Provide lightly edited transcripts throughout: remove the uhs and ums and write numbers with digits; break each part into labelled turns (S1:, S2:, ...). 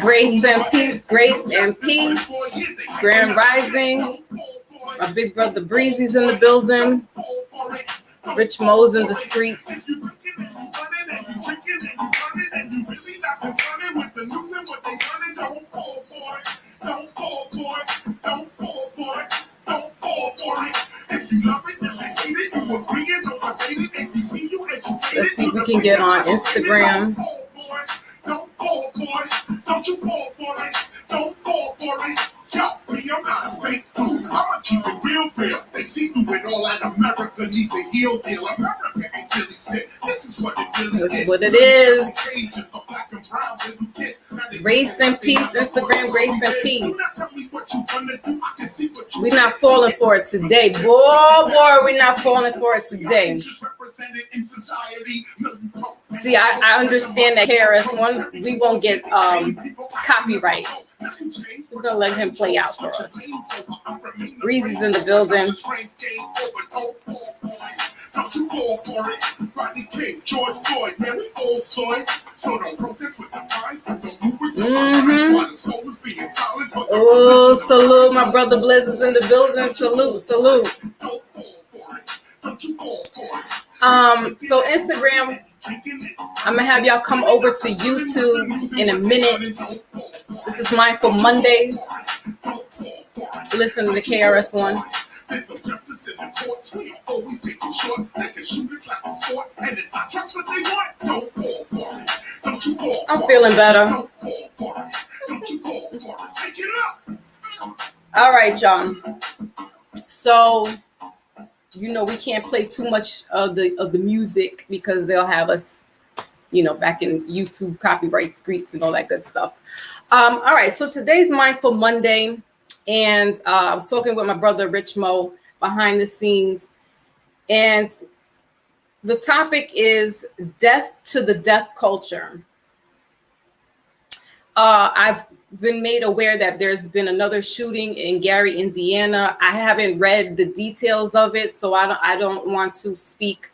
S1: Grace and peace, grace and peace. Grand Rising. My big brother Breezy's in the building. Rich Mo's in the streets. Let's see if we can get on Instagram. Don't you fall for it. Don't fall for it. Yo, I'm not a fake dude. I'ma keep it real. They see through it all that America needs a heel deal. America ain't really sick. This is what it really is. This is what it is. Grace and peace, Instagram, grace and peace. We're not falling for it today. Boy, we're not falling for it today. See, I understand that KRS-One, we won't get copyright. So we're going to let him play out for us. Breezy's in the building. Don't you fall for it. Rodney King, George Floyd, man, we all saw it. So don't protest with the minds, but don't move with Oh, salute. My brother Blizz is in the building. Salute. So Instagram, I'm gonna have y'all come over to YouTube in a minute. This is Mindful Monday. Listen to the KRS-One. I'm feeling better. All right, y'all. So, you know, we can't play too much of the music because they'll have us, you know, back in YouTube copyright streets and all that good stuff. All right, so today's Mindful Monday, and I was talking with my brother Rich Mo behind the scenes, and the topic is death to the death culture. I've been made aware that there's been another shooting in Gary, Indiana. I haven't read the details of it, so I don't want to speak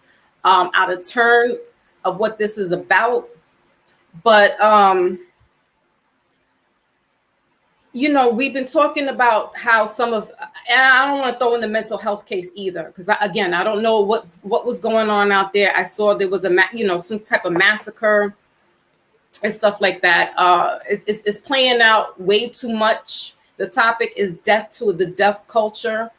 S1: out of turn of what this is about. But you know, we've been talking about how some of, and I don't want to throw in the mental health case either, because I don't know what was going on out there. I saw there was some type of massacre and stuff like that. It's playing out way too much. The topic is death to the deaf culture,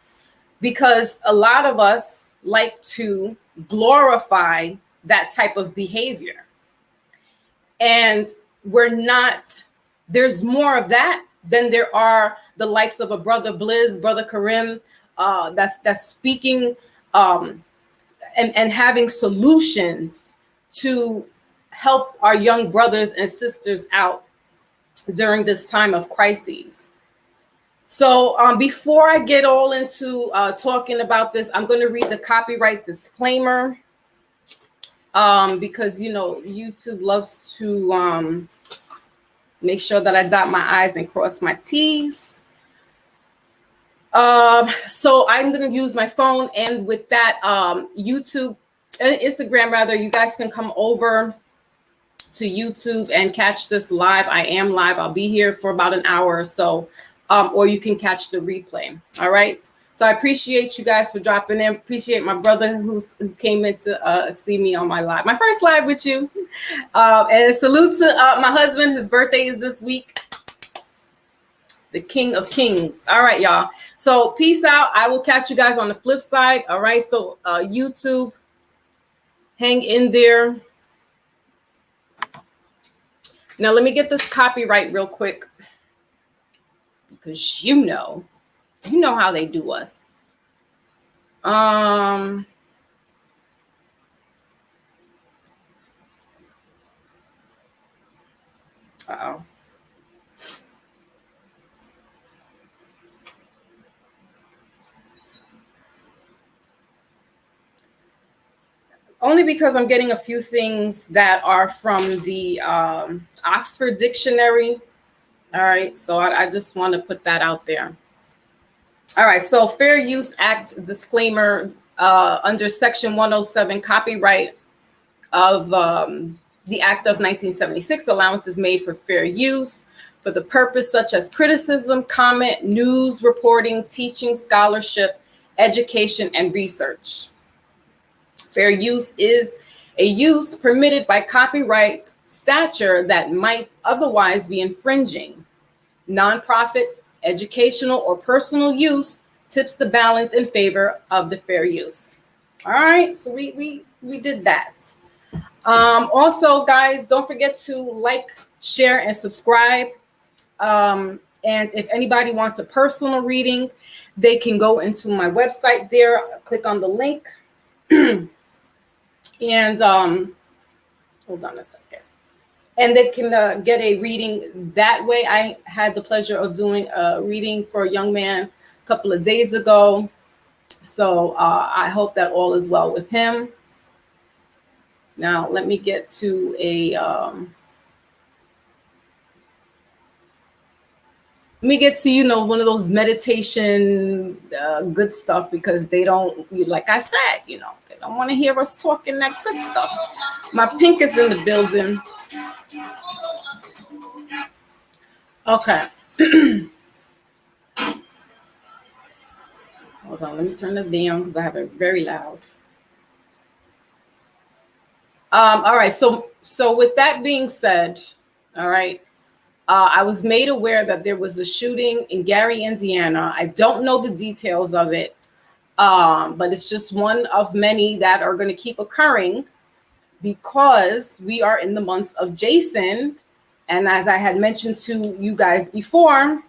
S1: because a lot of us like to glorify that type of behavior. And there's more of that than there are the likes of a brother Blizz, brother Karim, that's speaking and having solutions to help our young brothers and sisters out during this time of crises. So before I get all into talking about this, I'm going to read the copyright disclaimer because, you know, YouTube loves to make sure that I dot my I's and cross my T's. So I'm going to use my phone, and with that, Instagram rather, you guys can come over to YouTube and catch this live. I am live. I'll be here for about an hour or so, or you can catch the replay. All right. So I appreciate you guys for dropping in. Appreciate my brother who came in to see me on my live, my first live with you. And salute to my husband. His birthday is this week. The King of Kings. All right, y'all. So peace out. I will catch you guys on the flip side. All right. So YouTube, hang in there. Now let me get this copyright real quick, because you know how they do us. Uh-oh. Only because I'm getting a few things that are from the Oxford Dictionary. All right, so I just want to put that out there. All right, so Fair Use Act disclaimer under Section 107 copyright of the Act of 1976, allowance is made for fair use for the purpose such as criticism, comment, news reporting, teaching, scholarship, education, and research. Fair use is a use permitted by copyright statute that might otherwise be infringing. Nonprofit, educational, or personal use tips the balance in favor of the fair use. All right, so we did that. Also, guys, don't forget to like, share, and subscribe. And if anybody wants a personal reading, they can go into my website there, click on the link, and hold on a second. And they can get a reading that way. I had the pleasure of doing a reading for a young man a couple of days ago. So I hope that all is well with him. Now, let me get to one of those meditation good stuff, because they don't, like I said, they don't want to hear us talking that good stuff. My pink is in the building. Okay. Hold on, let me turn this down because I have it very loud. All right, so with that being said, all right, I was made aware that there was a shooting in Gary, Indiana. I don't know the details of it, but it's just one of many that are going to keep occurring because we are in the months of Jason. And as I had mentioned to you guys before,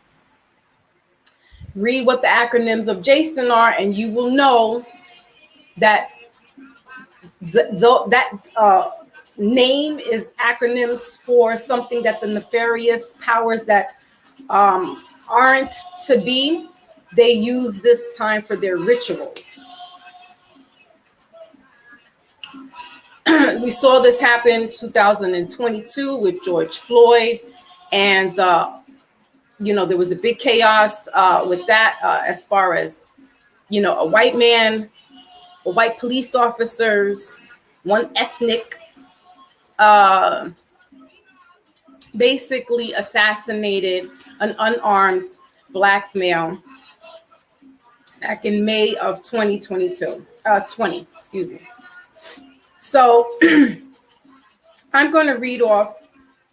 S1: read what the acronyms of Jason are, and you will know that that name is acronyms for something that the nefarious powers that aren't to be, they use this time for their rituals. We saw this happen 2022 with George Floyd, and there was a big chaos with that as far as a white man, or white police officers, one ethnic, basically assassinated an unarmed Black male back in May of 2022. Excuse me. So I'm going to read off,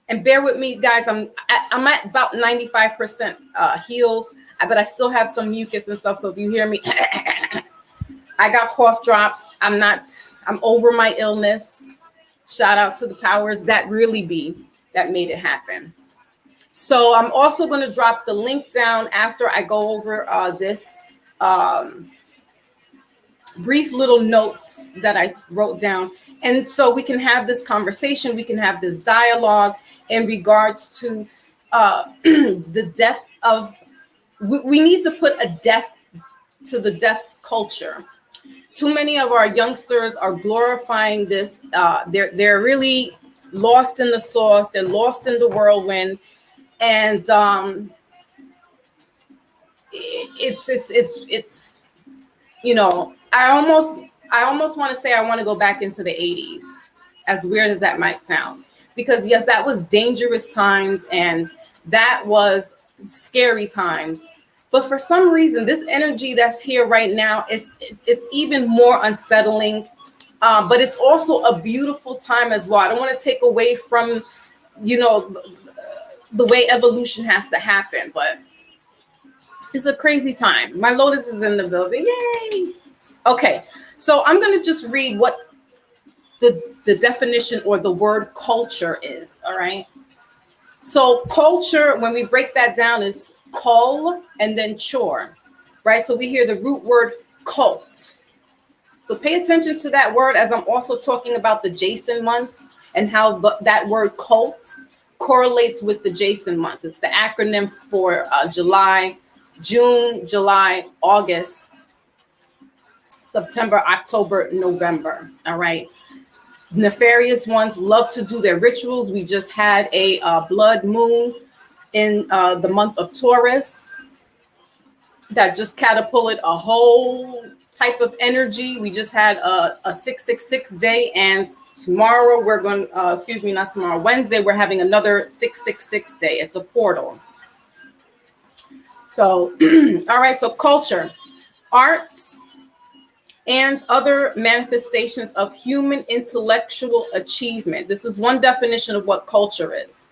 S1: and bear with me, guys. I'm at about 95% healed, but I still have some mucus and stuff. So if you hear me, I got cough drops. I'm over my illness. Shout out to the powers that really be that made it happen. So I'm also going to drop the link down after I go over this brief little notes that I wrote down. And so we can have this conversation, we can have this dialogue in regards to the death of, we need to put a death to the death culture. Too many of our youngsters are glorifying this. They're really lost in the sauce. They're lost in the whirlwind. And it's I almost want to say I want to go back into the 80s, as weird as that might sound, because yes, that was dangerous times and that was scary times. But for some reason, this energy that's here right now it's even more unsettling. But it's also a beautiful time as well. I don't want to take away from, the way evolution has to happen, but it's a crazy time. My Lotus is in the building. Yay! Okay, so I'm going to just read what the definition or the word culture is, all right? So culture, when we break that down, is kul and then chore, right? So we hear the root word cult. So pay attention to that word as I'm also talking about the Jason months and how that word cult correlates with the Jason months. It's the acronym for June, July, August, September, October, November. All right. Nefarious ones love to do their rituals. We just had a blood moon in the month of Taurus that just catapulted a whole type of energy. We just had a 666 day, and Tomorrow we're going, not tomorrow, Wednesday, we're having another 666 day. It's a portal. So, all right, so culture, arts, and other manifestations of human intellectual achievement. This is one definition of what culture is.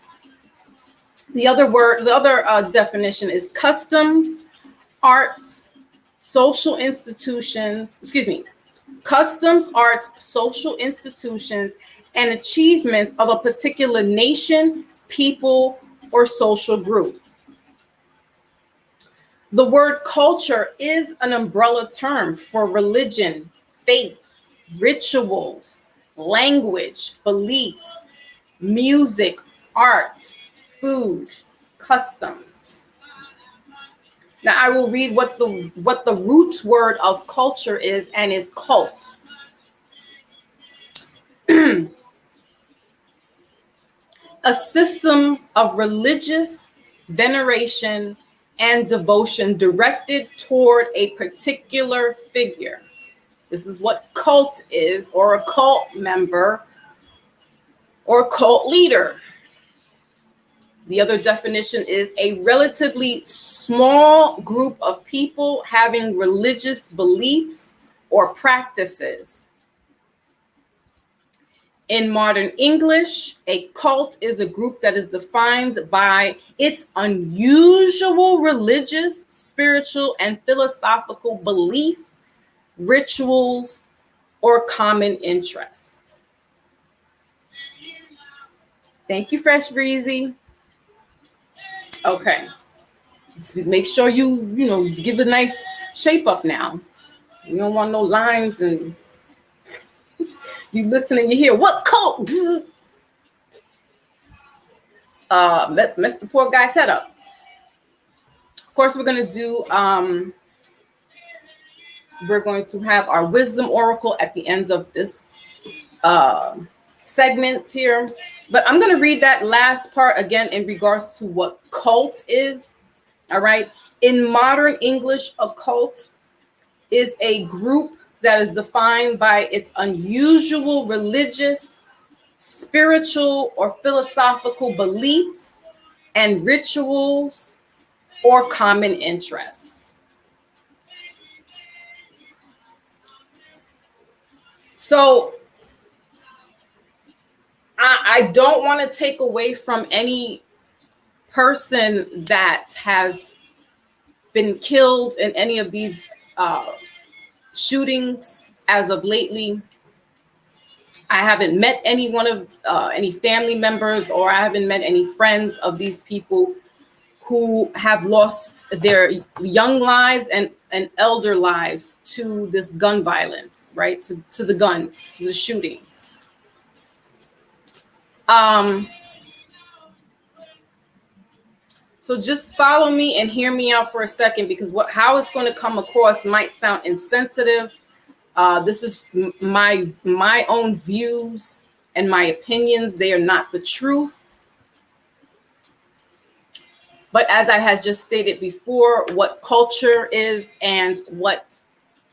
S1: The other definition is customs, arts, social institutions, customs, arts, social institutions, and achievements of a particular nation, people, or social group. The word culture is an umbrella term for religion, faith, rituals, language, beliefs, music, art, food, customs. Now I will read what the root word of culture is, and is cult. A system of religious veneration and devotion directed toward a particular figure. This is what cult is, or a cult member, or cult leader. The other definition is a relatively small group of people having religious beliefs or practices. In modern English, a cult is a group that is defined by its unusual religious, spiritual, and philosophical belief, rituals, or common interest. Thank you, Fresh Breezy. Okay. Make sure you give a nice shape up now. You don't want no lines and you listen and you hear, what cult? Mess the poor guy's head up. Of course, we're going to do, we're going to have our wisdom oracle at the end of this segment here. But I'm going to read that last part again in regards to what cult is. All right. In modern English, a cult is a group that is defined by its unusual religious, spiritual, or philosophical beliefs and rituals or common interests. So I don't want to take away from any person that has been killed in any of these shootings as of lately. I haven't met any family members, or I haven't met any friends of these people who have lost their young lives and elder lives to this gun violence, right? To the guns, to the shootings. So just follow me and hear me out for a second, because how it's going to come across might sound insensitive. This is my own views and my opinions. They are not the truth. But as I had just stated before, what culture is and what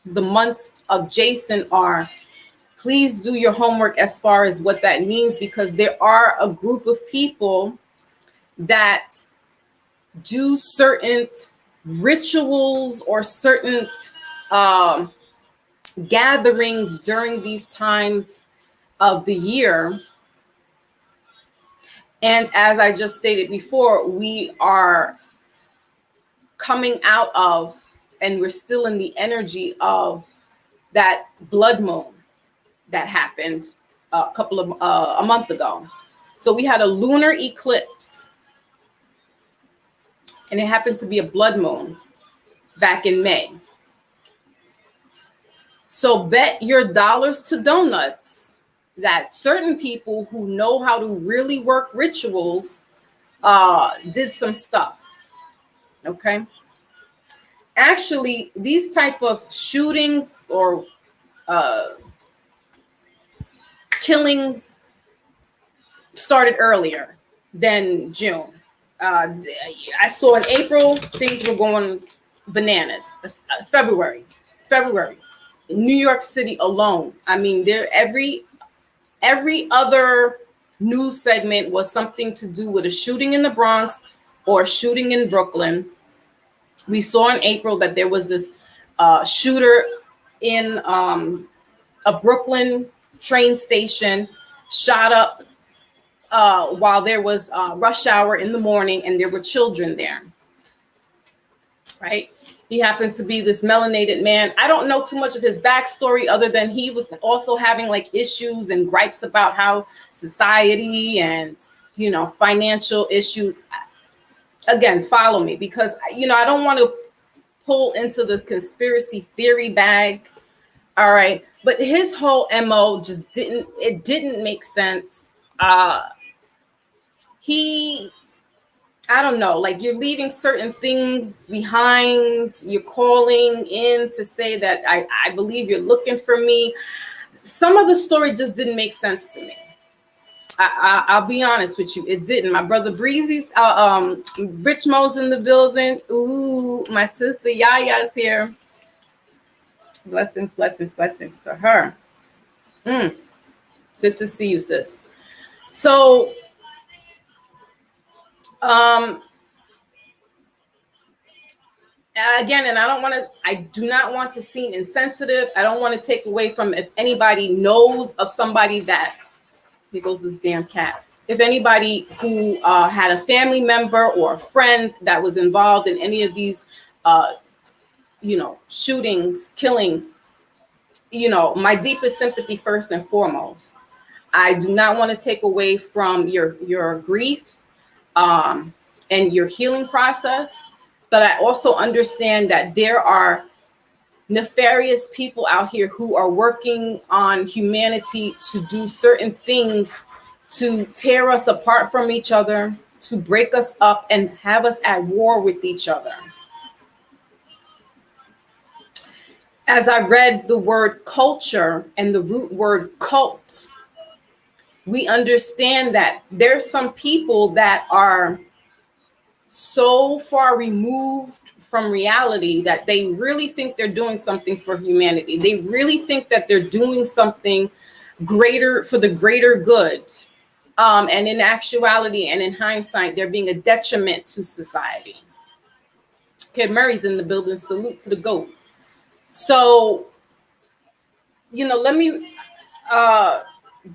S1: the months of Jason are, please do your homework as far as what that means, because there are a group of people that do certain rituals or certain gatherings during these times of the year. And as I just stated before, we are coming out of, and we're still in the energy of that blood moon that happened a month ago. So we had a lunar eclipse, and it happened to be a blood moon back in May. So bet your dollars to donuts that certain people who know how to really work rituals did some stuff. Okay. Actually, these type of shootings or killings started earlier than June. I saw in April, things were going bananas. February, in New York City alone. I mean, Every other news segment was something to do with a shooting in the Bronx or a shooting in Brooklyn. We saw in April that there was this shooter in a Brooklyn train station, shot up while there was rush hour in the morning, and there were children there. Right? He happens to be this melanated man. I don't know too much of his backstory other than he was also having like issues and gripes about how society and, you know, financial issues. Again, follow me, because, you know, I don't want to pull into the conspiracy theory bag. All right. But his whole MO just didn't make sense. I don't know, like, you're leaving certain things behind. You're calling in to say that I believe you're looking for me. Some of the story just didn't make sense to me. I'll be honest with you, it didn't. My brother Breezy, Rich Mo's in the building. Ooh, my sister Yaya's here. Blessings, blessings, blessings to her. Good to see you, sis. So, again, and I do not want to seem insensitive. I don't want to take away from if anybody knows of somebody that, here goes this damn cat. If anybody who had a family member or a friend that was involved in any of these, you know, shootings, killings, you know, my deepest sympathy first and foremost. I do not want to take away from your grief and your healing process. But I also understand that there are nefarious people out here who are working on humanity to do certain things to tear us apart from each other, to break us up and have us at war with each other. As I read the word culture and the root word cult, we understand that there's some people that are so far removed from reality that they really think they're doing something for humanity. They really think that they're doing something greater for the greater good. And in actuality and in hindsight, they're being a detriment to society. Kid Murray's in the building. Salute to the GOAT. So, you know, let me,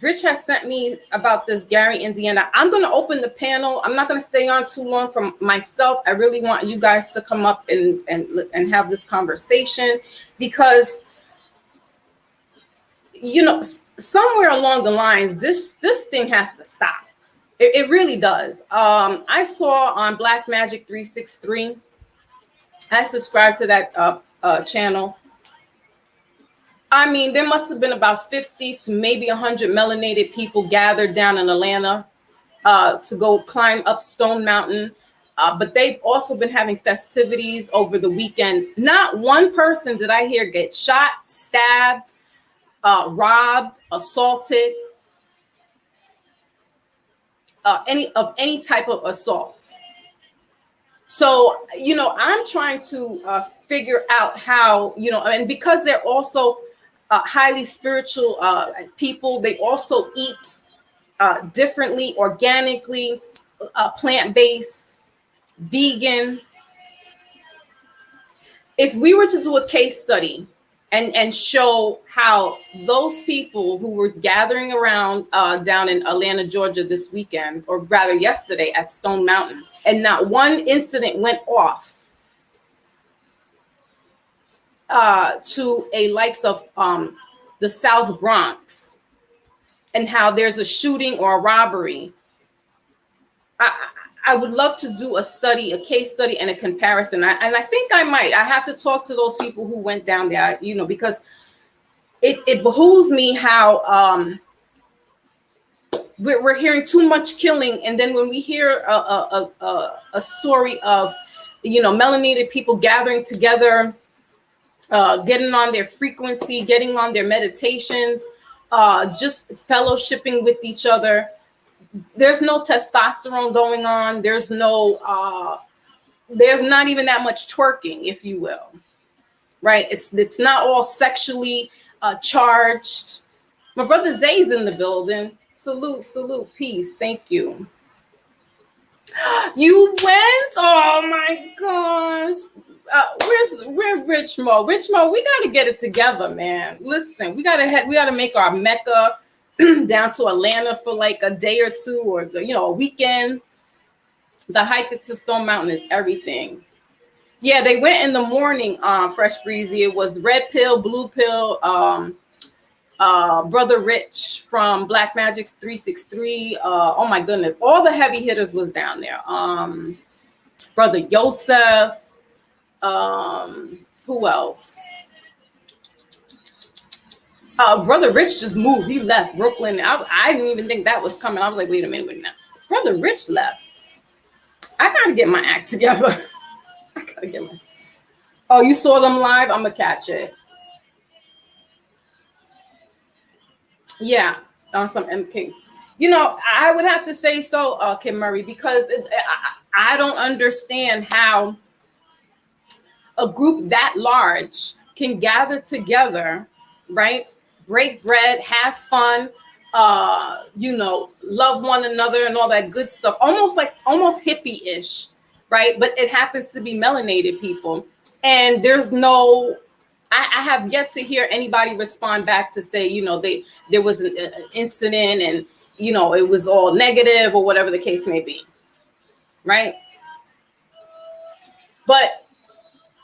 S1: Rich has sent me about this Gary, Indiana. I'm going to open the panel. I'm not going to stay on too long from myself. I really want you guys to come up and have this conversation, because, you know, somewhere along the lines, this thing has to stop. It really does. I saw on Black Magic 363, I subscribe to that channel. I mean, there must have been about 50 to maybe 100 melanated people gathered down in Atlanta to go climb up Stone Mountain. But they've also been having festivities over the weekend. Not one person did I hear get shot, stabbed, robbed, assaulted, any type of assault. So, you know, I'm trying to figure out how, you know, and because they're also highly spiritual people, they also eat differently, organically, plant-based, vegan. If we were to do a case study and show how those people who were gathering around down in Atlanta, Georgia this weekend, or rather yesterday at Stone Mountain, and not one incident went off to a likes of the South Bronx, and how there's a shooting or a robbery. I would love to do a study, a case study, and a comparison. And I think I might. I have to talk to those people who went down there, you know, because it behooves me how we're hearing too much killing, and then when we hear a story of, you know, melanated people gathering together, getting on their frequency, getting on their meditations, just fellowshipping with each other. There's no testosterone going on. There's no, there's not even that much twerking, if you will, right? It's not all sexually charged. My brother Zay's in the building. Salute, salute, peace. Thank you. You went? Oh my gosh. Where's Rich Mo? Rich Mo, we gotta get it together, man. Listen, we gotta make our Mecca down to Atlanta for like a day or two, or a weekend. The hike to Stone Mountain is everything. Yeah, they went in the morning, Fresh Breezy. It was Red Pill, Blue Pill, Brother Rich from Black Magic's 363. Oh my goodness, all the heavy hitters was down there. Brother Yosef. Who else? Brother Rich just moved. He left Brooklyn. I didn't even think that was coming. I was like, wait a minute now. Brother Rich left. I gotta get my act together. I gotta get my. Oh, you saw them live? I'm gonna catch it. Yeah, on some MK. I would have to say so, Kim Murray, because I don't understand how a group that large can gather together, right? Break bread, have fun, love one another and all that good stuff. Almost hippie-ish, right? But it happens to be melanated people. And there's no, I have yet to hear anybody respond back to say, there was an incident and, it was all negative or whatever the case may be, right? But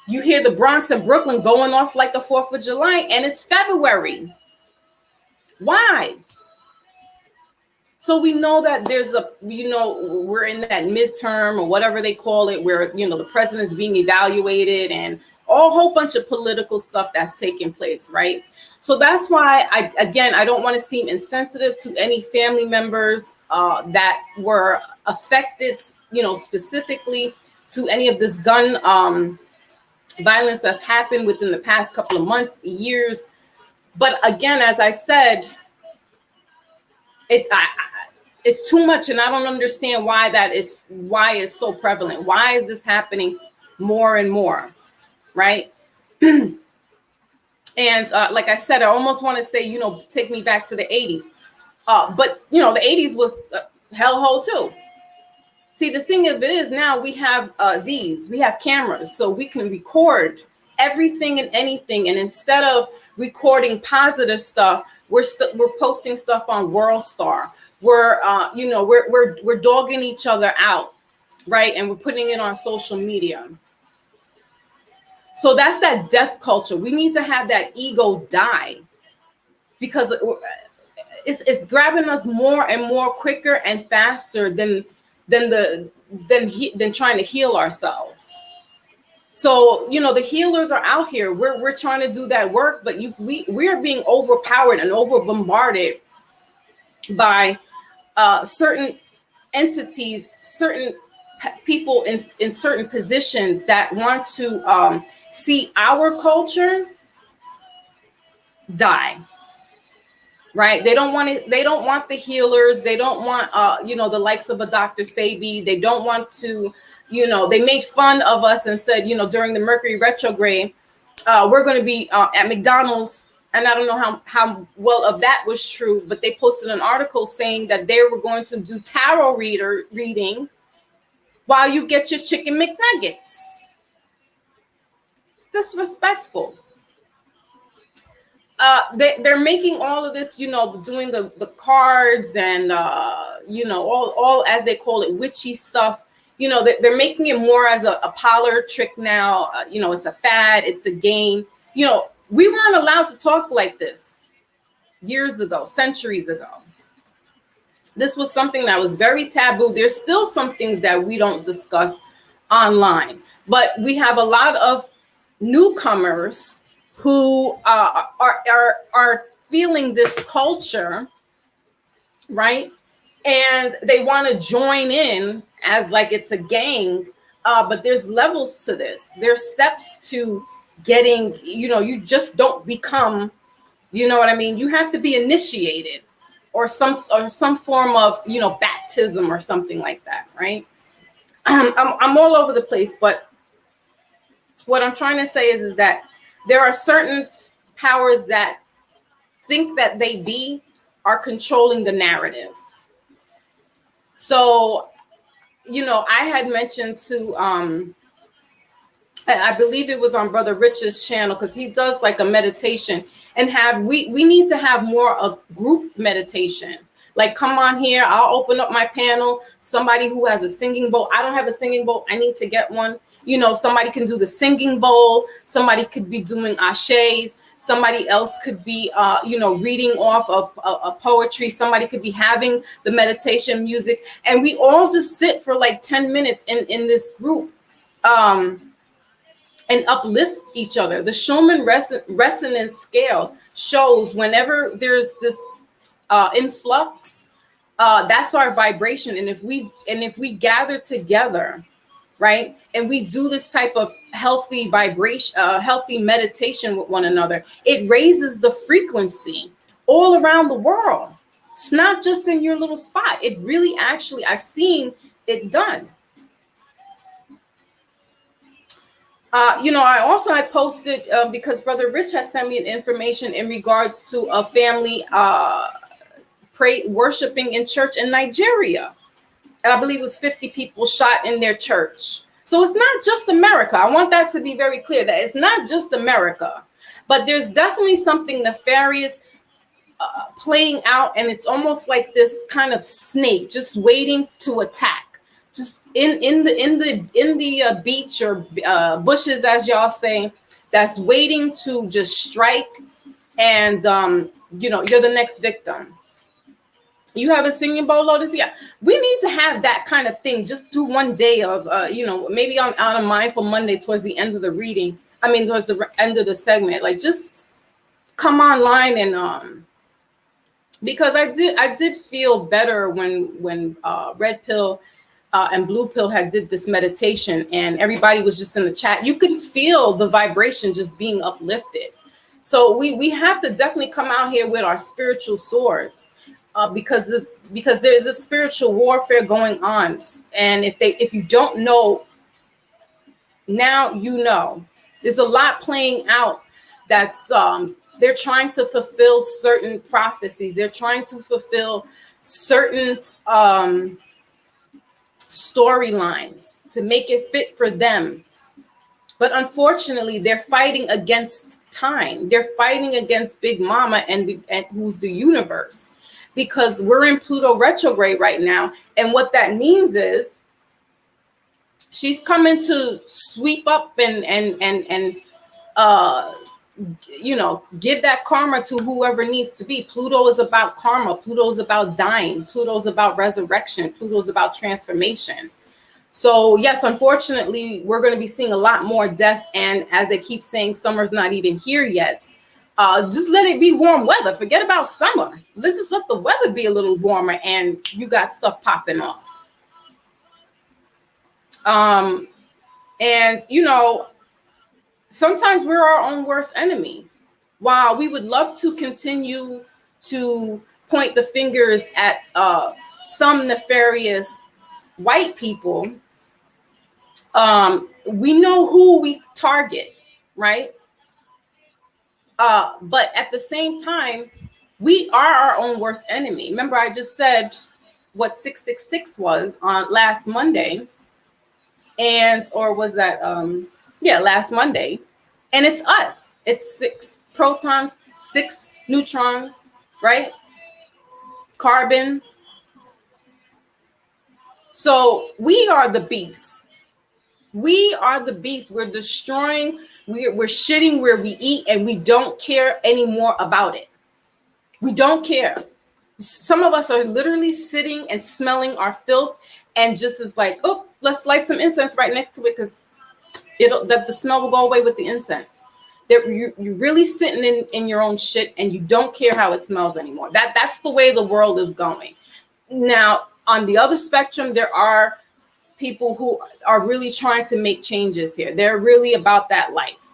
S1: you hear the Bronx and Brooklyn going off like the 4th of July, and it's February. Why? So we know that there's we're in that midterm or whatever they call it, where, the president is being evaluated and a whole bunch of political stuff that's taking place, right? So that's why I don't want to seem insensitive to any family members that were affected, specifically to any of this gun violence that's happened within the past couple of months, years. But again, as I said, it's too much, and I don't understand why it's so prevalent. Why is this happening more and more, right? And like I said, I almost want to say, take me back to the 80s. But the 80s was hellhole too. See, the thing of it is now we have we have cameras, so we can record everything and anything. And instead of recording positive stuff, we're posting stuff on WorldStar. We're dogging each other out, right? And we're putting it on social media. So that's that death culture. We need to have that ego die, because it's grabbing us more and more quicker and faster than trying to heal ourselves. So, the healers are out here. We're trying to do that work, but we're being overpowered and over bombarded by certain entities, certain people in certain positions that want to see our culture die. Right? They don't want it. They don't want the healers. They don't want, the likes of a Dr. Sabi. They don't want to, they made fun of us and said, during the Mercury retrograde, we're going to be at McDonald's. And I don't know how well of that was true, but they posted an article saying that they were going to do tarot reading while you get your chicken McNuggets. It's disrespectful. They're making all of this, doing the cards and, all as they call it, witchy stuff. They're making it more as a parlor trick now. It's a fad. It's a game. We weren't allowed to talk like this years ago, centuries ago. This was something that was very taboo. There's still some things that we don't discuss online, but we have a lot of newcomers who are feeling this culture, right? And they want to join in as like it's a gang, but there's levels to this. There's steps to getting, you just don't become, what I mean? You have to be initiated or some form of, baptism or something like that, right? I'm all over the place, but what I'm trying to say is that there are certain powers that think that they be are controlling the narrative. So, you know, I had mentioned to I believe it was on Brother Rich's channel, because he does like a meditation, and we need to have more of group meditation. Like, come on here, I'll open up my panel. Somebody who has a singing bowl. I don't have a singing bowl. I need to get one. You know, somebody can do the singing bowl. Somebody could be doing ashes. Somebody else could be, you know, reading off of a poetry. Somebody could be having the meditation music. And we all just sit for like 10 minutes in this group and uplift each other. The Schumann resonance scale shows whenever there's this influx, that's our vibration. And if we gather together, right, and we do this type of healthy vibration, healthy meditation with one another, it raises the frequency all around the world. It's not just in your little spot. It really, actually, I've seen it done. You know, I posted because Brother Rich had sent me an information in regards to a family worshiping in church in Nigeria. And I believe it was 50 people shot in their church. So it's not just America. I want that to be very clear, that it's not just America, but there's definitely something nefarious playing out. And it's almost like this kind of snake just waiting to attack, just in the beach or bushes, as y'all say, that's waiting to just strike. And, you know, you're the next victim. You have a singing bowl, Lotus? Yeah, we need to have that kind of thing. Just do one day of, you know, maybe on a Mindful Monday towards the end of the reading. I mean, towards the end of the segment, like just come online and because I did feel better when Red Pill and Blue Pill did this meditation, and everybody was just in the chat. You can feel the vibration just being uplifted. So we have to definitely come out here with our spiritual swords. Because there is a spiritual warfare going on, and if you don't know, now you know. There's a lot playing out that's they're trying to fulfill certain prophecies. They're trying to fulfill certain storylines to make it fit for them. But unfortunately, they're fighting against time. They're fighting against Big Mama and who's the universe. Because we're in Pluto retrograde right now. And what that means is she's coming to sweep up and you know, give that karma to whoever needs to be. Pluto is about karma. Pluto is about dying. Pluto is about resurrection. Pluto is about transformation. So yes, unfortunately, we're going to be seeing a lot more deaths. And as they keep saying, summer's not even here yet. Just let it be warm weather. Forget about summer. Let's just let the weather be a little warmer, and you got stuff popping off. And you know, sometimes we're our own worst enemy. While we would love to continue to point the fingers at some nefarious white people, we know who we target, right? But at the same time, we are our own worst enemy. Remember, I just said what 666 was on last Monday, or was that last Monday? And it's us. It's 6 protons, 6 neutrons, right? Carbon. So we are the beast. We are the beast. We're destroying. We're shitting where we eat, and we don't care anymore about it. We don't care. Some of us are literally sitting and smelling our filth, and just is like, oh, let's light some incense right next to it, because the smell will go away with the incense. You're really sitting in your own shit, and you don't care how it smells anymore. That's the way the world is going. Now, on the other spectrum, there are people who are really trying to make changes here. They're really about that life,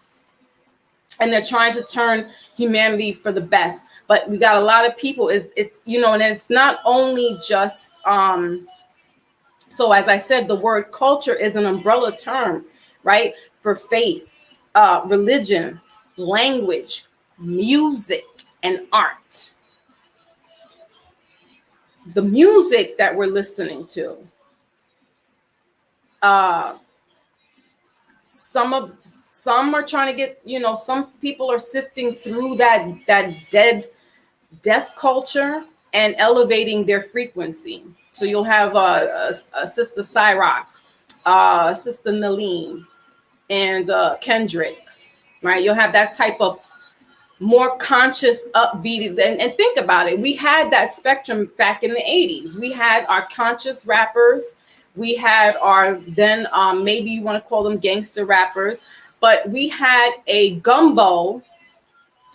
S1: and they're trying to turn humanity for the best. But we got a lot of people. It's you know, and it's not only just so as I said, the word culture is an umbrella term, right, for faith, religion, language, music, and art. The music that we're listening to, some are trying to get, some people are sifting through that death culture and elevating their frequency. So you'll have a Sister Cyrock, Sister Naleen, and Kendrick, right? You'll have that type of more conscious, upbeat. And think about it. We had that spectrum back in the 80s. We had our conscious rappers. We had our then, maybe you want to call them gangster rappers, but we had a gumbo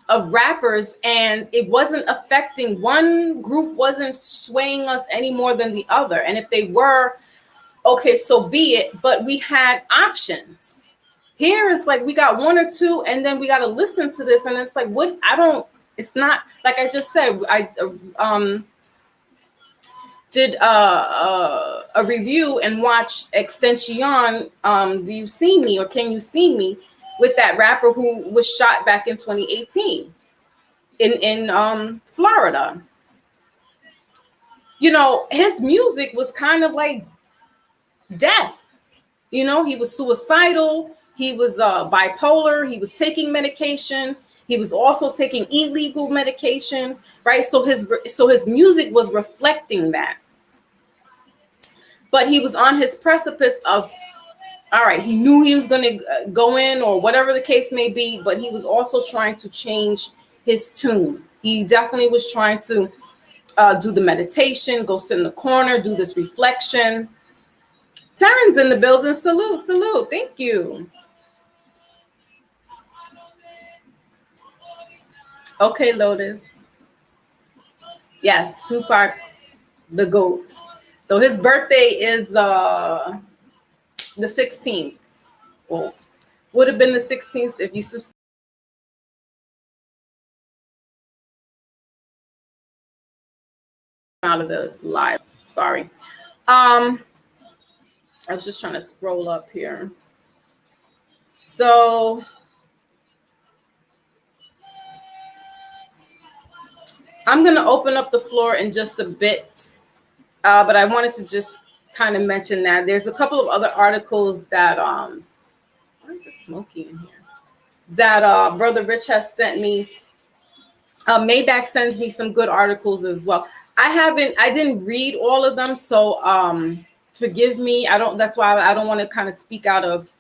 S1: of rappers, and it wasn't affecting, one group wasn't swaying us any more than the other. And if they were, okay, so be it. But we had options. Here it's like we got one or two, and then we got to listen to this, and it's like, what? It's not like I just said. I did a review and watched Extension. Do you see me, or can you see me? With that rapper who was shot back in 2018 in Florida. His music was kind of like death. He was suicidal. He was bipolar. He was taking medication. He was also taking illegal medication, right? So his music was reflecting that. But he was on his precipice of, all right, he knew he was going to go in or whatever the case may be, but he was also trying to change his tune. He definitely was trying to do the meditation, go sit in the corner, do this reflection. Taryn's in the building. Salute, salute. Thank you. Okay, Lotus. Yes, Tupac, the GOAT. So his birthday is the 16th. Well, would have been the 16th if you subscribe out of the live. Sorry. I was just trying to scroll up here. So I'm going to open up the floor in just a bit, but I wanted to just kind of mention that there's a couple of other articles that why is it smoky in here, that Brother Rich has sent me. Maybach sends me some good articles as well. I didn't read all of them, so forgive me. That's why I don't want to kind of speak out of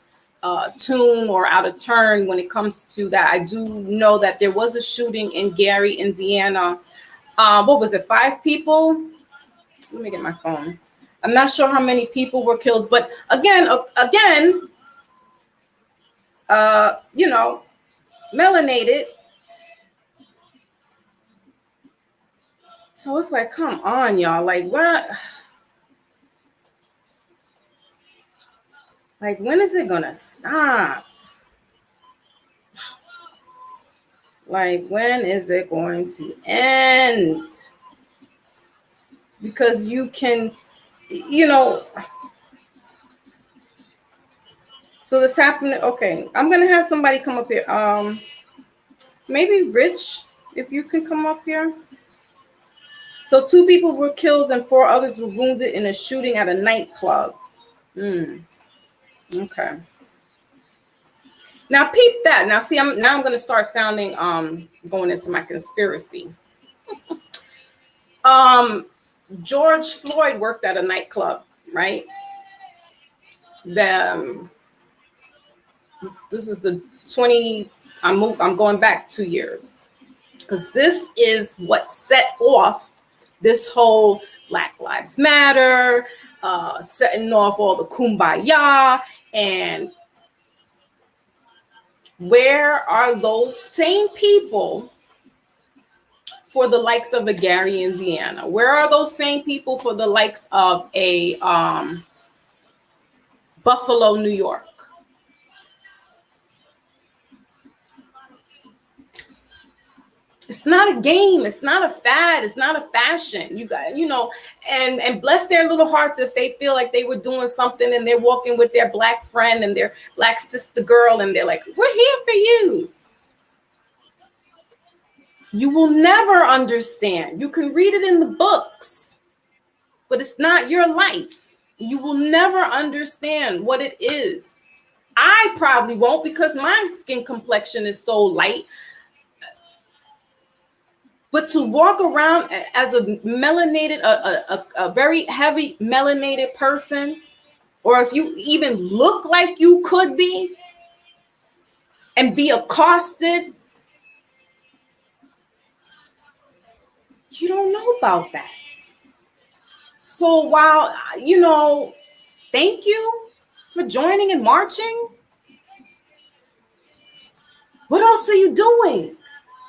S1: tune or out of turn when it comes to that. I do know that there was a shooting in Gary, Indiana. What was it? 5 people? Let me get my phone. I'm not sure how many people were killed, but again, melanated. So it's like, come on, y'all. Like, what? Like, when is it gonna stop? Like, when is it going to end? Because you can, so this happened. Okay, I'm gonna have somebody come up here. Maybe Rich, if you can come up here. So 2 people were killed and 4 others were wounded in a shooting at a nightclub. Okay. Now peep that. Now see, I'm going to start sounding going into my conspiracy. George Floyd worked at a nightclub, right? This is the 20. I'm going back 2 years, because this is what set off this whole Black Lives Matter, setting off all the kumbaya. And where are those same people for the likes of a Gary, Indiana? Where are those same people for the likes of a Buffalo, New York? It's not a game. It's not a fad. It's not a fashion. You guys, and bless their little hearts if they feel like they were doing something and they're walking with their Black friend and their Black sister girl and they're like, we're here for you. You will never understand. You can read it in the books, but it's not your life. You will never understand what it is. I probably won't, because my skin complexion is so light. But to walk around as a melanated, a very heavy melanated person, or if you even look like you could be, and be accosted, you don't know about that. So while, thank you for joining and marching, what else are you doing?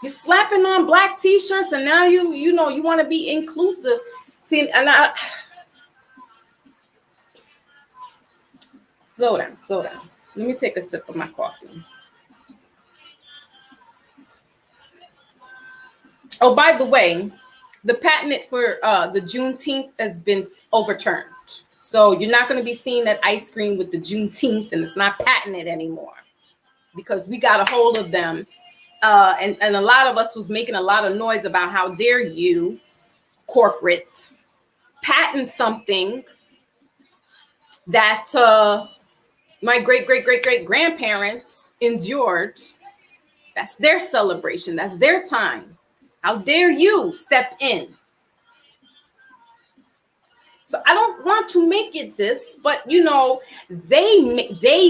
S1: You're slapping on black t-shirts, and now you want to be inclusive. See, and slow down. Let me take a sip of my coffee. Oh, by the way, the patent for the Juneteenth has been overturned. So you're not going to be seeing that ice cream with the Juneteenth, and it's not patented anymore, because we got a hold of them. And a lot of us was making a lot of noise about how dare you, corporate, patent something that my great-great-great-great-grandparents endured. That's their celebration. That's their time. How dare you step in? So I don't want to make it this, but they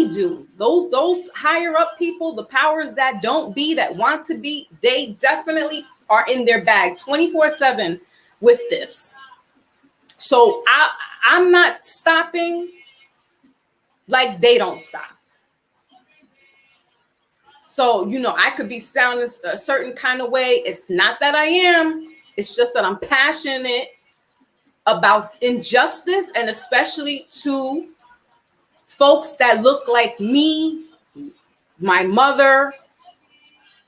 S1: do. Those higher up people, the powers that don't be, that want to be, they definitely are in their bag 24/7 with this. So I'm not stopping like they don't stop. So, I could be sounding a certain kind of way. It's not that I am. It's just that I'm passionate about injustice, and especially to folks that look like me, my mother,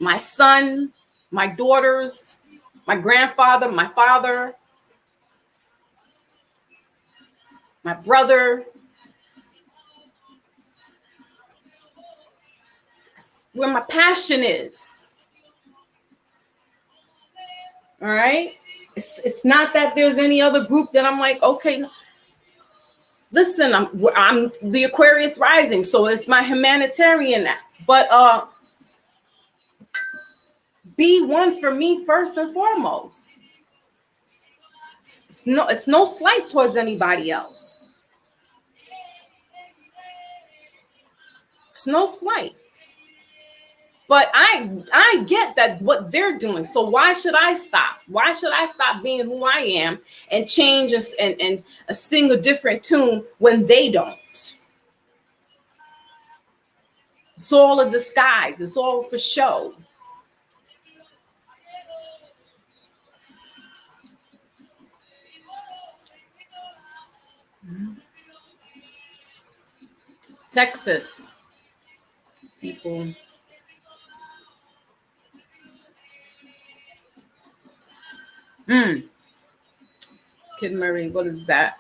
S1: my son, my daughters, my grandfather, my father, my brother. That's where my passion is. All right? It's not that there's any other group that I'm like, okay, listen, I'm the Aquarius rising, so it's my humanitarian. But be one for me first and foremost. It's no slight towards anybody else. It's no slight. But I get that what they're doing. So why should I stop? Why should I stop being who I am and change and sing a different tune when they don't? It's all a disguise. It's all for show. Texas people. Kid Murray, what is that?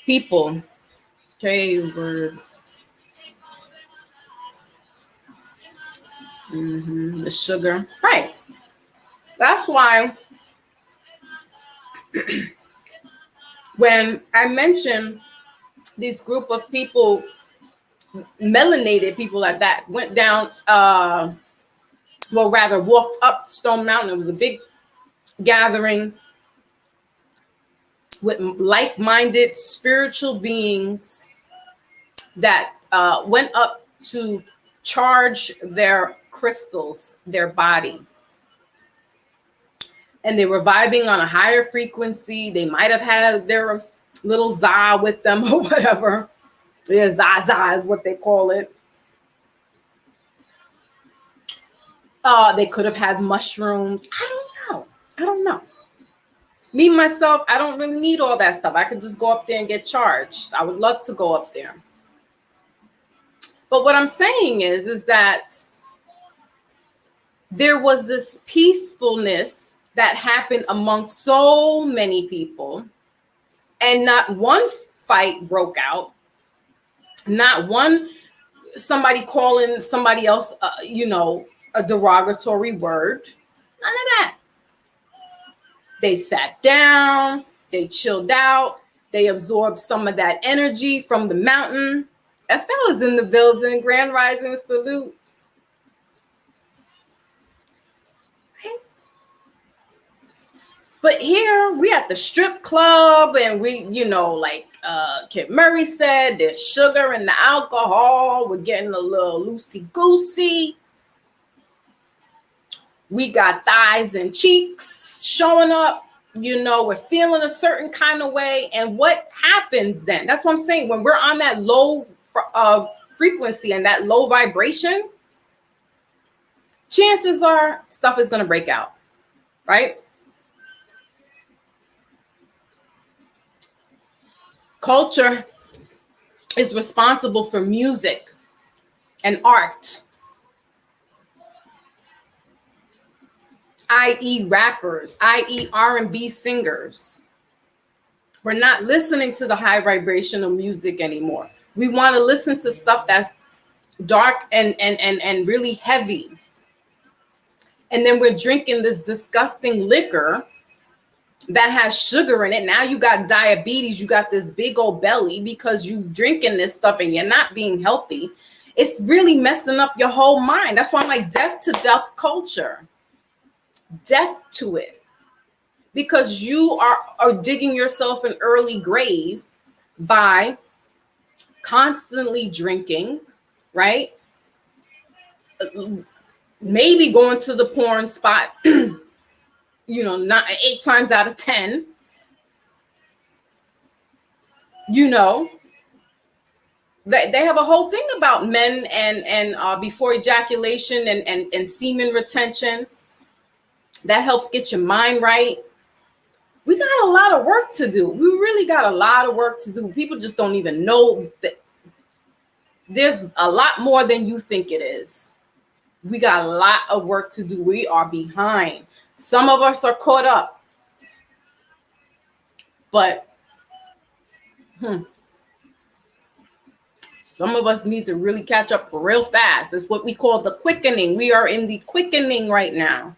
S1: People. Okay, word. The sugar. Right. That's why when I mentioned this group of people, melanated people like that, went down, walked up Stone Mountain. It was a big gathering with like-minded spiritual beings that went up to charge their crystals, their body. And they were vibing on a higher frequency. They might have had their little za with them or whatever. Yeah, Zaza is what they call it. They could have had mushrooms. I don't know. Me, myself, I don't really need all that stuff. I could just go up there and get charged. I would love to go up there. But what I'm saying is that there was this peacefulness that happened among so many people, and not one fight broke out. Not one somebody calling somebody else, a derogatory word. None of that. They sat down, they chilled out, they absorbed some of that energy from the mountain. FL is in the building. Grand Rising salute. But here we at the strip club, and we, like Kid Murray said, there's sugar in the alcohol. We're getting a little loosey-goosey. We got thighs and cheeks showing up. We're feeling a certain kind of way. And what happens then? That's what I'm saying. When we're on that low frequency and that low vibration, chances are stuff is going to break out, right? Culture is responsible for music and art, i.e. rappers, i.e. R&B singers. We're not listening to the high vibrational music anymore. We want to listen to stuff that's dark and really heavy. And then we're drinking this disgusting liquor that has sugar in it. Now you got diabetes, you got this big old belly because you drinking this stuff and you're not being healthy. It's really messing up your whole mind. That's why I'm like, death to death culture. Death to it. Because you are digging yourself an early grave by constantly drinking, right? Maybe going to the porn spot, not 8 times out of 10. They have a whole thing about men and before ejaculation and semen retention. That helps get your mind right. We got a lot of work to do. We really got a lot of work to do. People just don't even know that there's a lot more than you think it is. We got a lot of work to do. We are behind. Some of us are caught up. But some of us need to really catch up real fast. It's what we call the quickening. We are in the quickening right now.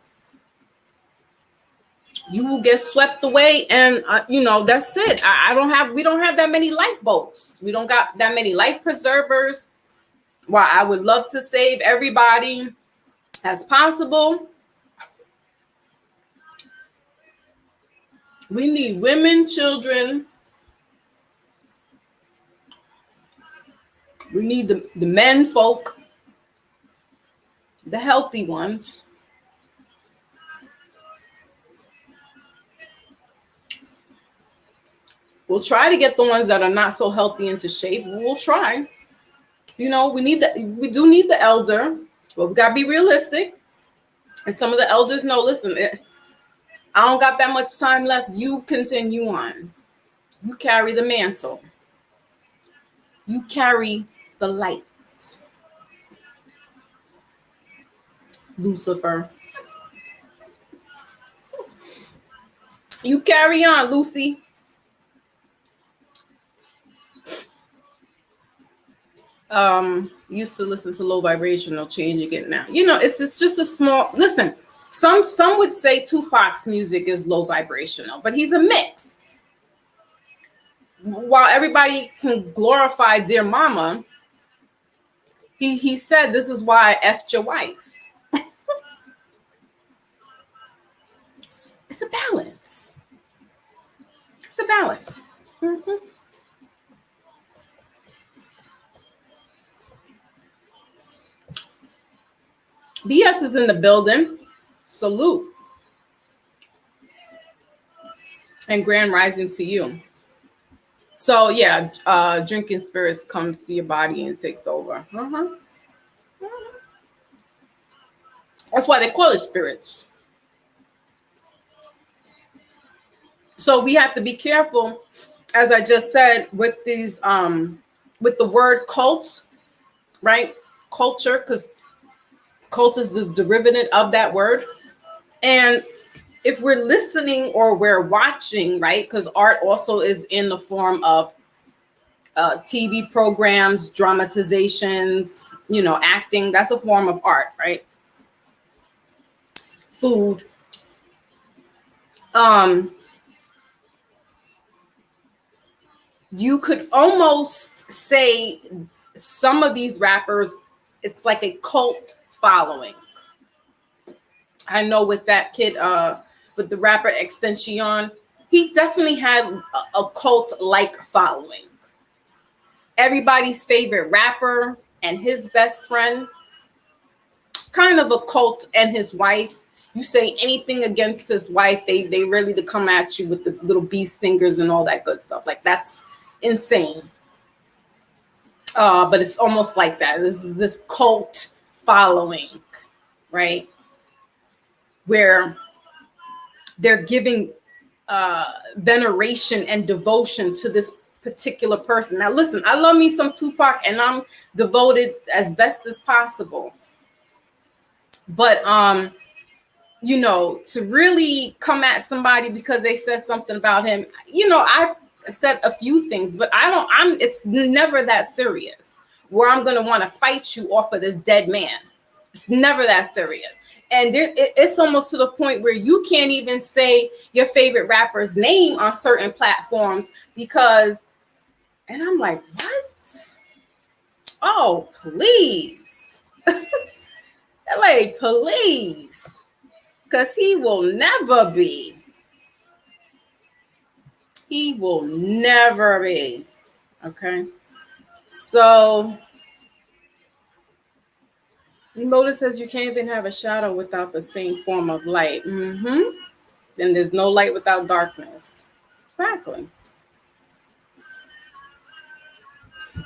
S1: You will get swept away, and that's it. We don't have that many lifeboats. We don't got that many life preservers. While I would love to save everybody as possible, we need women, children. We need the men folk, the healthy ones. We'll try to get the ones that are not so healthy into shape. We'll try. We do need the elder, but we gotta be realistic. And some of the elders know, listen, I don't got that much time left. You continue on. You carry the mantle. You carry the light. Lucifer. You carry on, Lucy. Used to listen to low vibrational, changing it now. It's just a small, listen, some would say Tupac's music is low vibrational, but he's a mix. While everybody can glorify Dear Mama, he said, this is why I effed your wife. It's a balance. It's a balance. Mm-hmm. BS is in the building. Salute. And grand rising to you. So yeah, drinking spirits comes to your body and takes over. That's why they call it spirits. So we have to be careful, as I just said, with these with the word cult, right? Culture, because cult is the derivative of that word. And if we're listening or we're watching, right? Because art also is in the form of TV programs, dramatizations, acting. That's a form of art, right? Food. You could almost say some of these rappers, it's like a cult following. I know with that kid, with the rapper Extension, he definitely had a cult-like following. Everybody's favorite rapper and his best friend, kind of a cult, and his wife. You say anything against his wife, they ready to come at you with the little beast fingers and all that good stuff. Like, that's insane. But it's almost like that. This is this cult following, right? Where they're giving veneration and devotion to this particular person. Now, listen, I love me some Tupac, and I'm devoted as best as possible. But you know, to really come at somebody because they said something about him, you know, I've said a few things, but it's never that serious where I'm going to want to fight you off of this dead man. It's never that serious. And it's almost to the point where you can't even say your favorite rapper's name on certain platforms because, and I'm like, what? Oh, please. Like, please. Because he will never be. He will never be. Okay. So, Lotus says you can't even have a shadow without the same form of light. Then there's no light without darkness. Exactly.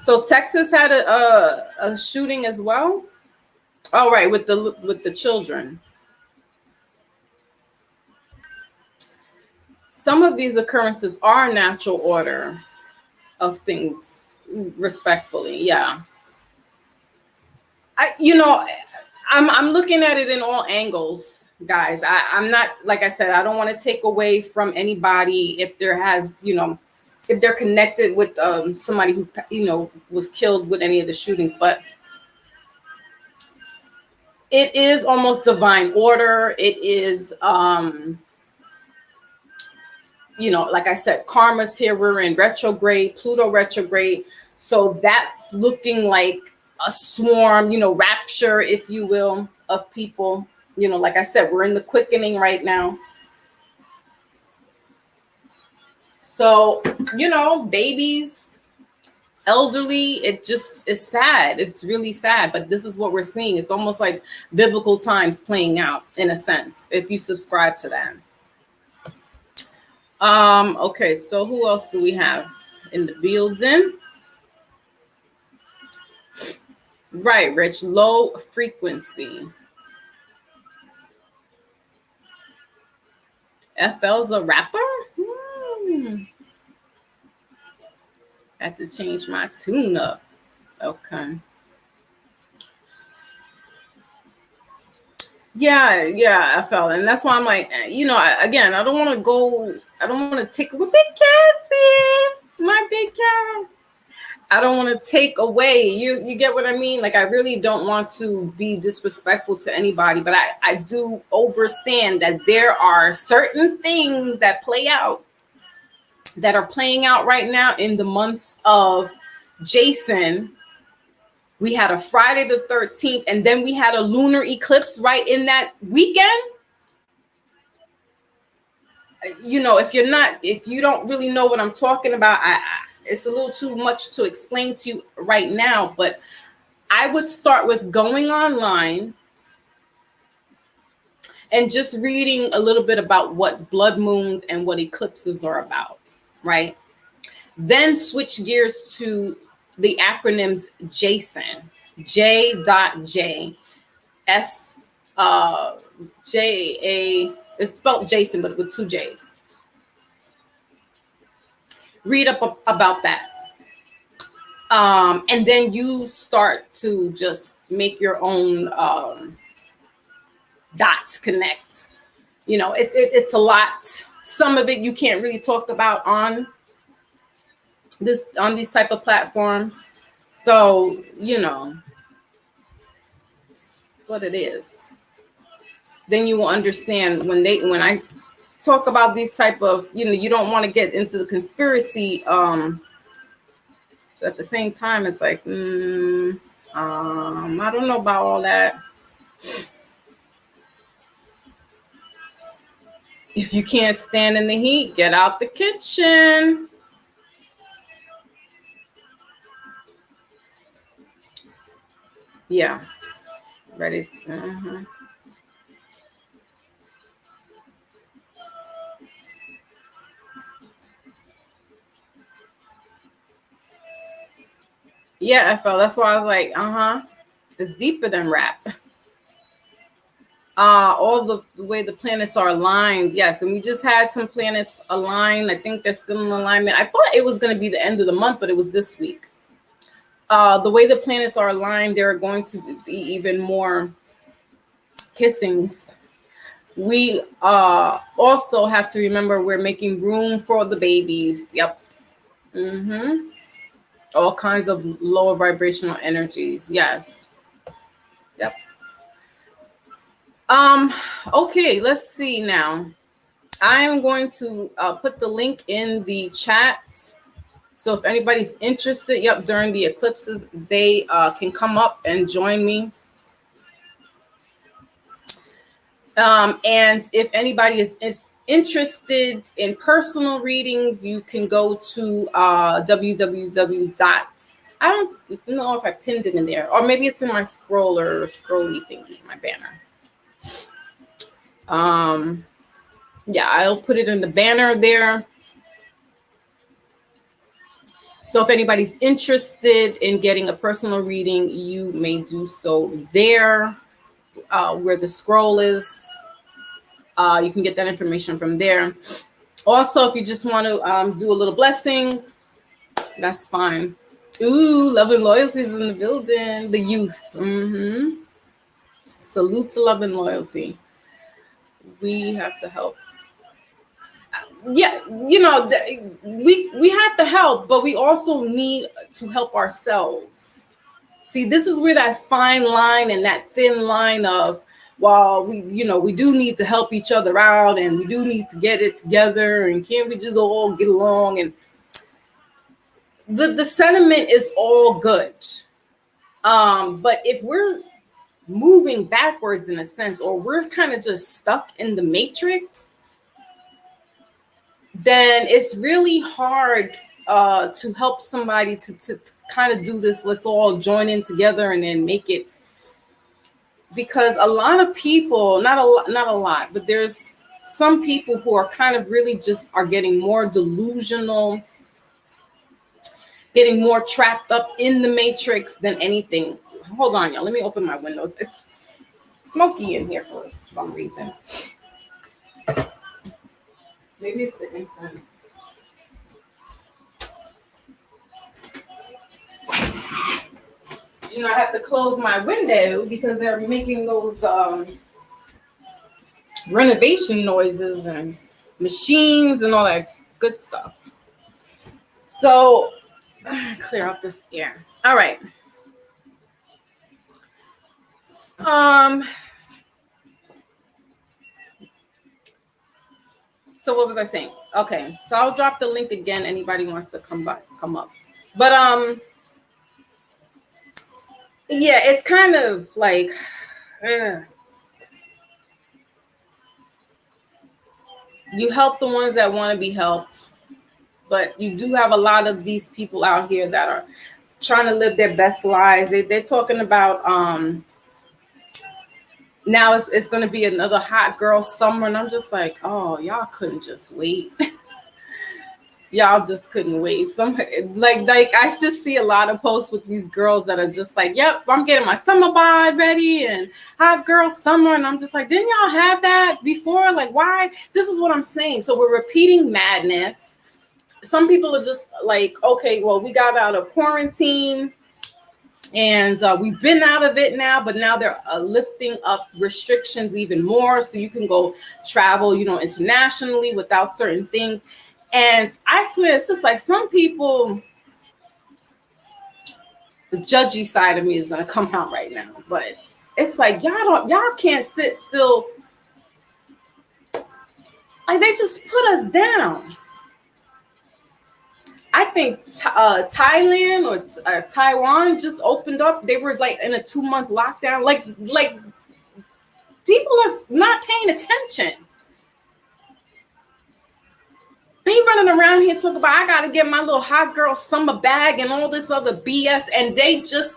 S1: So Texas had a shooting as well. All right, with the children. Some of these occurrences are natural order of things, respectfully. Yeah. I'm looking at it in all angles, guys. I'm not, like I said, I don't want to take away from anybody if there has, if they're connected with somebody who, was killed with any of the shootings, but it is almost divine order. It is, like I said, karma's here. We're in retrograde, Pluto retrograde. So that's looking like a swarm, rapture, if you will, of people. Like I said, we're in the quickening right now. So, babies, elderly, it's sad. It's really sad, but this is what we're seeing. It's almost like biblical times playing out in a sense, if you subscribe to that. Okay, so who else do we have in the building? Right, Rich, low frequency. FL's a rapper? Had to change my tune up. Okay. Yeah, FL. And that's why I'm like, again, I don't want to take with Big Cassie, my big cat. I don't want to take away. You get what I mean? Like, I really don't want to be disrespectful to anybody, but I do understand that there are certain things that are playing out right now in the months of Jason. We had a Friday the 13th, and then we had a lunar eclipse right in that weekend. If you don't really know what I'm talking about, it's a little too much to explain to you right now, but I would start with going online and just reading a little bit about what blood moons and what eclipses are about, right? Then switch gears to the acronyms JASON, J.J, S, J-A, it's spelled Jason, but with 2 J's. Read up about that. And then you start to just make your own dots connect. It's a lot. Some of it you can't really talk about on these type of platforms. So, it's what it is. Then you will understand when I talk about these type of, you don't want to get into the conspiracy. At the same time, it's like, I don't know about all that. If you can't stand in the heat, get out the kitchen. Yeah. Ready. Yeah, FL. That's why I was like, it's deeper than rap. All the way the planets are aligned. Yes, and we just had some planets aligned. I think they're still in alignment. I thought it was going to be the end of the month, but it was this week. The way the planets are aligned, there are going to be even more kissings. We also have to remember we're making room for the babies. Yep. All kinds of lower vibrational energies. Yes. Yep. Okay, let's see now. I'm going to put the link in the chat. So if anybody's interested, during the eclipses, they can come up and join me. And if anybody is interested in personal readings, you can go to www. I don't know if I pinned it in there, or maybe it's in my scrolly thingy, my banner. Yeah, I'll put it in the banner there. So if anybody's interested in getting a personal reading, you may do so there, where the scroll is. You can get that information from there. Also, if you just want to do a little blessing, that's fine. Ooh, love and loyalty is in the building. The youth. Salute to love and loyalty. We have to help. Yeah, we have to help, but we also need to help ourselves. See, this is where that fine line and that thin line of, while we do need to help each other out, and we do need to get it together, and can't we just all get along? And the sentiment is all good. But if we're moving backwards in a sense, or we're kind of just stuck in the matrix, then it's really hard to help somebody to kind of do this. Let's all join in together and then make it. Because a lot of people, not a lot, but there's some people who are kind of really just are getting more delusional, getting more trapped up in the matrix than anything. Hold on, y'all. Let me open my windows. It's smoky in here for some reason. Maybe it's the incense. I have to close my window because they're making those renovation noises and machines and all that good stuff. So clear out this air. All right. So what was I saying? Okay, so I'll drop the link again. Anybody wants to come up. But yeah, it's kind of like you help the ones that want to be helped, but you do have a lot of these people out here that are trying to live their best lives. They're talking about now it's going to be another hot girl summer, and I'm just like, oh, y'all couldn't just wait. Y'all just couldn't wait. Some like I just see a lot of posts with these girls that are just like, yep, I'm getting my summer bod ready and hot girl summer, and I'm just like, didn't y'all have that before? Like, why? This is what I'm saying. So we're repeating madness. Some people are just like, okay, well, we got out of quarantine and we've been out of it now, but now they're lifting up restrictions even more, so you can go travel, internationally without certain things. And I swear, it's just like some people, the judgy side of me is going to come out right now, but it's like y'all can't sit still Like, they just put us down. I think Thailand or Taiwan just opened up. They were like in a 2-month lockdown. Like people are not paying attention. They running around here talking about, I gotta get my little hot girl summer bag and all this other BS, and they just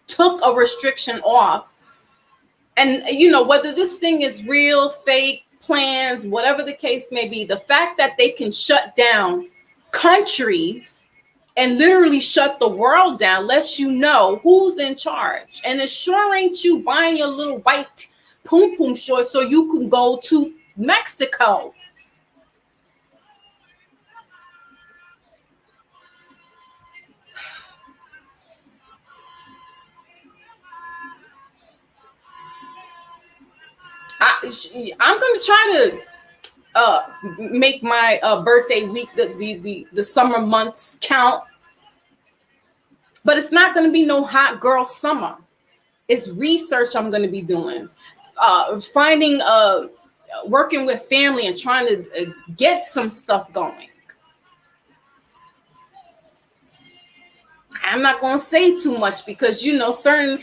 S1: took a restriction off. And whether this thing is real, fake, plans, whatever the case may be, the fact that they can shut down countries and literally shut the world down lets you know who's in charge. And it sure ain't you buying your little white poom poom shorts so you can go to Mexico. I'm gonna try to make my birthday week, the summer months count, but it's not going to be no hot girl summer. It's research I'm going to be doing, finding working with family and trying to get some stuff going. I'm not going to say too much because certain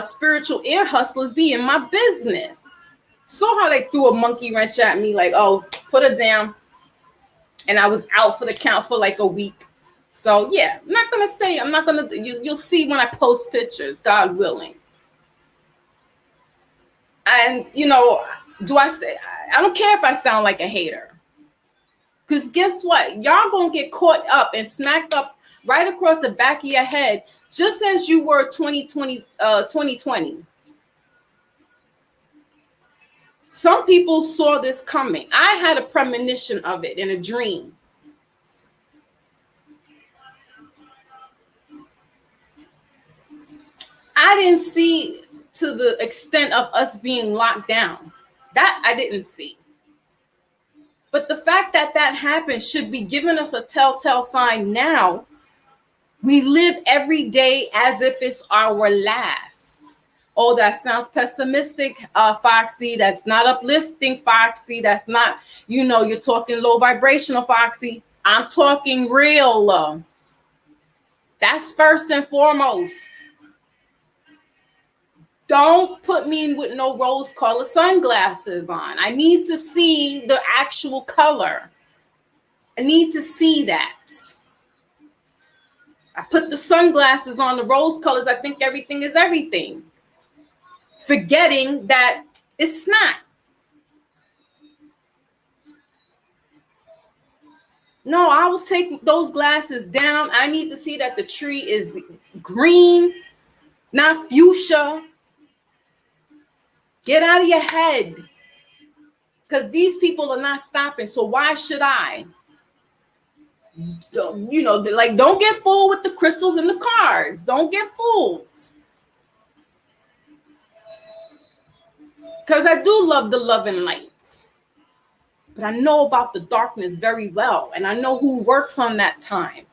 S1: spiritual ear hustlers be in my business. Saw how they threw a monkey wrench at me, like, oh, put her down. And I was out for the count for like a week. So yeah, I'm not gonna you'll see when I post pictures, God willing. And I don't care if I sound like a hater. Because guess what? Y'all gonna get caught up and smacked up right across the back of your head, just as you were 2020. Some people saw this coming. I had a premonition of it in a dream. I didn't see to the extent of us being locked down. That I didn't see. But the fact that happened should be giving us a telltale sign now. We live every day as if it's our last. Oh, that sounds pessimistic, Foxy. That's not uplifting, Foxy. That's not, you're talking low vibrational, Foxy. I'm talking real. That's first and foremost. Don't put me in with no rose-colored sunglasses on. I need to see the actual color. I need to see that. I put the sunglasses on, the rose colors. I think everything is everything. Forgetting that it's not. No, I will take those glasses down. I need to see that the tree is green, not fuchsia. Get out of your head. Because these people are not stopping. So why should I? Don't get fooled with the crystals and the cards. Don't get fooled. Because I do love the love and light. But I know about the darkness very well. And I know who works on that time.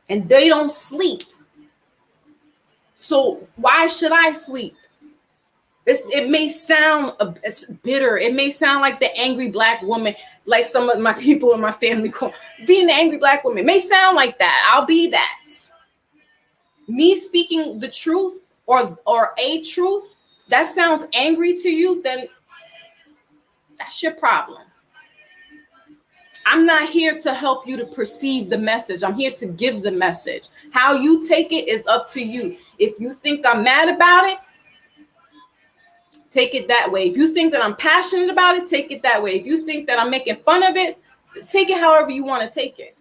S1: And they don't sleep. So why should I sleep? It may sound bitter. It may sound like the angry black woman, like some of my people in my family call being the angry black woman. It may sound like that. I'll be that. Me speaking the truth or a truth that sounds angry to you, then that's your problem. I'm not here to help you to perceive the message. I'm here to give the message. How you take it is up to you. If you think I'm mad about it, take it that way. If you think that I'm passionate about it, take it that way. If you think that I'm making fun of it, take it however you want to take it.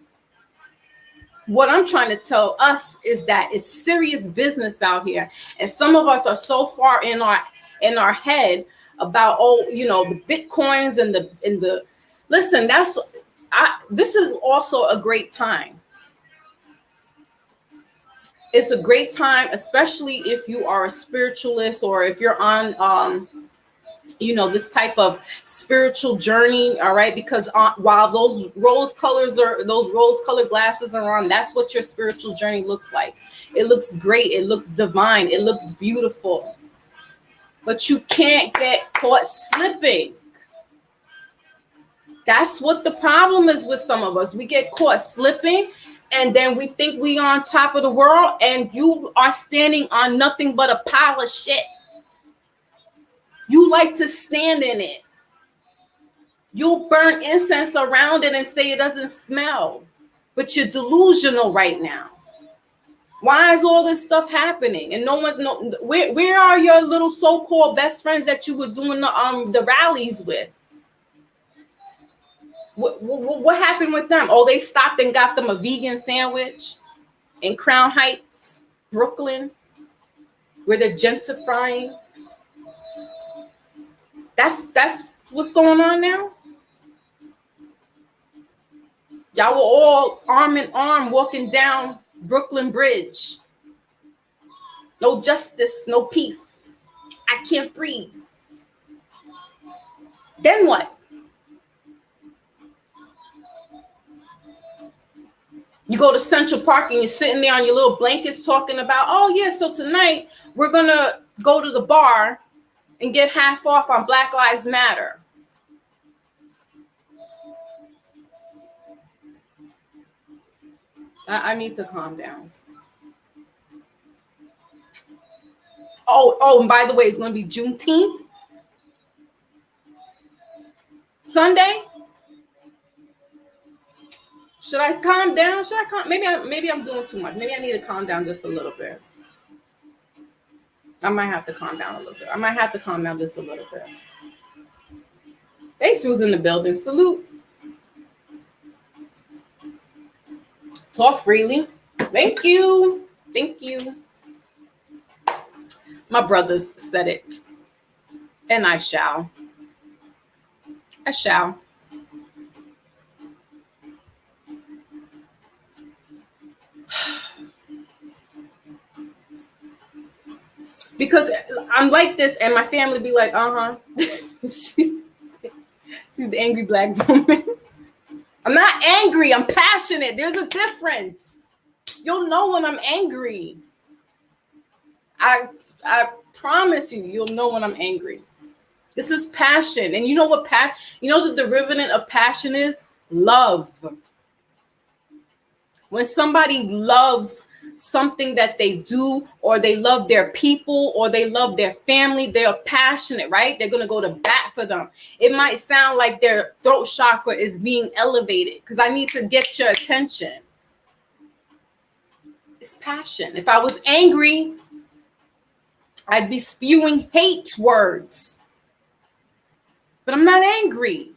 S1: What I'm trying to tell us is that it's serious business out here. And some of us are so far in our head about, the Bitcoins and the listen, this is also a great time. It's a great time, especially if you are a spiritualist or if you're on, this type of spiritual journey. All right. Because while those rose-colored glasses are on, that's what your spiritual journey looks like. It looks great. It looks divine. It looks beautiful. But you can't get caught slipping. That's what the problem is with some of us. We get caught slipping, and then we think we on top of the world, and you are standing on nothing but a pile of shit. You like to stand in it. You'll burn incense around it and say it doesn't smell, but you're delusional right now. Why is all this stuff happening? And no one's where are your little so-called best friends that you were doing the rallies with? What happened with them? Oh, they stopped and got them a vegan sandwich in Crown Heights, Brooklyn, where they're gentrifying. That's what's going on now. Y'all were all arm in arm walking down Brooklyn Bridge. No justice, no peace. I can't breathe. Then what? You go to Central Park and you're sitting there on your little blankets talking about, oh yeah, so tonight we're gonna go to the bar and get half off on Black Lives Matter. I need to calm down. Oh, and by the way, it's going to be Juneteenth. Sunday. Should I calm down? Should I calm? Maybe I'm doing too much. Maybe I need to calm down just a little bit. I might have to calm down a little bit. I might have to calm down just a little bit. Ace was in the building. Salute. Talk freely. Thank you. Thank you. My brothers said it. And I shall. I shall. Because I'm like this, and my family be like, she's the angry Black woman. I'm not angry. I'm passionate. There's a difference. You'll know when I'm angry. I promise you, you'll know when I'm angry. This is passion. And you know what the derivative of passion is? Love. When somebody loves something that they do, or they love their people, or they love their family, they're passionate, right? They're going to go to bat for them. It might sound like their throat chakra is being elevated because I need to get your attention. It's passion. If I was angry, I'd be spewing hate words. But I'm not angry.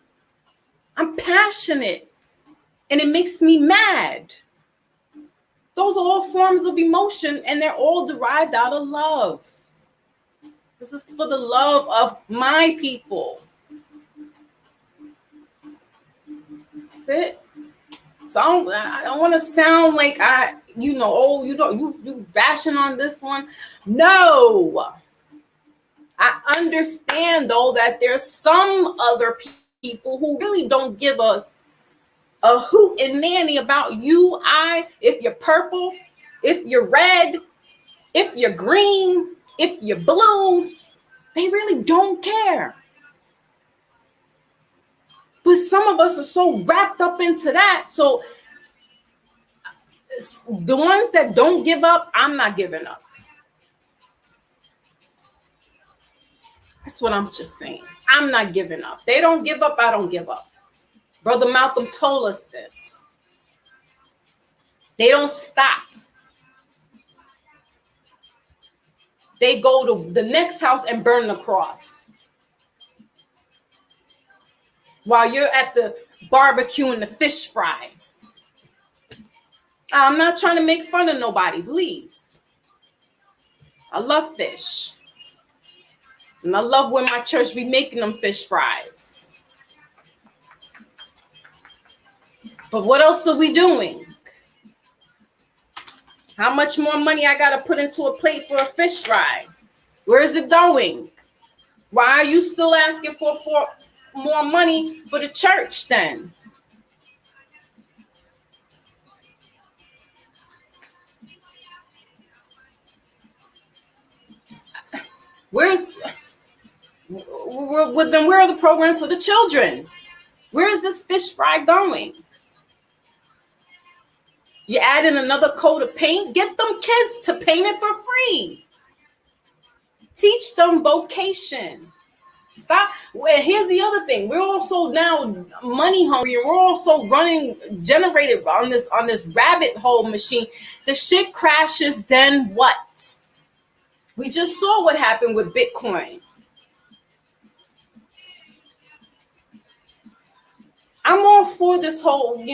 S1: I'm passionate. And it makes me mad. Those are all forms of emotion, and they're all derived out of love. This is for the love of my people. That's it. So I don't want to sound like you bashing on this one. No. I understand, though, that there's some other people who really don't give a hoot and nanny about you, if you're purple, if you're red, if you're green, if you're blue, they really don't care. But some of us are so wrapped up into that. So the ones that don't give up, I'm not giving up. That's what I'm just saying. I'm not giving up. They don't give up, I don't give up. Brother Malcolm told us this. They don't stop. They go to the next house and burn the cross. While you're at the barbecue and the fish fry. I'm not trying to make fun of nobody, please. I love fish. And I love when my church be making them fish fries. But what else are we doing? How much more money I got to put into a plate for a fish fry? Where is it going? Why are you still asking for more money for the church then? Where are the programs for the children? Where is this fish fry going? You add in another coat of paint? Get them kids to paint it for free. Teach them vocation. Stop. Well, here's the other thing. We're also now money hungry. We're also generated on this rabbit hole machine. The shit crashes, then what? We just saw what happened with Bitcoin. I'm all for this whole,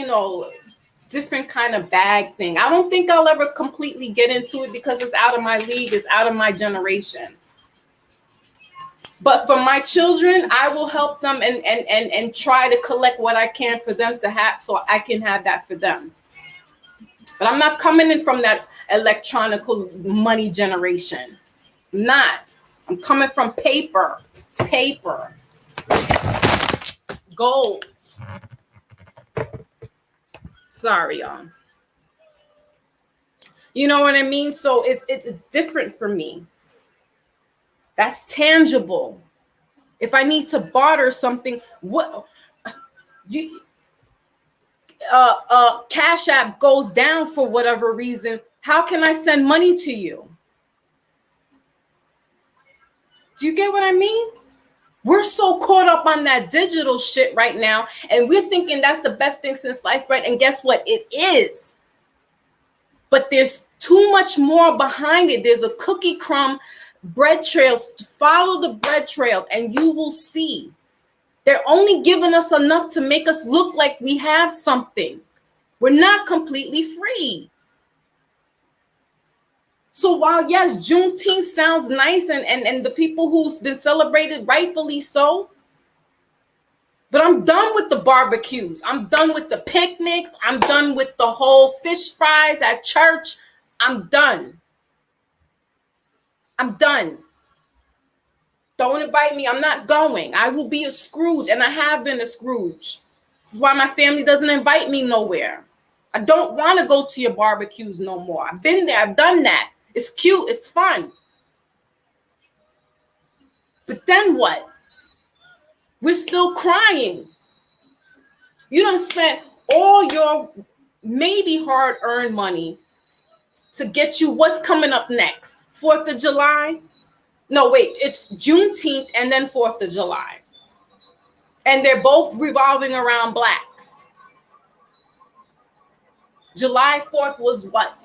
S1: different kind of bag thing. I don't think I'll ever completely get into it because it's out of my league. It's out of my generation. But for my children, I will help them and try to collect what I can for them to have so I can have that for them. But I'm not coming in from that electronic money generation. I'm not. I'm coming from paper, gold. Sorry, y'all. You know what I mean? So it's different for me. That's tangible. If I need to barter something, Cash App goes down for whatever reason, how can I send money to you? Do you get what I mean? We're so caught up on that digital shit right now, and we're thinking that's the best thing since sliced bread. And guess what? It is. But there's too much more behind it. There's a cookie crumb bread trails. Follow the bread trails and you will see. They're only giving us enough to make us look like we have something. We're not completely free. So while, yes, Juneteenth sounds nice and the people who's been celebrated, rightfully so, but I'm done with the barbecues. I'm done with the picnics. I'm done with the whole fish fries at church. I'm done. I'm done. Don't invite me. I'm not going. I will be a Scrooge, and I have been a Scrooge. This is why my family doesn't invite me nowhere. I don't want to go to your barbecues no more. I've been there. I've done that. It's cute. It's fun. But then what? We're still crying. You done spent all your maybe hard-earned money to get you what's coming up next. 4th of July? No, wait. It's Juneteenth and then 4th of July. And they're both revolving around blacks. July 4th was what?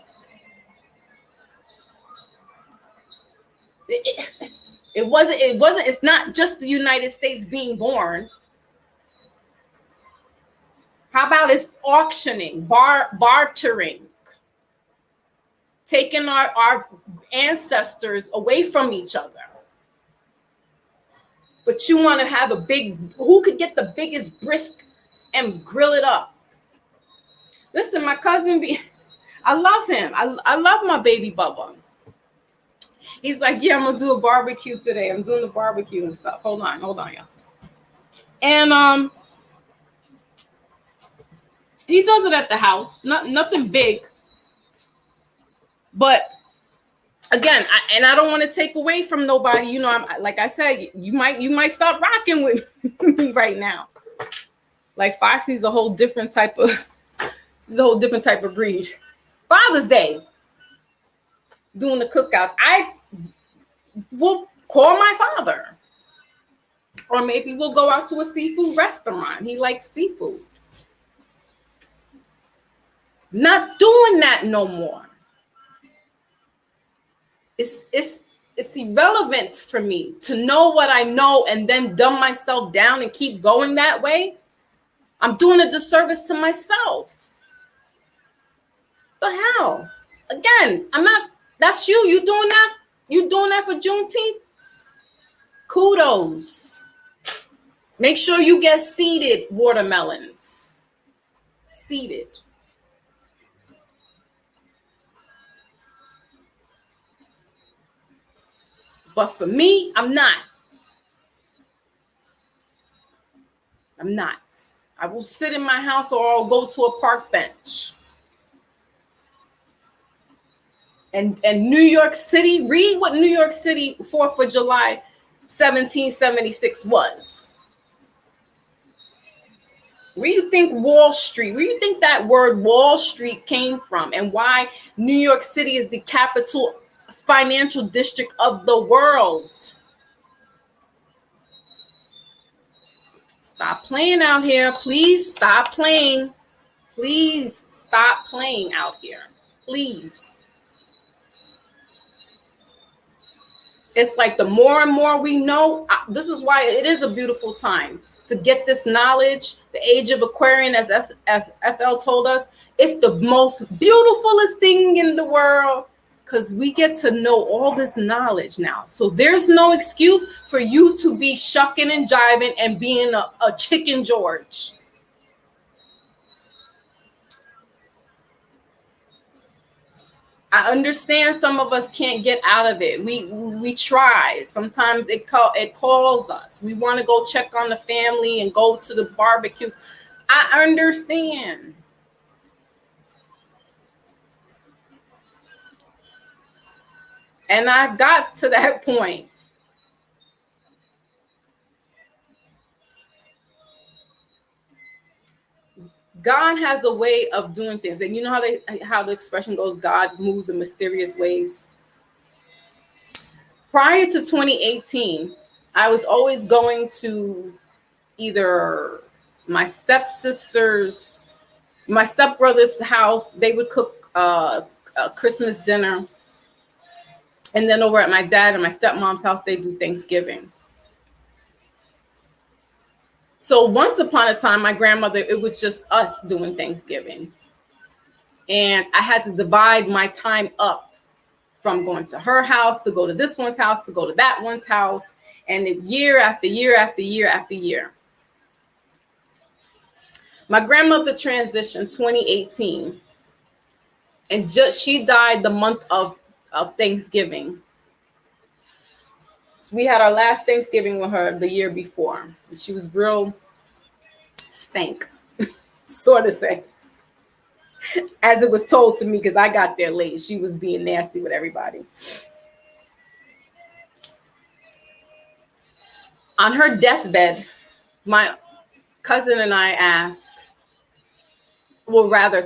S1: It's not just the United States being born. How about it's auctioning, bartering, taking our ancestors away from each other? But you want to have who could get the biggest brisk and grill it up? Listen, my cousin, I love him. I love my baby Bubba. He's like, yeah, I'm going to do a barbecue today. I'm doing the barbecue and stuff. Hold on, y'all. And he does it at the house. Nothing big. But again, I don't want to take away from nobody. You know, I'm like I said, you might stop rocking with me right now. Like Foxy's a whole different type of breed. Father's Day, doing the cookouts. I will call my father, or maybe we'll go out to a seafood restaurant. He likes seafood. Not doing that no more. It's irrelevant for me to know what I know and then dumb myself down and keep going that way. I'm doing a disservice to myself. The hell? Again, I'm not. That's you. You doing that? You doing that for Juneteenth? Kudos. Make sure you get seeded watermelons. Seeded. But for me, I'm not. I will sit in my house or I'll go to a park bench. And New York City, read what New York City 4th of July 1776 was. Where do you think Wall Street, where do you think that word Wall Street came from, and why New York City is the capital financial district of the world? Stop playing out here. Please stop playing. Please stop playing out here. Please. It's like the more and more we know, this is why it is a beautiful time to get this knowledge. The age of Aquarian, as FL told us, it's the most beautifulest thing in the world, because we get to know all this knowledge now. So there's no excuse for you to be shucking and jiving and being a chicken George. I understand some of us can't get out of it. We try. Sometimes it calls us. We want to go check on the family and go to the barbecues. I understand. And I got to that point. God has a way of doing things. And you know how the expression goes, God moves in mysterious ways. Prior to 2018, I was always going to either my stepbrother's house. They would cook a Christmas dinner. And then over at my dad and my stepmom's house, they do Thanksgiving. So once upon a time, my grandmother, it was just us doing Thanksgiving. And I had to divide my time up from going to her house to go to this one's house to go to that one's house. And year after year after year after year. My grandmother transitioned 2018. And she died the month of Thanksgiving. So we had our last Thanksgiving with her the year before. She was real stank, sort of say, as it was told to me, because I got there late. She was being nasty with everybody. On her deathbed, my cousin and I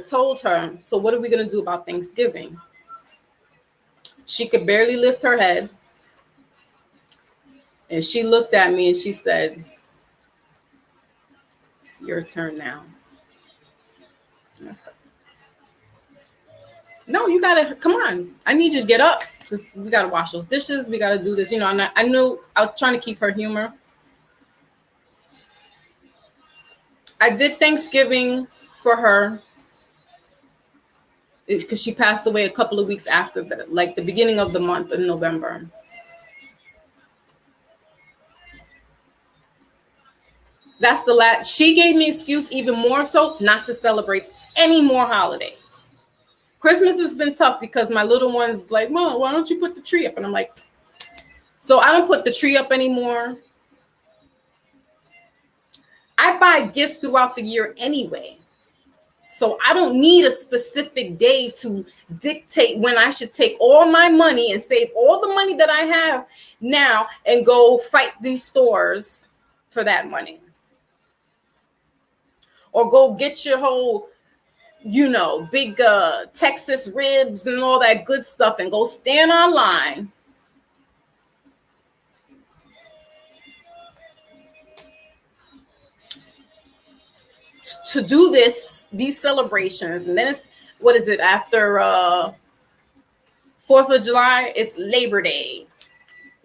S1: told her, so what are we going to do about Thanksgiving? She could barely lift her head. And she looked at me and she said, it's your turn now. No, you gotta, come on. I need you to get up, because we gotta wash those dishes. We gotta do this. You know, and I knew I was trying to keep her humor. I did Thanksgiving for her because she passed away a couple of weeks after that, like the beginning of the month of November. That's the last. She gave me an excuse even more so not to celebrate any more holidays. Christmas has been tough because my little one's like, Mom, why don't you put the tree up? And I'm like, so I don't put the tree up anymore. I buy gifts throughout the year anyway. So I don't need a specific day to dictate when I should take all my money and save all the money that I have now and go fight these stores for that money. Or go get your whole, big Texas ribs and all that good stuff and go stand online. To do these celebrations. And then it's, after 4th of July, it's Labor Day.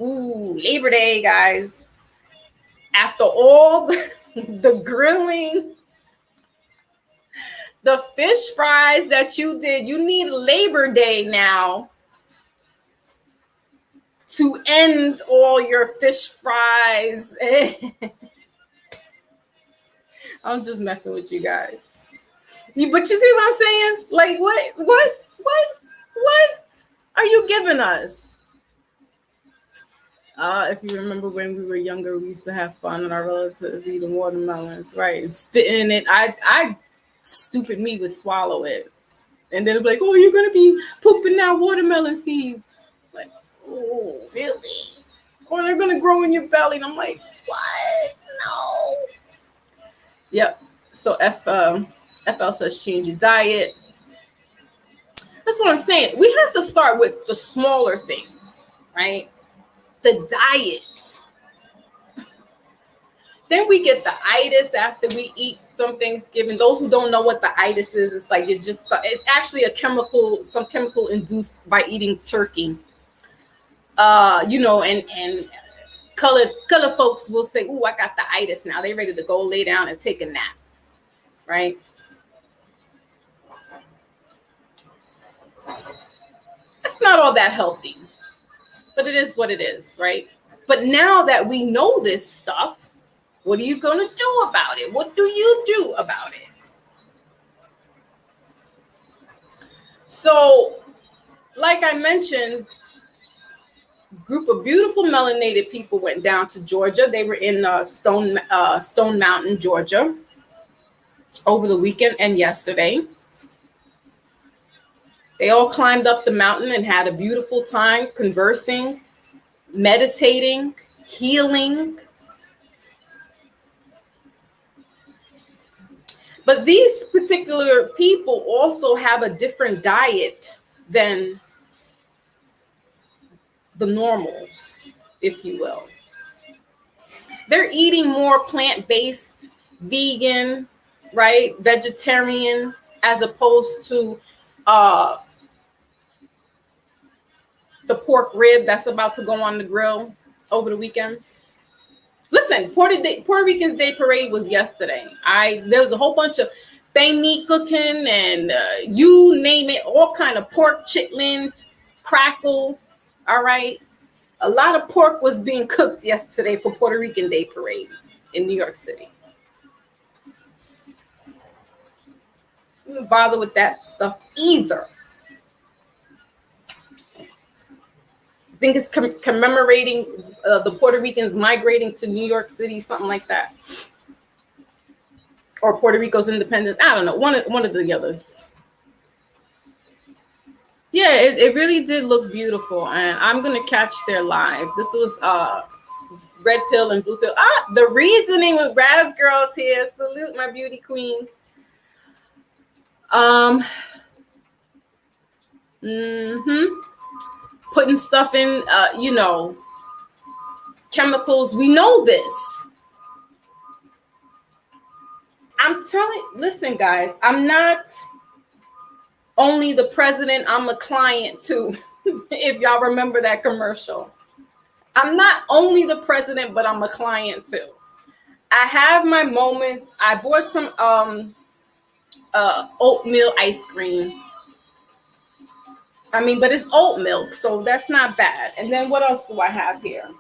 S1: Ooh, Labor Day, guys. After all the grilling, the fish fries that you did, you need Labor Day now to end all your fish fries. I'm just messing with you guys. But you see what I'm saying? Like, what are you giving us? If you remember when we were younger, we used to have fun with our relatives eating watermelons, right? And spitting it. I stupid me would swallow it. And then it'd be like, oh, you're going to be pooping out watermelon seeds. Like, oh, really? Or they're going to grow in your belly. And I'm like, what? No. Yep. So FL says change your diet. That's what I'm saying. We have to start with the smaller things, right? The diet. Then we get the itis after we eat from Thanksgiving. Those who don't know what the itis is, it's like it's actually some chemical induced by eating turkey. And colored folks will say, "Ooh, I got the itis now." They're ready to go lay down and take a nap, right? It's not all that healthy, but it is what it is, right? But now that we know this stuff, what are you going to do about it? What do you do about it? So, like I mentioned, a group of beautiful melanated people went down to Georgia. They were in Stone Mountain, Georgia, over the weekend and yesterday. They all climbed up the mountain and had a beautiful time conversing, meditating, healing. But these particular people also have a different diet than the normals, if you will. They're eating more plant-based, vegan, right? Vegetarian, as opposed to the pork rib that's about to go on the grill over the weekend. Listen, Puerto Rican's Day Parade was yesterday. There was a whole bunch of banh mi cooking and you name it, all kind of pork chitlin, crackle. All right. A lot of pork was being cooked yesterday for Puerto Rican Day Parade in New York City. I don't bother with that stuff either. I think it's commemorating the Puerto Ricans migrating to New York City, something like that. Or Puerto Rico's independence. I don't know. One of the others. Yeah, it really did look beautiful. And I'm going to catch their live. This was Red Pill and Blue Pill. The Reasoning with Raz Girls here. Salute my beauty queen. Putting stuff in, chemicals. We know this. Listen, guys, I'm not only the president, I'm a client too. If y'all remember that commercial. I'm not only the president, but I'm a client too. I have my moments. I bought some oatmeal ice cream. But it's oat milk, so that's not bad. And then what else do I have here?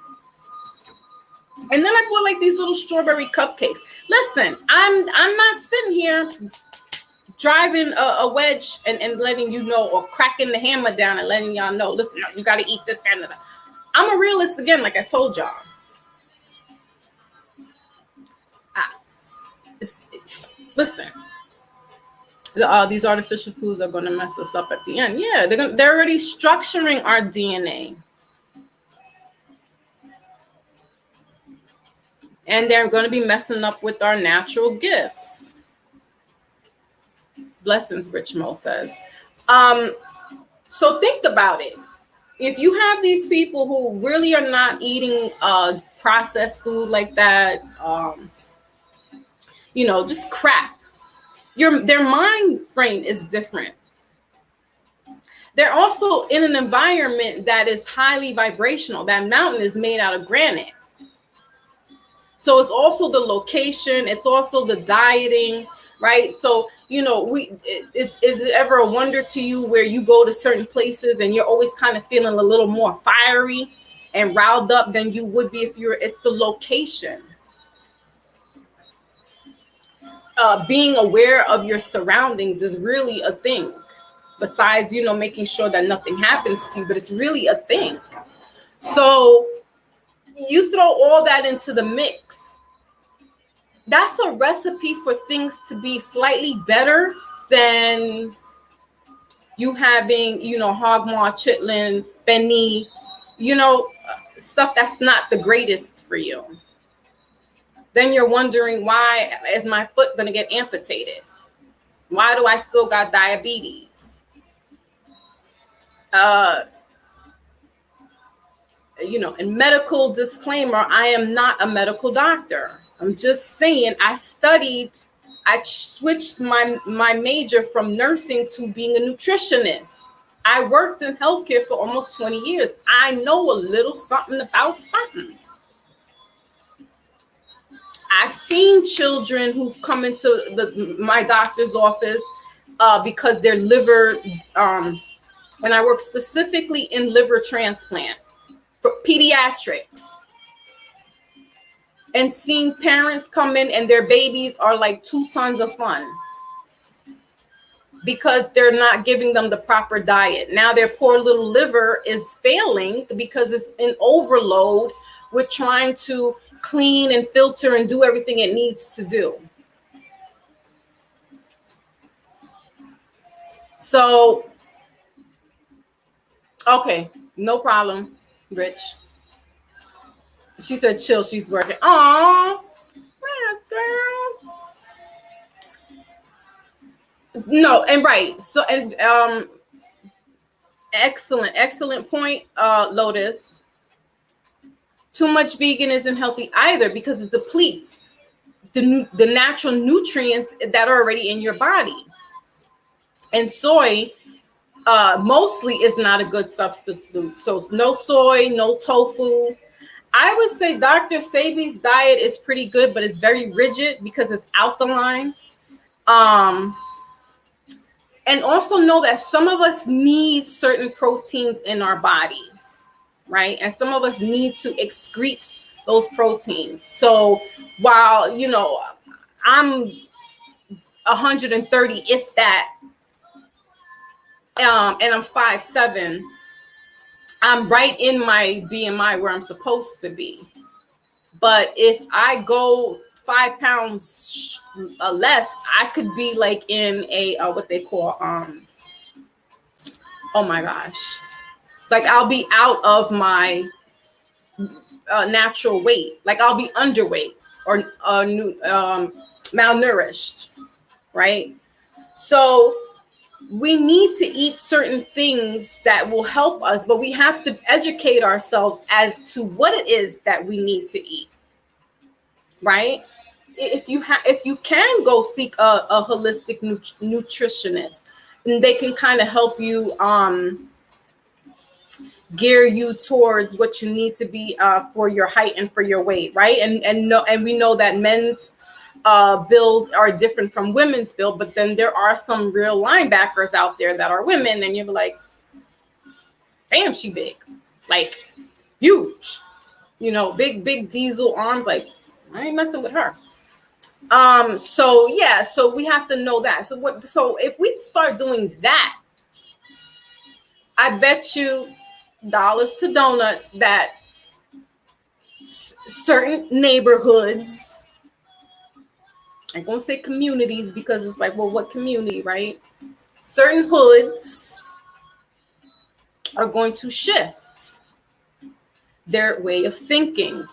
S1: And then I bought like these little strawberry cupcakes. Listen, I'm not sitting here driving a wedge and letting you know, or cracking the hammer down and letting y'all know, listen, you got to eat this, that, and that. I'm a realist again, like I told y'all. Listen. These artificial foods are going to mess us up at the end. Yeah, they're already structuring our DNA. And they're going to be messing up with our natural gifts. Blessings, Rich Mo says. So think about it. If you have these people who really are not eating processed food like that, just crap. Their mind frame is different. They're also in an environment that is highly vibrational. That mountain is made out of granite. So it's also the location. It's also the dieting, right? So, is it ever a wonder to you where you go to certain places and you're always kind of feeling a little more fiery and riled up than you would be it's the location. Being aware of your surroundings is really a thing. Besides, making sure that nothing happens to you, but it's really a thing. So you throw all that into the mix. That's a recipe for things to be slightly better than you having, hog maw, chitlin, beni, stuff that's not the greatest for you. then you're wondering, why is my foot going to get amputated? Why do I still got diabetes? And medical disclaimer, I am not a medical doctor. I'm just saying I switched my major from nursing to being a nutritionist. I worked in healthcare for almost 20 years. I know a little something about something. I've seen children who've come into my doctor's office because their liver, and I work specifically in liver transplant for pediatrics, and seeing parents come in and their babies are like 2 tons of fun because they're not giving them the proper diet. Now their poor little liver is failing because it's in overload with trying to clean and filter and do everything it needs to do. So, okay, no problem, Rich. She said, chill, she's working. Aw, yes, girl. No, and right. So, and excellent point, Lotus. Too much vegan isn't healthy either because it depletes the natural nutrients that are already in your body. And soy mostly is not a good substitute. So no soy, no tofu. I would say Dr. Sebi's diet is pretty good, but it's very rigid because it's alkaline. And also know that some of us need certain proteins in our bodies, right? And some of us need to excrete those proteins. So while, I'm 130, if that, and I'm 5'7", I'm right in my BMI where I'm supposed to be. But if I go 5 pounds less, I could be like in a what they call oh my gosh, like I'll be out of my natural weight. Like I'll be underweight or malnourished, right? So we need to eat certain things that will help us, but we have to educate ourselves as to what it is that we need to eat, right? If you can go seek a holistic nutritionist, and they can kind of help you gear you towards what you need to be for your height and for your weight, right? And we know that men's builds are different from women's build, but then there are some real linebackers out there that are women, and you're like, damn, she big, like huge, big diesel arms, like I ain't messing with her. So we have to know that. So if we start doing that, I bet you dollars to donuts that certain neighborhoods, I'm going to say communities because it's like, well, what community, right? Certain hoods are going to shift their way of thinking,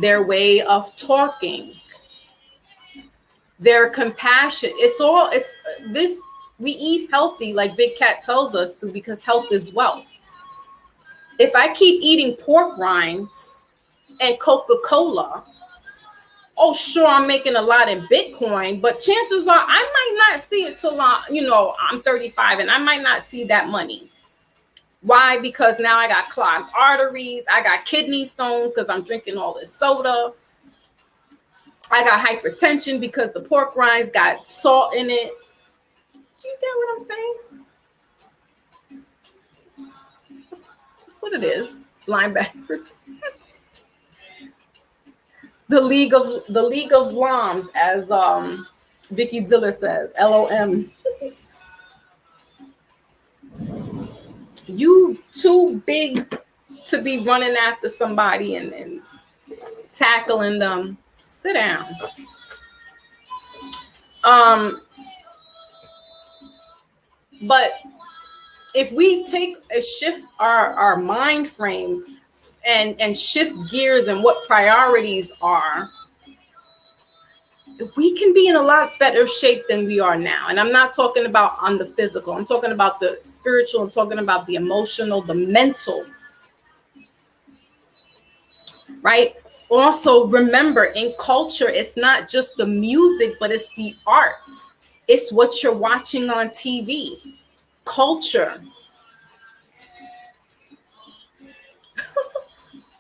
S1: their way of talking, their compassion. We eat healthy like Big Cat tells us to because health is wealth. If I keep eating pork rinds and Coca-Cola, oh, sure, I'm making a lot in Bitcoin, but chances are I might not see it till I'm 35 and I might not see that money. Why? Because now I got clogged arteries. I got kidney stones because I'm drinking all this soda. I got hypertension because the pork rinds got salt in it. Do you get what I'm saying? That's what it is. Linebackers. The League of Loms, as Vicky Diller says, LOM. You too big to be running after somebody and tackling them. Sit down. But if we shift our mind frame and shift gears and what priorities are, we can be in a lot better shape than we are now. And I'm not talking about on the physical. I'm talking about the spiritual. I'm talking about the emotional, the mental. Right? Also, remember, in culture, it's not just the music, but it's the art. It's what you're watching on TV. Culture.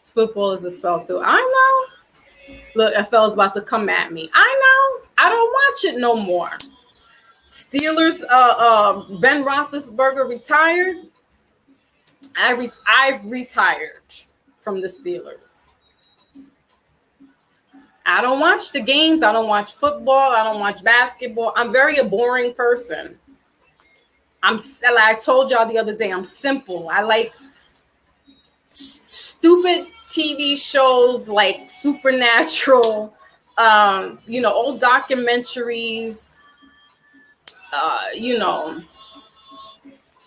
S1: Football is a spell too. I know. Look, a fella's about to come at me. I know. I don't watch it no more. Steelers, Ben Roethlisberger retired. I've retired from the Steelers. I don't watch the games. I don't watch football. I don't watch basketball. I'm a boring person. I told y'all the other day, I'm simple. I like stupid TV shows like Supernatural, old documentaries,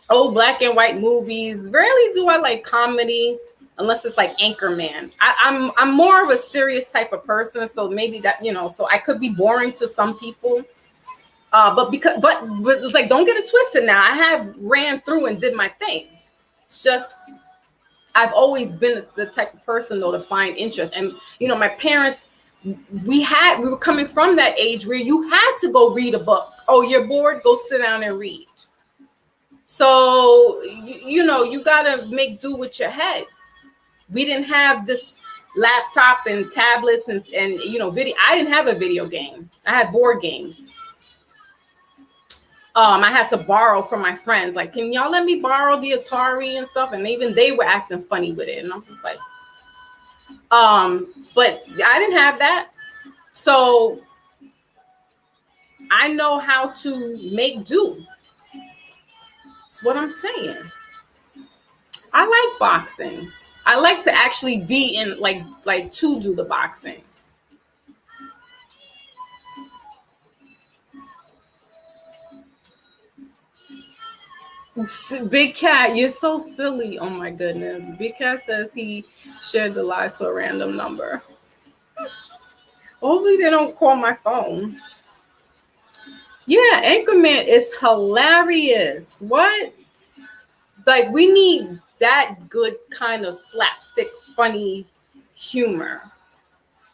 S1: old black and white movies. Rarely do I like comedy unless it's like Anchorman. I'm more of a serious type of person, so maybe that, so I could be boring to some people. But it's like, don't get it twisted now. I have ran through and did my thing. It's just, I've always been the type of person though to find interest. And, my parents, we were coming from that age where you had to go read a book. Oh, you're bored? Go sit down and read. So, you got to make do with your head. We didn't have this laptop and tablets and video. I didn't have a video game. I had board games. I had to borrow from my friends. Like, can y'all let me borrow the Atari and stuff? And even they were acting funny with it. And I'm just like, but I didn't have that. So I know how to make do. That's what I'm saying. I like boxing. I like to actually be in like to do the boxing. Big Cat, you're so silly. Oh my goodness. Big Cat says he shared the lie to a random number. Hopefully they don't call my phone. Yeah, Anchorman is hilarious. What? Like, we need that good kind of slapstick funny humor.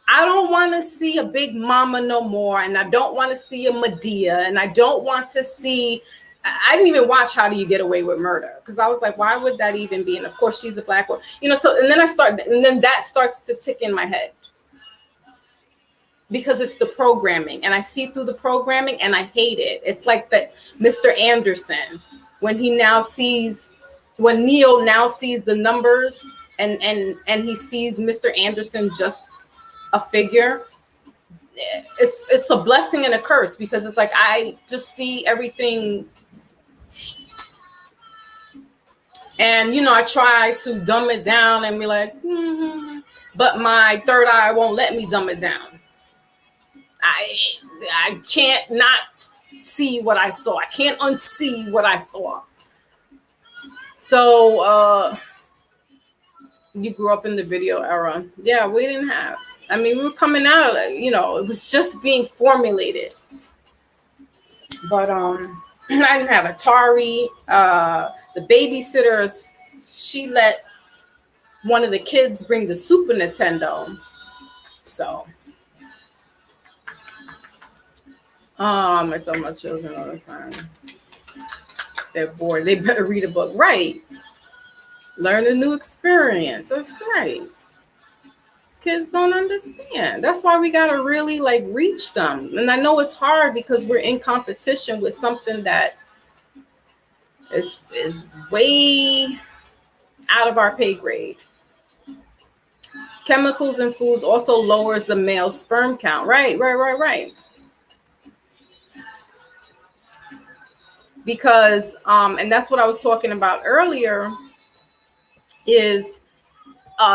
S1: I don't want to see a Big Mama no more, and I don't want to see a Medea, and I don't want to see. I didn't even watch How Do You Get Away with Murder, because I was like, why would that even be? And of course, she's a black woman, So, and then that starts to tick in my head because it's the programming, and I see through the programming, and I hate it. It's like that Mr. Anderson when Neo now sees the numbers, and he sees Mr. Anderson just a figure. It's a blessing and a curse, because it's like I just see everything. And, I try to dumb it down and be like, but my third eye won't let me dumb it down. I can't not see what I saw. I can't unsee what I saw. So, you grew up in the video era. Yeah, we didn't have. We were coming out, it was just being formulated. But, I didn't have Atari. The babysitter, she let one of the kids bring the Super Nintendo. So, I tell my children all the time, they're bored. They better read a book. Right. Learn a new experience. That's right. Kids don't understand. That's why we gotta really reach them. And I know it's hard because we're in competition with something that is way out of our pay grade. Chemicals in foods also lowers the male sperm count. Right. Because and that's what I was talking about earlier, is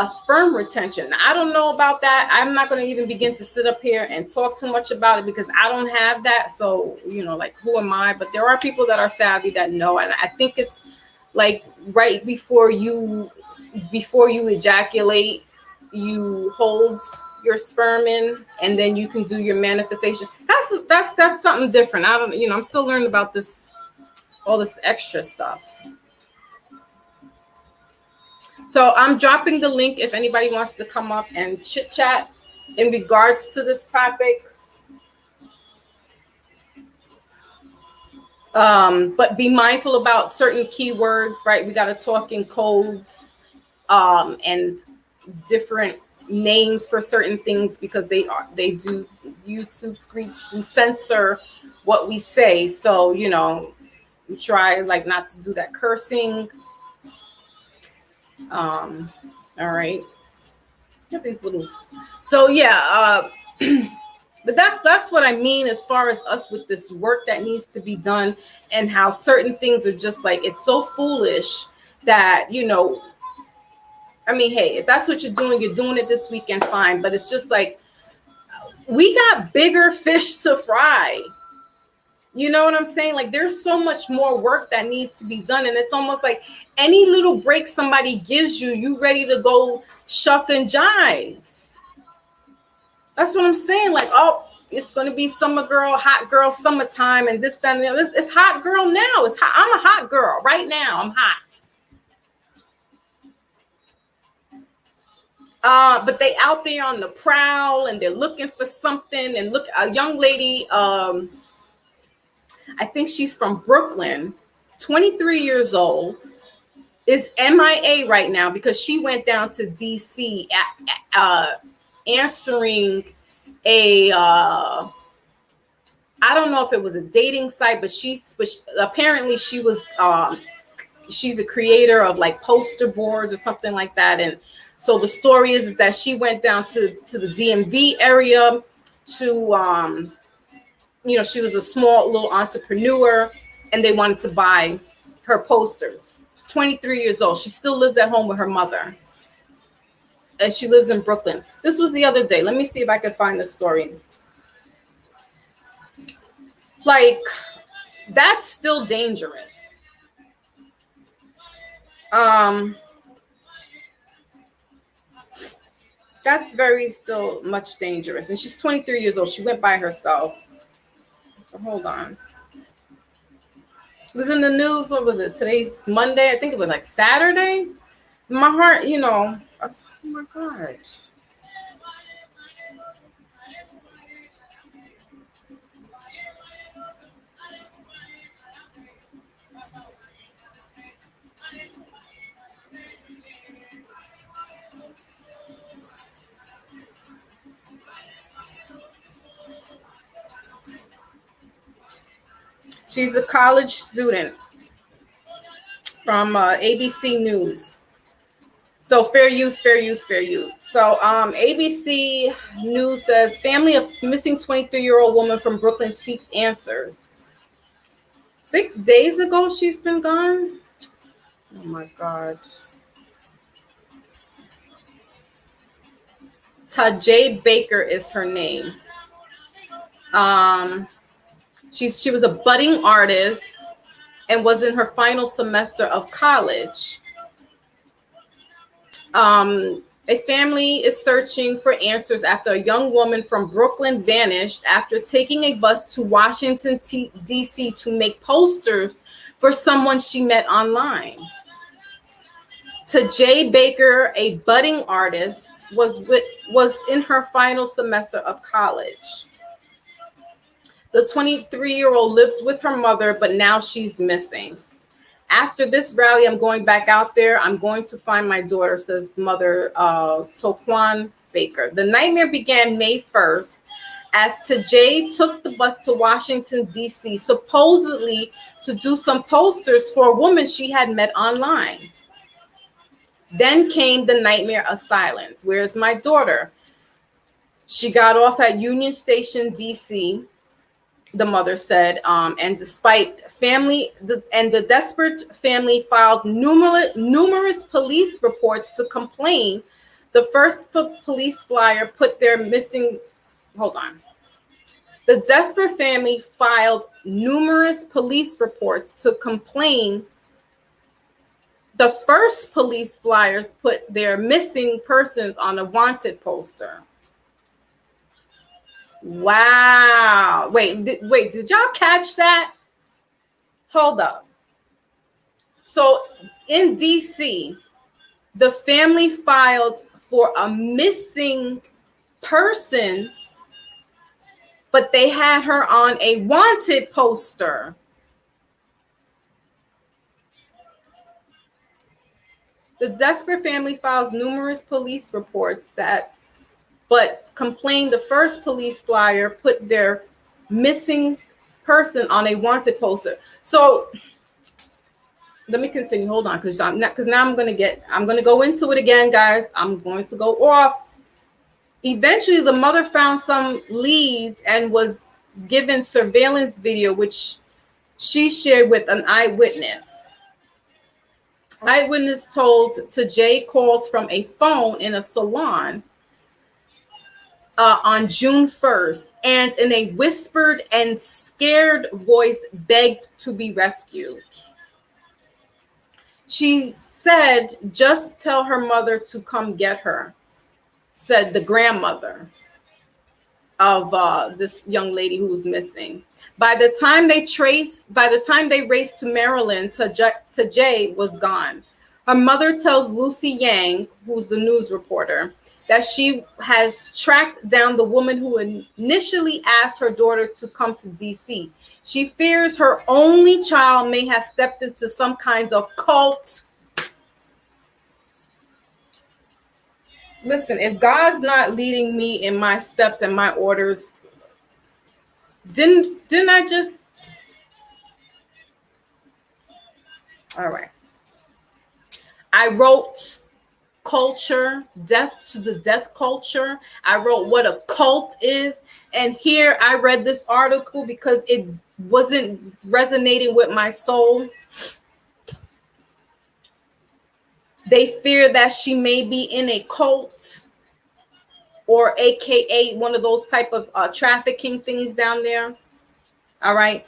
S1: sperm retention. I don't know about that. I'm not going to even begin to sit up here and talk too much about it because I don't have that. So, who am I? But there are people that are savvy that know. And I think it's right before you ejaculate, you hold your sperm in, and then you can do your manifestation. That's something different. I don't, I'm still learning about this, all this extra stuff. So I'm dropping the link if anybody wants to come up and chit chat in regards to this topic. But be mindful about certain keywords, right? We got to talk in codes and different names for certain things, because YouTube screens do censor what we say. So, we try like not to do that cursing. All right. So yeah, but that's what I mean as far as us with this work that needs to be done, and how certain things are just like, it's so foolish that, I mean, hey, if that's what you're doing it this weekend, fine. But it's just like, we got bigger fish to fry. You know what I'm saying? Like, there's so much more work that needs to be done. And it's almost like any little break somebody gives you, you ready to go shuck and jive. That's what I'm saying. Like, oh, it's going to be summer girl, hot girl, summertime, and this, that, and the other. It's hot girl now. It's hot. I'm a hot girl right now. I'm hot. But they out there on the prowl, and they're looking for something. And look, a young lady, I think she's from Brooklyn, 23 years old, is MIA right now because she went down to DC answering a, I don't know if it was a dating site, but apparently she was, she's a creator of like poster boards or something like that. And so the story is that she went down to the DMV area to, she was a small little entrepreneur, and they wanted to buy her posters. 23 years old. She still lives at home with her mother. And she lives in Brooklyn. This was the other day. Let me see if I can find the story. Like, that's still dangerous. That's very still much dangerous. And she's 23 years old. She went by herself. So hold on. It was in the news. What was it? Today's Monday. I think it was like Saturday. My heart, I was, oh my God. She's a college student from ABC News. So fair use, fair use, fair use. So ABC News says, family of missing 23-year-old woman from Brooklyn seeks answers. 6 days ago, she's been gone. Oh my God. Tajay Baker is her name. She was a budding artist and was in her final semester of college. A family is searching for answers after a young woman from Brooklyn vanished after taking a bus to Washington, D.C. to make posters for someone she met online. Tajay Baker, a budding artist, was in her final semester of college. The 23-year-old lived with her mother, but now she's missing. After this rally, I'm going back out there. I'm going to find my daughter, says mother Toquan Baker. The nightmare began May 1st as Tajay took the bus to Washington, D.C., supposedly to do some posters for a woman she had met online. Then came the nightmare of silence. Where's my daughter? She got off at Union Station, D.C., the mother said, and despite the desperate family filed numerous police reports to complain, the first police flyer put their missing. Hold on. The desperate family filed numerous police reports to complain The first police flyers put their missing persons on a wanted poster. Wow. Wait, did y'all catch that? Hold up. So in DC, the family filed for a missing person, but they had her on a wanted poster. The desperate family files numerous police reports but complained the first police flyer put their missing person on a wanted poster. So let me continue. Hold on, because now I'm gonna go into it again, guys. I'm going to go off. Eventually, the mother found some leads and was given surveillance video, which she shared with an eyewitness. Eyewitness told to Jay called from a phone in a salon on June 1st, and in a whispered and scared voice begged to be rescued. She said, "Just tell her mother to come get her," said the grandmother of this young lady who was missing. By the time they raced to Maryland, to Jay was gone. Her mother tells Lucy Yang, who's the news reporter, that she has tracked down the woman who initially asked her daughter to come to DC. She fears her only child may have stepped into some kind of cult. Listen, if God's not leading me in my steps and my orders, didn't I just... All right. I wrote culture, death to the death culture. I wrote what a cult is. And here I read this article because it wasn't resonating with my soul. They fear that she may be in a cult, or AKA one of those type of trafficking things down there. All right.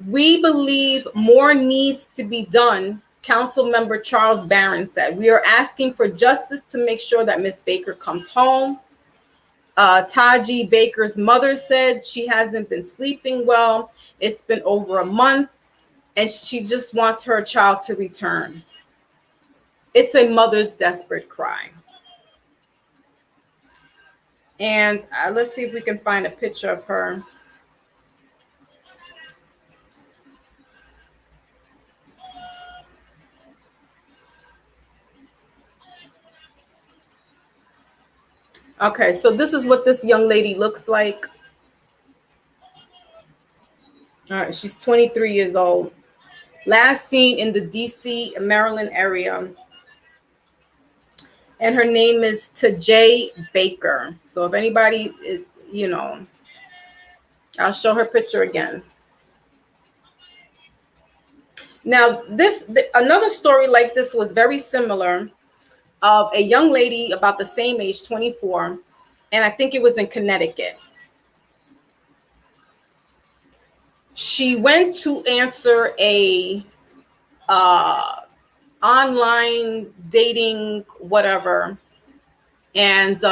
S1: We believe more needs to be done, Council Member Charles Barron said. We are asking for justice to make sure that Miss Baker comes home. Taji Baker's mother said she hasn't been sleeping well. It's been over a month, and she just wants her child to return. It's a mother's desperate cry. And let's see if we can find a picture of her. Okay, so this is what this young lady looks like. All right, she's 23 years old. Last seen in the DC, Maryland area. And her name is Tajay Baker. So if anybody is, I'll show her picture again. Now, another story like this was very similar, of a young lady about the same age, 24, and I think it was in Connecticut. She went to answer a online dating whatever, and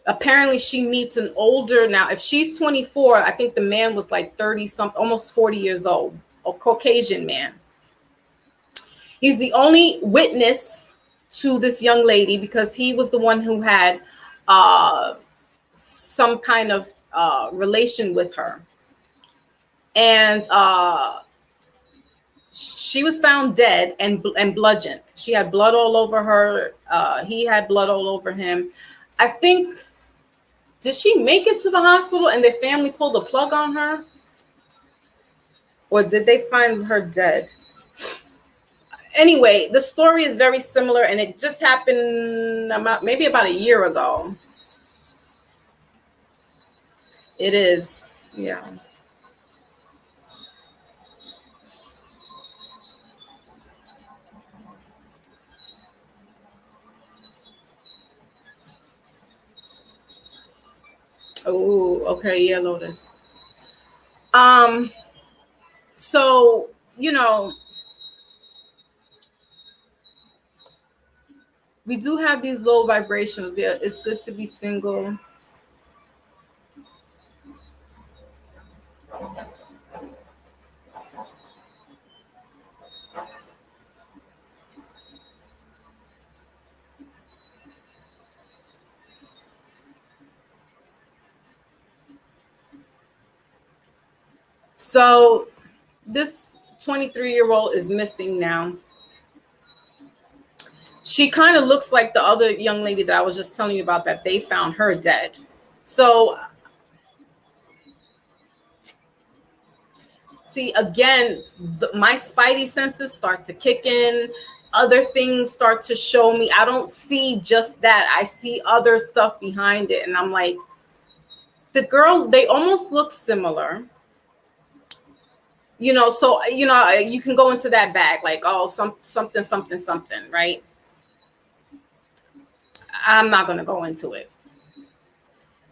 S1: apparently she meets an older, now if she's 24, I think the man was like 30 something, almost 40 years old, a Caucasian man. He's the only witness to this young lady because he was the one who had some kind of relation with her. And she was found dead and bludgeoned. She had blood all over her. He had blood all over him. I think, did she make it to the hospital and their family pulled the plug on her? Or did they find her dead? Anyway, the story is very similar, and it just happened maybe about a year ago. It is, yeah. Oh, okay, yeah, Lotus. So, We do have these low vibrations. Yeah, it's good to be single. So this 23-year-old is missing now. She kind of looks like the other young lady that I was just telling you about, that they found her dead. So see, again, my spidey senses start to kick in. Other things start to show me. I don't see just that. I see other stuff behind it. And I'm like, the girl, they almost look similar. You know, so, you know, you can go into that bag like, oh, something, right? I'm not going to go into it.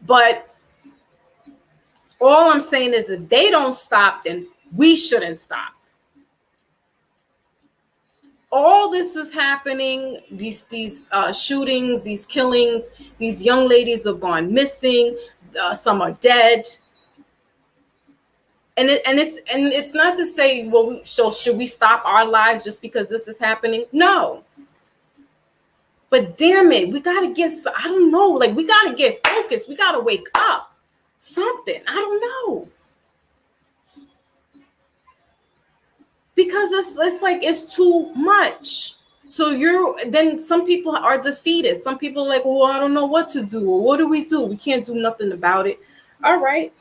S1: But all I'm saying is, if they don't stop, then we shouldn't stop. All this is happening, these shootings, these killings, these young ladies have gone missing, some are dead. And it's not to say, well, so should we stop our lives just because this is happening? No. But damn it, we got to get, I don't know, like, we got to get focused. We got to wake up. Something, I don't know. Because it's like, it's too much. So then some people are defeated. Some people are like, well, I don't know what to do. Or what do? We can't do nothing about it. All right.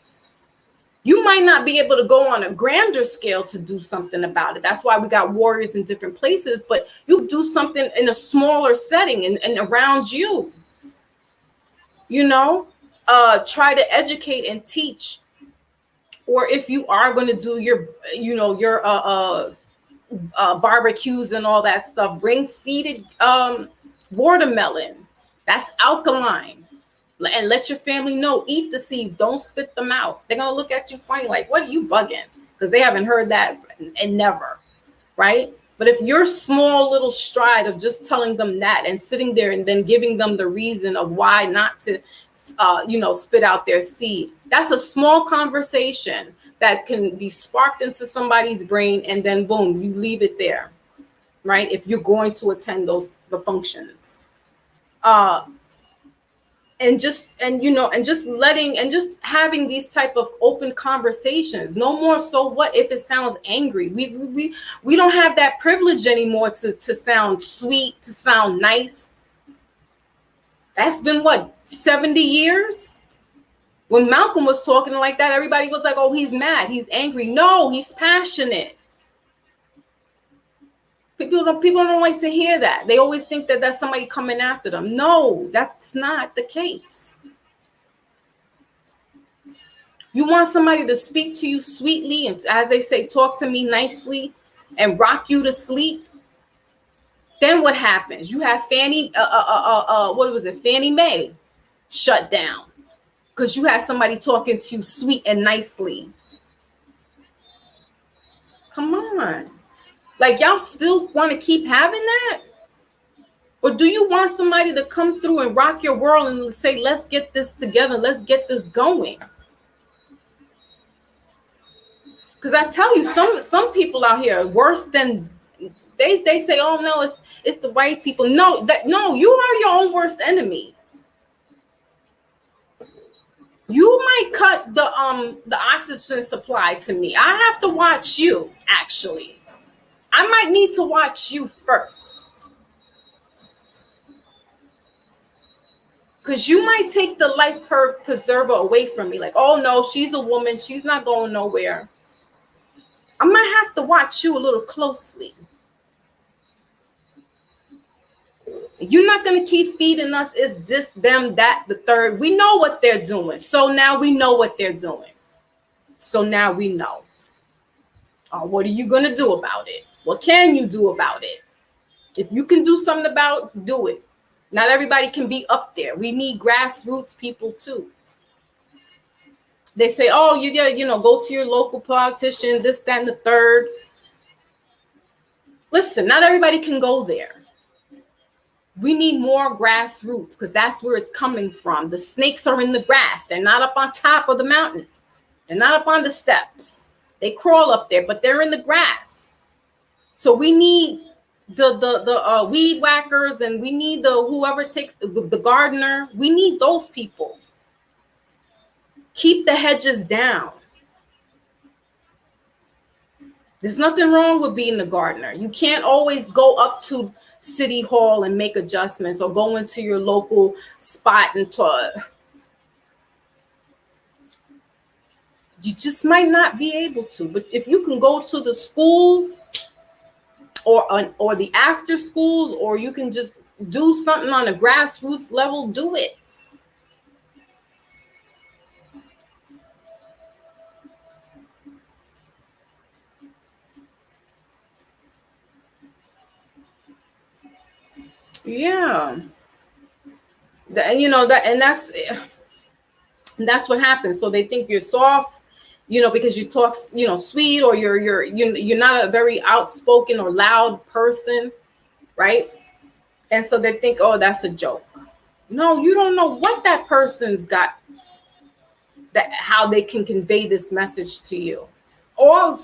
S1: You might not be able to go on a grander scale to do something about it. That's why we got warriors in different places, but you do something in a smaller setting and around you. You know, try to educate and teach. Or if you are going to do your barbecues and all that stuff, bring seeded watermelon. That's alkaline. And let your family know, eat the seeds, don't spit them out. They're going to look at you funny, like, what are you bugging? Because they haven't heard that and never, right? But if your small little stride of just telling them that and sitting there and then giving them the reason of why not to, spit out their seed, that's a small conversation that can be sparked into somebody's brain, and then boom, you leave it there, right? If you're going to attend the functions. And just having these type of open conversations. No more so what if it sounds angry. We don't have that privilege anymore to sound sweet, to sound nice. That's been what, 70 years? When Malcolm was talking like that, everybody was like, oh, he's mad, he's angry. No, he's passionate. People don't like to hear that. They always think that that's somebody coming after them. No, that's not the case. You want somebody to speak to you sweetly and, as they say, talk to me nicely and rock you to sleep. Then what happens? You have Fannie Mae shut down because you have somebody talking to you sweet and nicely. Come on. Like, y'all still want to keep having that? Or do you want somebody to come through and rock your world and say, let's get this together, let's get this going? Because I tell you, some people out here are worse than, they say, oh no, it's the white people. No, you are your own worst enemy. You might cut the oxygen supply to me. I have to watch you, actually. I might need to watch you first. Because you might take the life preserver away from me. Like, oh no, she's a woman, she's not going nowhere. I might have to watch you a little closely. You're not going to keep feeding us, is this, them, that, the third. We know what they're doing. So now we know what they're doing. So now we know. What are you going to do about it? What can you do about it? If you can do something about it, do it. Not everybody can be up there. We need grassroots people too. They say, oh, go to your local politician, this, that, and the third. Listen, not everybody can go there. We need more grassroots because that's where it's coming from. The snakes are in the grass. They're not up on top of the mountain. They're not up on the steps. They crawl up there, but they're in the grass. So we need the weed whackers, and we need the whoever takes the gardener. We need those people. Keep the hedges down. There's nothing wrong with being the gardener. You can't always go up to City Hall and make adjustments, or go into your local spot and talk. You just might not be able to. But if you can go to the schools or the after schools, or you can just do something on a grassroots level, do it. Yeah. That's what happens. So they think you're soft, because you talk, sweet, or you're not a very outspoken or loud person, right? And so they think, oh, that's a joke. No, you don't know what that person's got, that how they can convey this message to you. All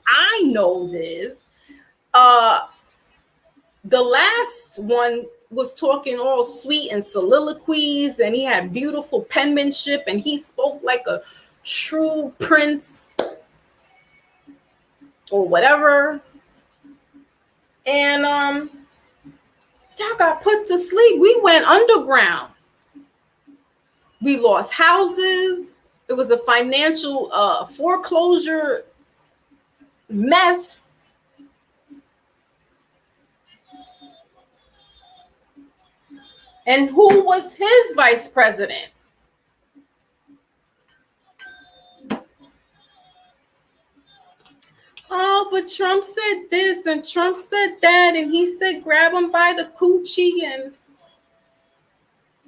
S1: I knows is the last one was talking all sweet and soliloquies, and he had beautiful penmanship, and he spoke like a true prince or whatever. And y'all got put to sleep. We went underground. We lost houses. It was a financial foreclosure mess. And who was his vice president? Oh, but Trump said this and Trump said that, and he said grab him by the coochie. And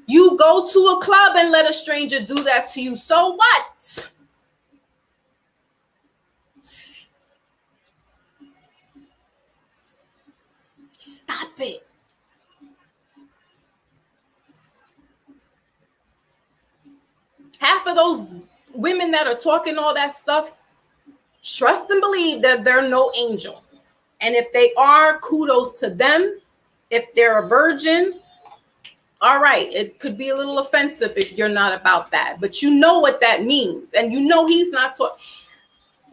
S1: you go to a club and let a stranger do that to you. So what? Stop it. Half of those women that are talking all that stuff, trust and believe that they're no angel. And if they are, kudos to them. If they're a virgin, all right, it could be a little offensive if you're not about that. But you know what that means. And he's not talking.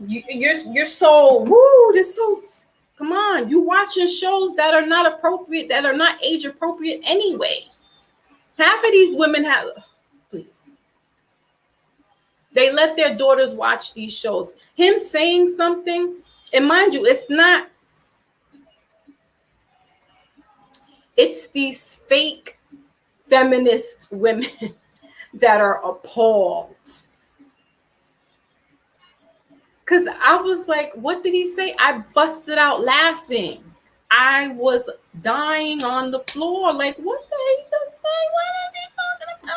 S1: You're so, woo, this so, come on. You watching shows that are not appropriate, that are not age appropriate anyway. Half of these women have, please. They let their daughters watch these shows. Him saying something, and mind you, it's these fake feminist women that are appalled. Because I was like, what did he say? I busted out laughing. I was dying on the floor. Like, what the heck did he say? What is he talking about?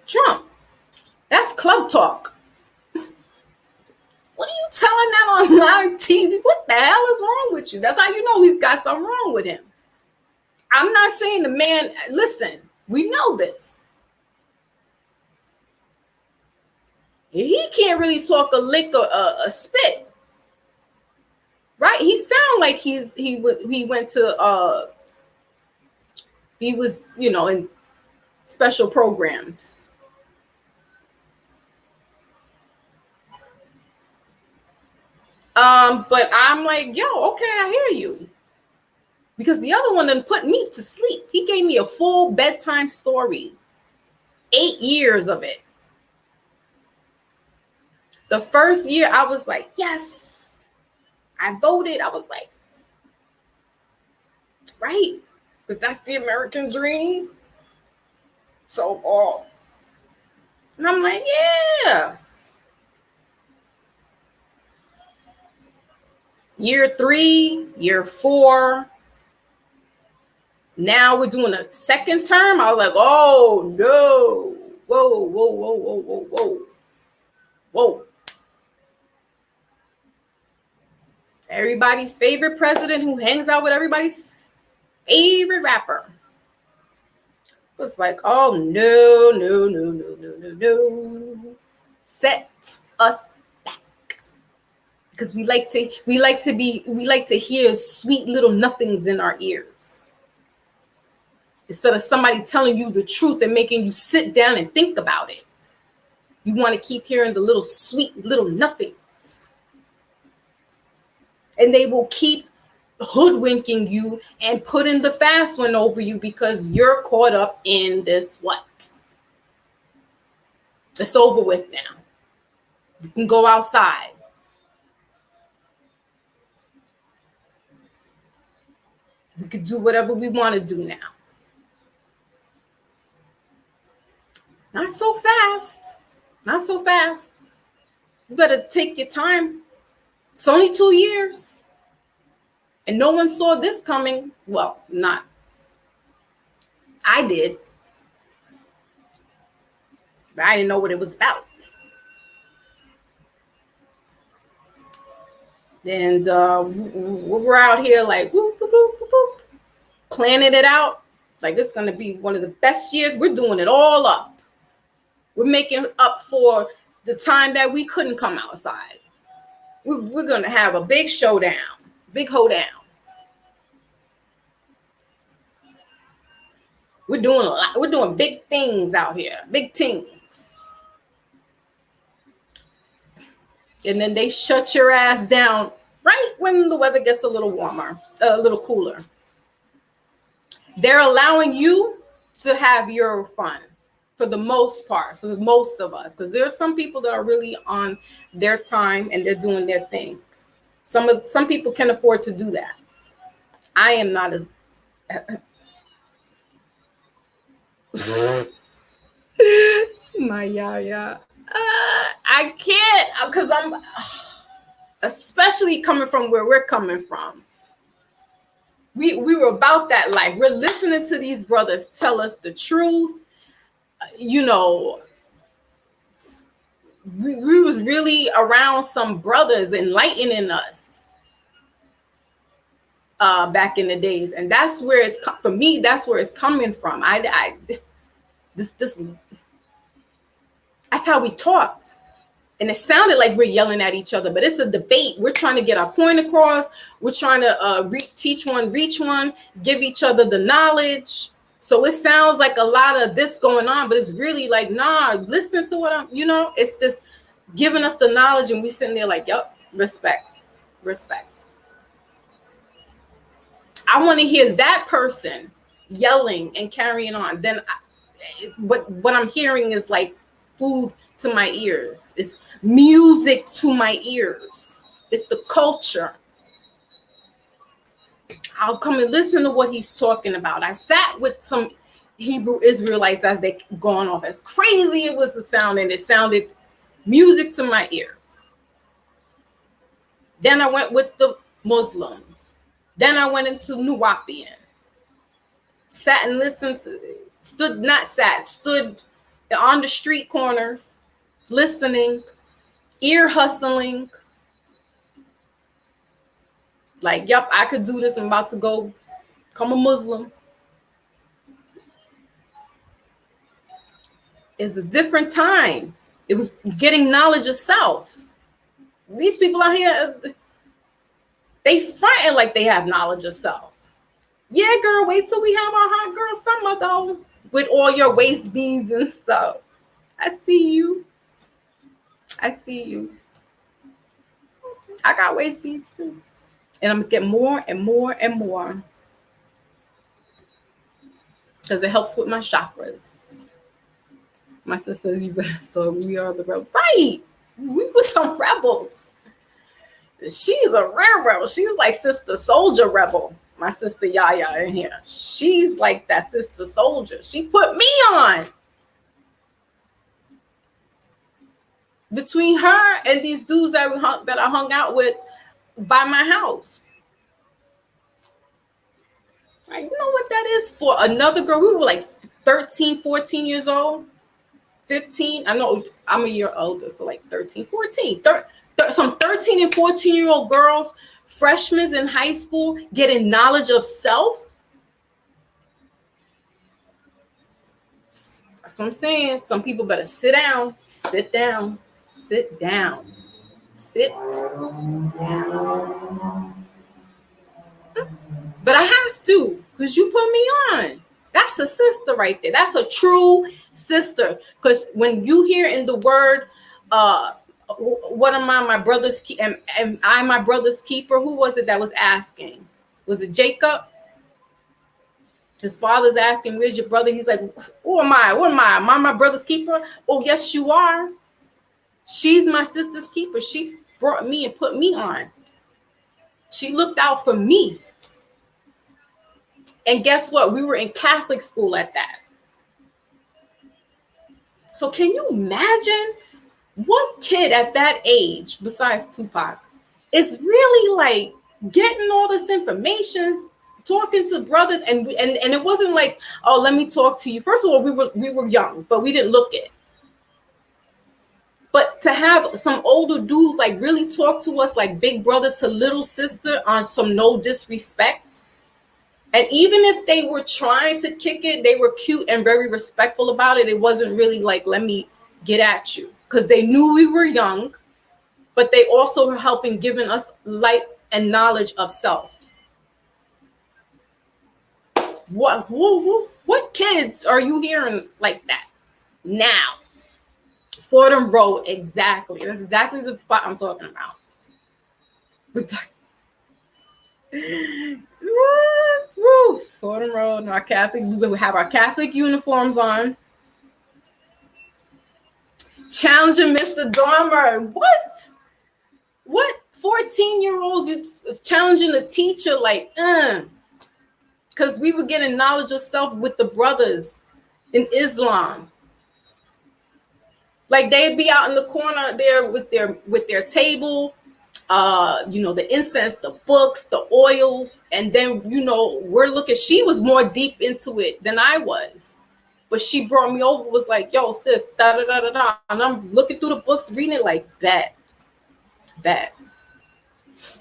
S1: Trump, that's club talk. What are you telling that on live TV? What the hell is wrong with you? That's how you know he's got something wrong with him. I'm not saying the man, listen, we know this. He can't really talk a lick or a spit. Right? He sound like he went to he was, in special programs. But I'm like, yo, okay, I hear you. Because the other one done put me to sleep. He gave me a full bedtime story. 8 years of it. The first year I was like, yes, I voted. I was like, right. Because that's the American dream. So, and I'm like, yeah. Year 3, year 4. Now we're doing a second term. I was like, oh no. Whoa. Everybody's favorite president who hangs out with everybody's favorite rapper. It's like, oh no, no, no, no, no, no, no. Set us back. Because we like to hear sweet little nothings in our ears. Instead of somebody telling you the truth and making you sit down and think about it. You want to keep hearing the little sweet little nothings. And they will keep hoodwinking you and putting the fast one over you because you're caught up in this what? It's over with now. You can go outside. We could do whatever we want to do now. Not so fast. Not so fast. You better take your time. It's only 2 years. And no one saw this coming. Well, not. I did. But I didn't know what it was about. And we're out here like whoop, whoop, whoop, whoop, whoop, planning it out. Like it's going to be one of the best years. We're doing it all up. We're making up for the time that we couldn't come outside. We're going to have a big showdown, big hoedown. We're doing a lot. We're doing big things out here, big things. And then they shut your ass down right when the weather gets a little warmer, a little cooler. They're allowing you to have your fun. For the most part, for the most of us, because there are some people that are really on their time and they're doing their thing. Some people can afford to do that. I am not as my yeah. I can't because I'm especially coming from where we're coming from. We were about that life. We're listening to these brothers tell us the truth. You know, we was really around some brothers enlightening us back in the days, and that's where it's for me. That's where it's coming from. This that's how we talked, and it sounded like we're yelling at each other, but it's a debate. We're trying to get our point across. We're trying to teach one, reach one, give each other the knowledge. So it sounds like a lot of this going on, but it's really like, nah, listen to what it's this giving us the knowledge and we sitting there like, yep, respect. I want to hear that person yelling and carrying on. Then what I'm hearing is like food to my ears. It's music to my ears. It's the culture. I'll come and listen to what he's talking about. I sat with some Hebrew Israelites as they gone off. As crazy it was to sound, and it sounded music to my ears. Then I went with the Muslims. Then I went into Nuwapian. Sat and listened to, stood on the street corners, listening, ear hustling. Like, yep, I could do this. I'm about to go become a Muslim. It's a different time. It was getting knowledge of self. These people out here, they fronting like they have knowledge of self. Yeah, girl, wait till we have our hot girl summer, though, with all your waist beads and stuff. I see you. I got waist beads, too. And I'm going to get more and more and more. Because it helps with my chakras. My sisters, so we are the rebels. Right. We were some rebels. She's a rebel. She's like Sister Soldier rebel. My sister Yaya in here. She's like that Sister Soldier. She put me on. Between her and these dudes that I hung out with by my house. Like, you know what that is for another girl? We were like 13, 14 years old, 15. I know I'm a year older, so like 13, 14. Some 13 and 14-year-old girls freshmen in high school getting knowledge of self. That's what I'm saying. Some people better sit down, sit down, sit down, sit down. But I have to, because you put me on. That's a sister right there. That's a true sister. Because when you hear in the word, what am I, my brother's keeper? Am I my brother's keeper? Who was it that was asking? Was it Jacob? His father's asking, where's your brother? He's like, who am I? What am I? Am I my brother's keeper? Oh, yes, you are. She's my sister's keeper. She brought me and put me on. She looked out for me. And guess what? We were in Catholic school at that. So can you imagine what kid at that age, besides Tupac, is really like getting all this information, talking to brothers, and it wasn't like, oh, let me talk to you. First of all, we were young, but we didn't look it. But to have some older dudes like really talk to us like big brother to little sister on some no disrespect. And even if they were trying to kick it, they were cute and very respectful about it. It wasn't really like, let me get at you, because they knew we were young, but they also were helping, giving us light and knowledge of self. What kids are you hearing like that now? Fordham Road, exactly. That's exactly the spot I'm talking about. What? Woo. Fordham Road, our Catholic. We have our Catholic uniforms on. Challenging Mr. Dormer. What? 14-year-olds you challenging the teacher like, because we were getting knowledge of self with the brothers in Islam. Like they'd be out in the corner there with their table, the incense, the books, the oils, and then we're looking. She was more deep into it than I was, but she brought me over. Was like, "Yo, sis, da da da da da," and I'm looking through the books, reading it like that.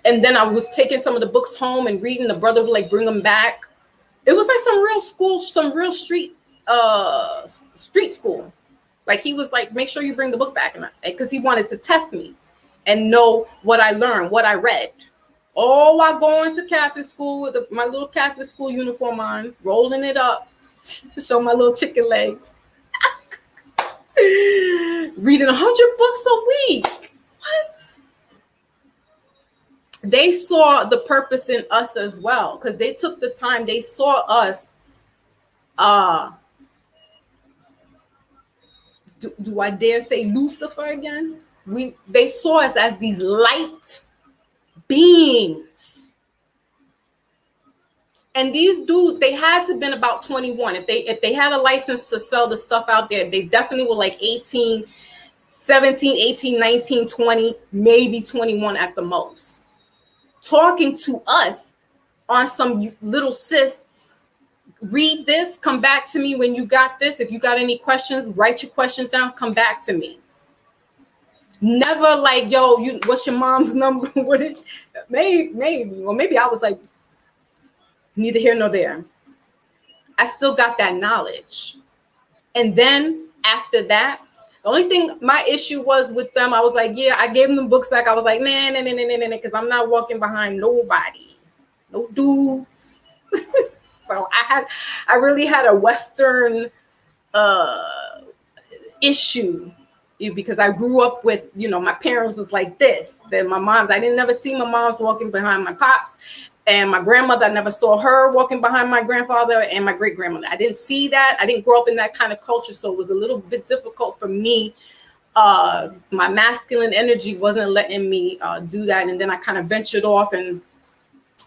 S1: And then I was taking some of the books home and reading. The brother would like bring them back. It was like some real school, some real street school. Like he was like, make sure you bring the book back, because he wanted to test me and know what I learned, what I read. All while going to Catholic school with my little Catholic school uniform on, rolling it up, show my little chicken legs. Reading 100 books a week. What? They saw the purpose in us as well, because they took the time. They saw us. Do I dare say Lucifer again? They saw us as these light beings. And these dudes, they had to have been about 21. If they had a license to sell the stuff out there, they definitely were like 18, 17, 18, 19, 20, maybe 21 at the most. Talking to us on some little sis, read this, come back to me when you got this. If you got any questions, write your questions down, come back to me. Never like, yo, what's your mom's number? Maybe, or maybe I was like, neither here nor there. I still got that knowledge. And then after that, the only thing my issue was with them, I was like, yeah, I gave them the books back. I was like, nah, because I'm not walking behind nobody, no dudes. So I really had a Western issue, because I grew up with, my parents was like this. Then my mom's, I didn't never see my mom's walking behind my pops, and my grandmother, I never saw her walking behind my grandfather and my great grandmother. I didn't see that. I didn't grow up in that kind of culture, so it was a little bit difficult for me. My masculine energy wasn't letting me do that, and then I kind of ventured off and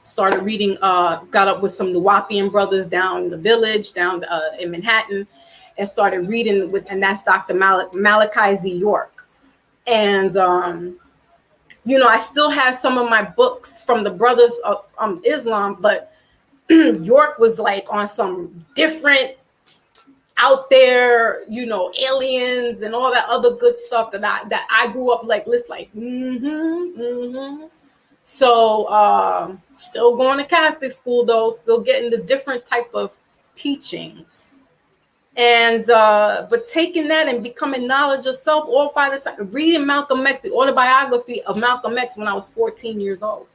S1: started reading, got up with some Nuwapian brothers down in the village, down in Manhattan, and started reading and that's Dr. Malachi Z. York. And, I still have some of my books from the brothers of Islam, but York was like on some different out there, aliens and all that other good stuff that I grew up like, So still going to Catholic school though, still getting the different type of teachings. And but taking that and becoming knowledge of self all by the time, reading Malcolm X, the autobiography of Malcolm X when I was 14 years old.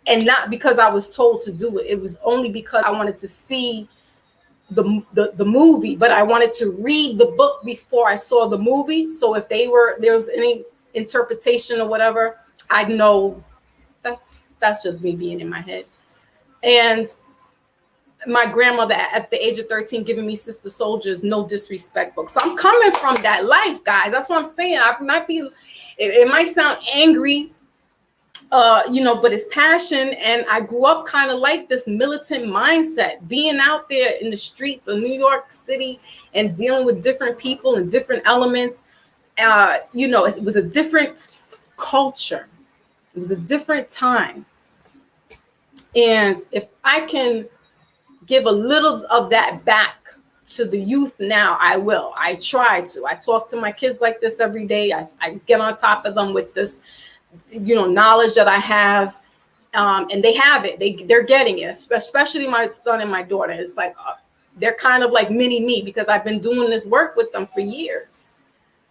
S1: And not because I was told to do it. It was only because I wanted to see the movie, but I wanted to read the book before I saw the movie. So if there was any interpretation or whatever, I'd know that's just me being in my head. And my grandmother at the age of 13 giving me Sister Soldier's No Disrespect book. So I'm coming from that life, guys. That's what I'm saying. I might be, it might sound angry, but it's passion. And I grew up kind of like this militant mindset, being out there in the streets of New York City and dealing with different people and different elements. It was a different culture. It was a different time. And if I can give a little of that back to the youth now, I will. I try to. I talk to my kids like this every day. I get on top of them with this, knowledge that I have. And they have it. They're getting it, especially my son and my daughter. It's like they're kind of like mini me because I've been doing this work with them for years.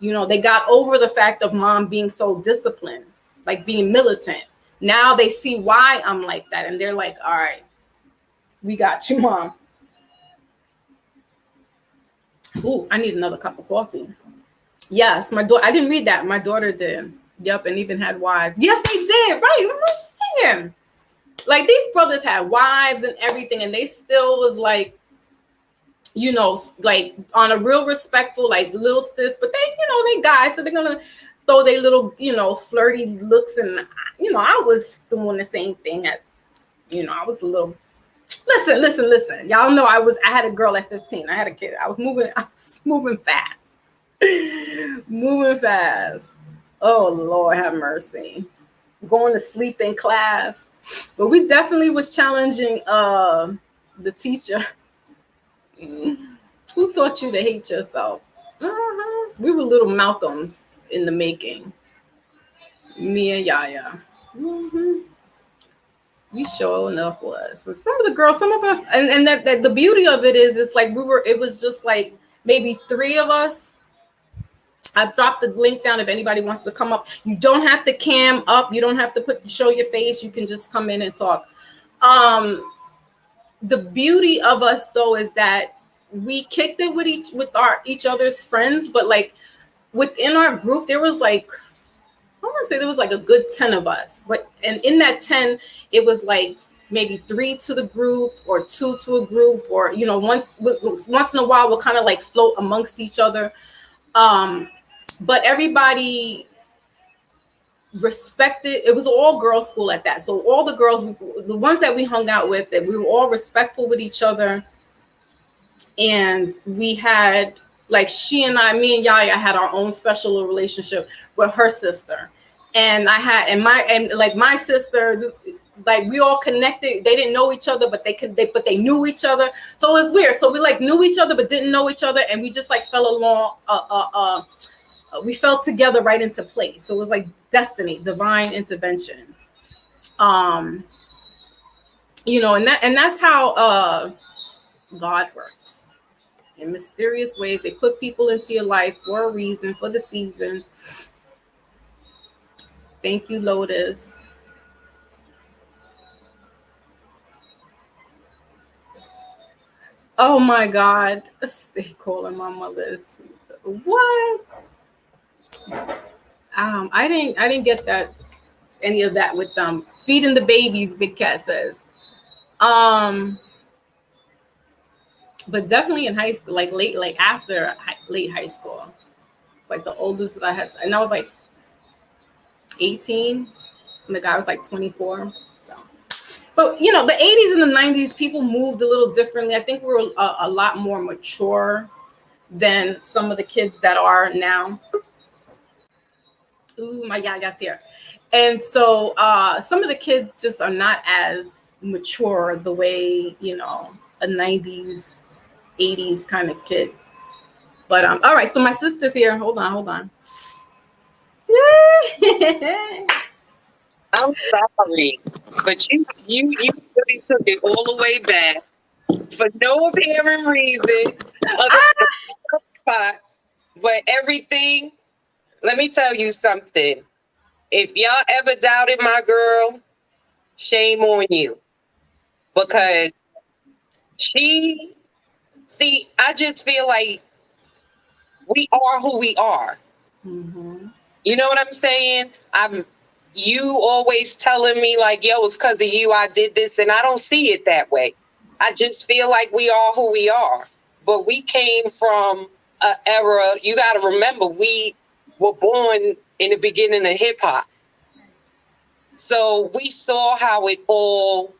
S1: They got over the fact of mom being so disciplined, like being militant. Now they see why I'm like that. And they're like, all right, we got you, mom. Ooh, I need another cup of coffee. Yes, my daughter. I didn't read that. My daughter did. Yep, and even had wives. Yes, they did. Right. What I'm saying. Like these brothers had wives and everything, and they still was like, like on a real respectful, like little sis. But they guys, so they're gonna throw their little, flirty looks, and I was doing the same thing. I was a little. Listen. Y'all know I had a girl at 15. I had a kid. I was moving fast. Moving fast. Oh, Lord have mercy. Going to sleep in class. But we definitely was challenging the teacher. Who taught you to hate yourself? We were little Malcolms in the making. Me and Yaya. We sure enough was. And some of the girls, some of us, and that the beauty of it is, it's like it was just like maybe 3 of us. I've dropped the link down if anybody wants to come up. You don't have to cam up. You don't have to show your face. You can just come in and talk. The beauty of us though is that we kicked it with each other's friends, but like within our group, there was like, I want to say there was like a good 10 of us, and in that 10, it was like maybe 3 to the group or 2 to a group, or, once in a while we'll kind of like float amongst each other. But everybody respected, it was all girls school at that. So all the girls, the ones that we hung out with, that we were all respectful with each other. And we had, like, me and Yaya had our own special relationship with her sister. And my sister, like we all connected. They didn't know each other, but they knew each other. So it was weird. So we like knew each other, but didn't know each other. And we just like fell along, we fell together right into place. So it was like destiny, divine intervention. And that's how God works. In mysterious ways, they put people into your life for a reason, for the season. Thank you, Lotus. Oh my God. Stay calling my mother. What? I didn't get that, any of that with them. Feeding the babies, Big Cat says. But definitely in high school, like late high school. It's like the oldest that I had, and I was like 18, and the guy was like 24. So, but the 80s and the 90s, people moved a little differently. I think we were a lot more mature than some of the kids that are now. Ooh, my Yaga's here. And so some of the kids just are not as mature the way, a 90s, 80s kind of kid. But all right, so my sister's here. Hold on.
S2: I'm sorry, but you really took it all the way back for no apparent reason other than spots. But everything, let me tell you something. If y'all ever doubted my girl, shame on you. Because she, see, I just feel like we are who we are.
S1: Mm-hmm.
S2: You know what I'm saying? You always telling me like, yo, it's because of you I did this, and I don't see it that way. I just feel like we are who we are. But we came from an era, you got to remember, we were born in the beginning of hip hop. So we saw how it all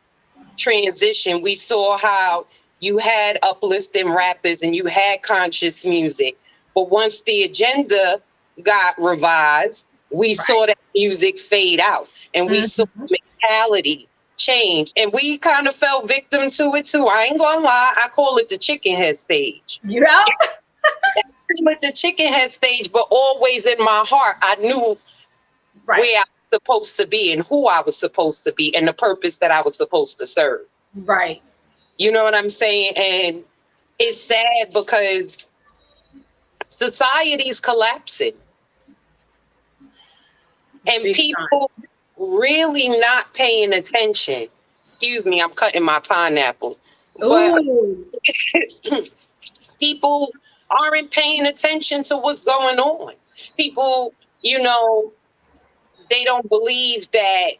S2: transitioned. We saw how you had uplifting rappers and you had conscious music. But once the agenda got revised, we saw that music fade out and we saw mentality change. And we kind of fell victim to it too. I ain't gonna lie, I call it the chicken head stage.
S1: You know?
S2: With the chicken head stage, but always in my heart, I knew where I was supposed to be and who I was supposed to be and the purpose that I was supposed to serve.
S1: Right.
S2: You know what I'm saying? And it's sad because society's collapsing. And
S1: Big
S2: people really not paying attention. Excuse me, I'm cutting my pineapple. But people aren't paying attention to what's going on. People, you know, they don't believe that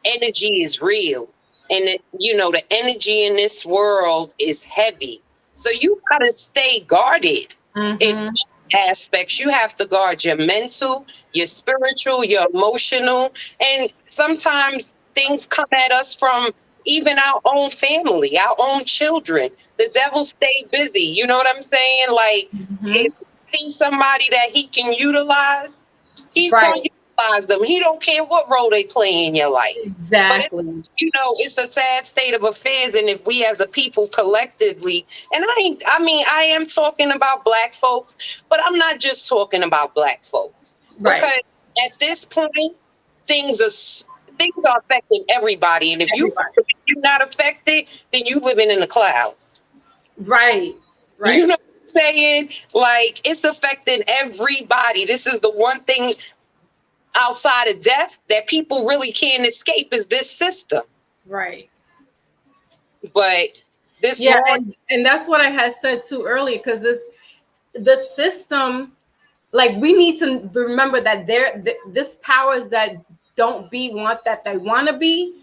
S2: energy is real. And, you know, the energy in this world is heavy. So you got to stay guarded in aspects. You have to guard your mental, your spiritual, your emotional. And sometimes things come at us from even our own family, our own children. The devil stay busy. You know what I'm saying? Like, if you see somebody that he can utilize, he's going to utilize them. He don't care what role they play in your life.
S1: Exactly.
S2: But you know, it's a sad state of affairs. And if we as a people collectively, and I am talking about Black folks, but I'm not just talking about Black folks. Because at this point, things are affecting everybody. And if you're not affected, then you living in the clouds.
S1: Right.
S2: You know what I'm saying? Like, it's affecting everybody. This is the one thing outside of death that people really can't escape is this system.
S1: Right.
S2: But this
S1: and that's what I had said too earlier, because the system, like, we need to remember that this powers that don't want that they want to be,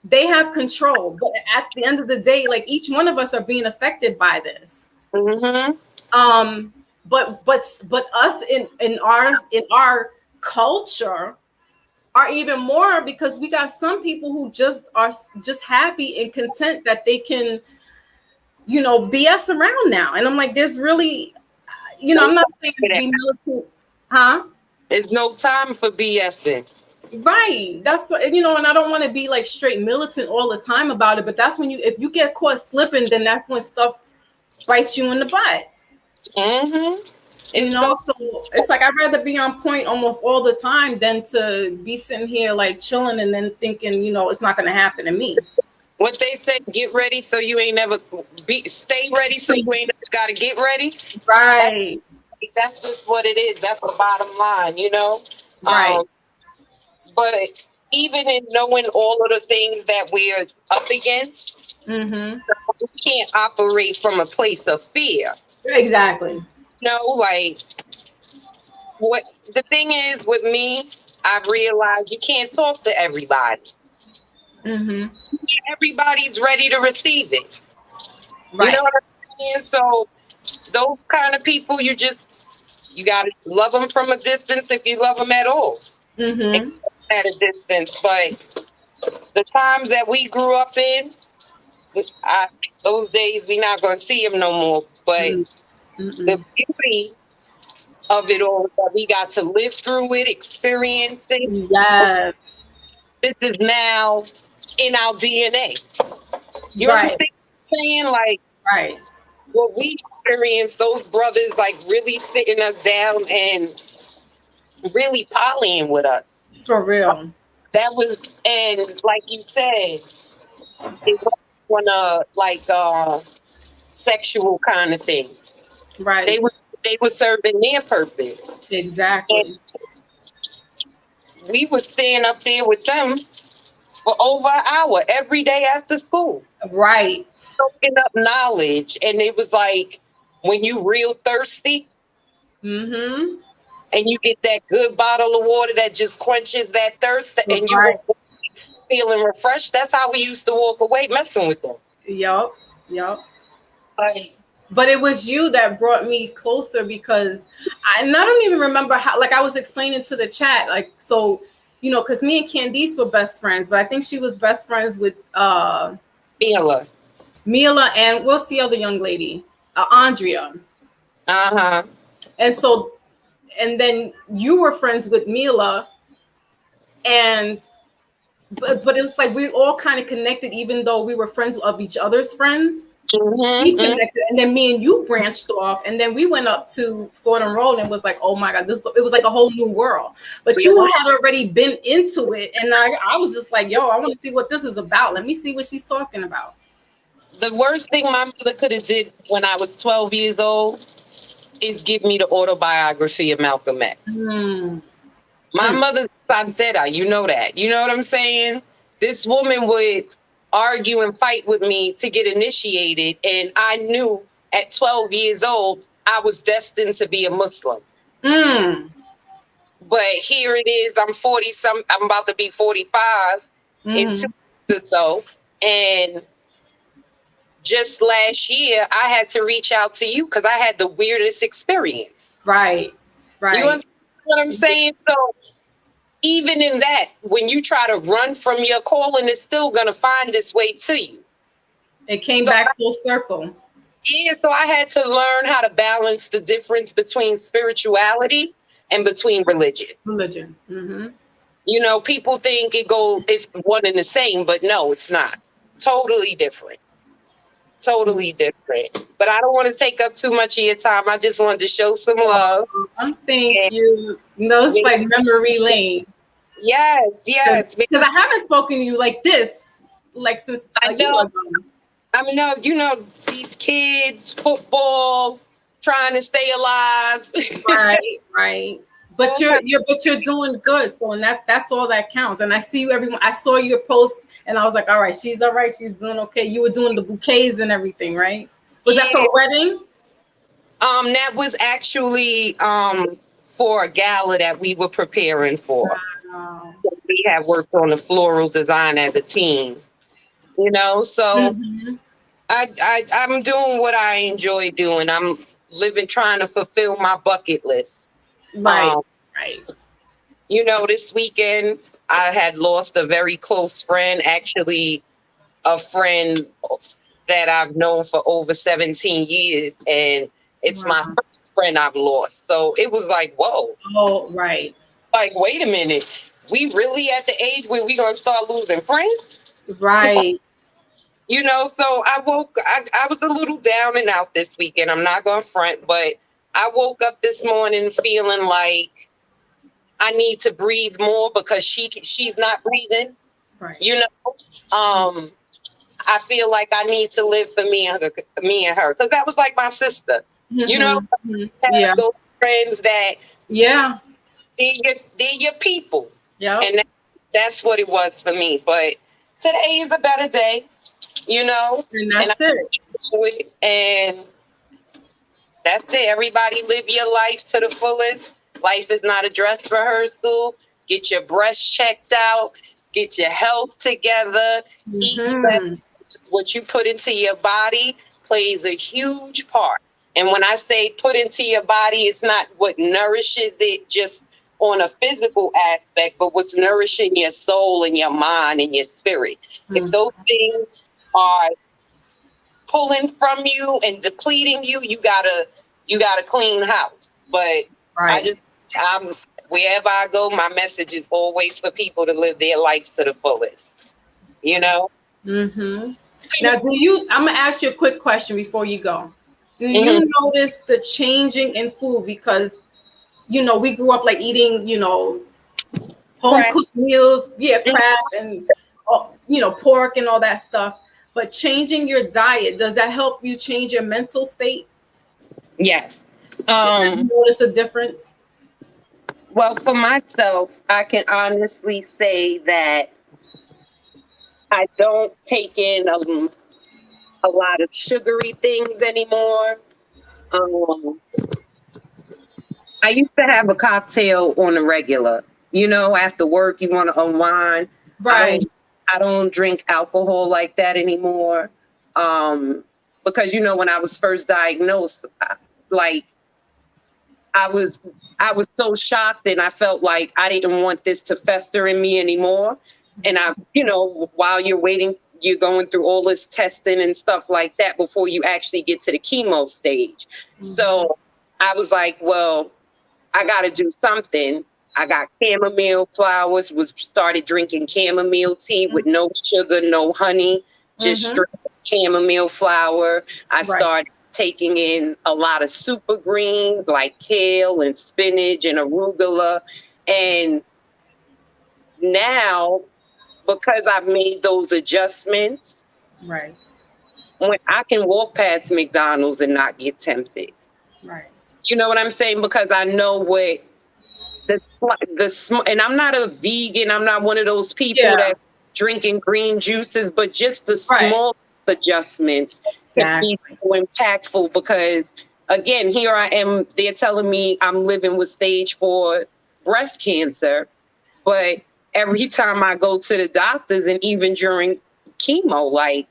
S1: they have control. But at the end of the day, like, each one of us are being affected by this. But us in our culture are even more, because we got some people who just are just happy and content that they can, you know, BS around now. And I'm like, there's really, you know, I'm not saying to be militant,
S2: There's no time for BSing.
S1: Right. That's what, you know, and I don't want to be like straight militant all the time about it, but that's when if you get caught slipping, then that's when stuff bites you in the butt. You know, so it's like I'd rather be on point almost all the time than to be sitting here like chilling and then thinking, you know, it's not going to happen to me.
S2: What they say, get ready so you ain't never stay ready so you ain't never got to get ready.
S1: Right.
S2: That's just what it is. That's the bottom line, you know.
S1: Right.
S2: But even in knowing all of the things that we're up against, we can't operate from a place of fear.
S1: Exactly.
S2: No, like, what the thing is with me, I've realized you can't talk to everybody. Everybody's ready to receive it. You know what I'm saying? So those kind of people, you gotta love them from a distance if you love them at all. At a distance. But the times that we grew up in, those days we're not gonna see them no more. But the beauty of it all, that we got to live through it, experience it.
S1: Yes.
S2: This is now in our DNA. You understand what I'm saying? Like, what we experienced, those brothers like really sitting us down and really polying with us.
S1: For real.
S2: That was, and like you said, it wasn't on a sexual kind of thing.
S1: Right.
S2: They were serving their purpose.
S1: Exactly.
S2: And we were staying up there with them for over an hour every day after school.
S1: Right.
S2: Soaking up knowledge. And it was like when you real thirsty
S1: Mm-hmm.
S2: and you get that good bottle of water that just quenches that thirst and you
S1: Right.
S2: feeling refreshed. That's how we used to walk away messing with them.
S1: Yup. Yup.
S2: Like,
S1: But it was you that brought me closer because I don't even remember how, like I was explaining to the chat, like, so, you know, because me and Candice were best friends, but I think she was best friends with Mila and what's the other young lady? Andrea.
S2: Uh-huh.
S1: And so, and then you were friends with Mila, and but it was like we all kind of connected, even though we were friends of each other's friends. We connected, and then me and you branched off, and then we went up to Fordham Road and was like, oh my God, it was like a whole new world. But you had already been into it, and I was just like, yo, I want to see what this is about. Let me see what she's talking about.
S2: The worst thing my mother could have did when I was 12 years old is give me the autobiography of Malcolm X. My mother's Santera, you know that. You know what I'm saying? This woman would argue and fight with me to get initiated, and I knew at 12 years old I was destined to be a Muslim. But here it is, I'm about to be 45 in 2 weeks or so, and just last year I had to reach out to you because I had the weirdest experience.
S1: Right.
S2: You understand what I'm saying? So even in that, when you try to run from your calling, it's still going to find its way to you.
S1: It came back full circle.
S2: Yeah, so I had to learn how to balance the difference between spirituality and between religion. You know, people think it's one and the same, but no, it's not. Totally different. Totally different. But I don't want to take up too much of your time. I just wanted to show some love.
S1: Thank you. No, it's like memory lane.
S2: Yes.
S1: Because I haven't spoken to you like this, like since
S2: I know. You know, these kids, football, trying to stay alive.
S1: Right. But you're doing good. So and that's all that counts. And I see you I saw your post and I was like, all right, she's all right, she's doing okay. You were doing the bouquets and everything, right? Was that for a wedding?
S2: That was actually for a gala that we were preparing for. Wow. We had worked on the floral design as a team. You know, so I'm doing what I enjoy doing. I'm trying to fulfill my bucket list.
S1: Right.
S2: You know, this weekend I had lost a very close friend, actually a friend that I've known for over 17 years. And it's my first friend I've lost. So it was like, whoa.
S1: Oh, right.
S2: Like, wait a minute. We really at the age where we going to start losing friends?
S1: Right.
S2: You know, so I was a little down and out this weekend. I'm not going to front, but I woke up this morning feeling like I need to breathe more because she's not breathing. Right. You know, I feel like I need to live for me and her because that was like my sister. You know, those friends that they're your people. Yeah, and that's what it was for me. But today is a better day. You know,
S1: and that's it.
S2: And that's it. Everybody live your life to the fullest. Life is not a dress rehearsal. Get your breasts checked out. Get your health together. Eat better. What you put into your body plays a huge part. And when I say put into your body, it's not what nourishes it just on a physical aspect, but what's nourishing your soul and your mind and your spirit. If those things are pulling from you and depleting you, you gotta clean house. But wherever I go, my message is always for people to live their lives to the fullest. You know?
S1: Now, I'm gonna ask you a quick question before you go. Do you notice the changing in food? Because, you know, we grew up like eating, you know, home cooked meals, crab and pork and all that stuff. But changing your diet, does that help you change your mental state?
S2: Yes.
S1: Have you noticed a difference?
S2: Well, for myself, I can honestly say that I don't take in a lot of sugary things anymore. I used to have a cocktail on a regular. After work, you want to unwind.
S1: Right.
S2: I don't drink alcohol like that anymore. Because when I was first diagnosed, I was so shocked, and I felt like I didn't want this to fester in me anymore. And while you're waiting, you're going through all this testing and stuff like that before you actually get to the chemo stage. Mm-hmm. So I was like, well, I got to do something. I got chamomile flowers, started drinking chamomile tea with no sugar, no honey, just straight chamomile flower. I started taking in a lot of super greens like kale and spinach and arugula. And now, because I've made those adjustments,
S1: when
S2: I can walk past McDonald's and not get tempted.
S1: Right.
S2: You know what I'm saying? Because I know what and I'm not a vegan. I'm not one of those people that drinking green juices, but just the small adjustments can be so impactful. Because again, here I am, they're telling me I'm living with stage 4 breast cancer, but every time I go to the doctors and even during chemo, like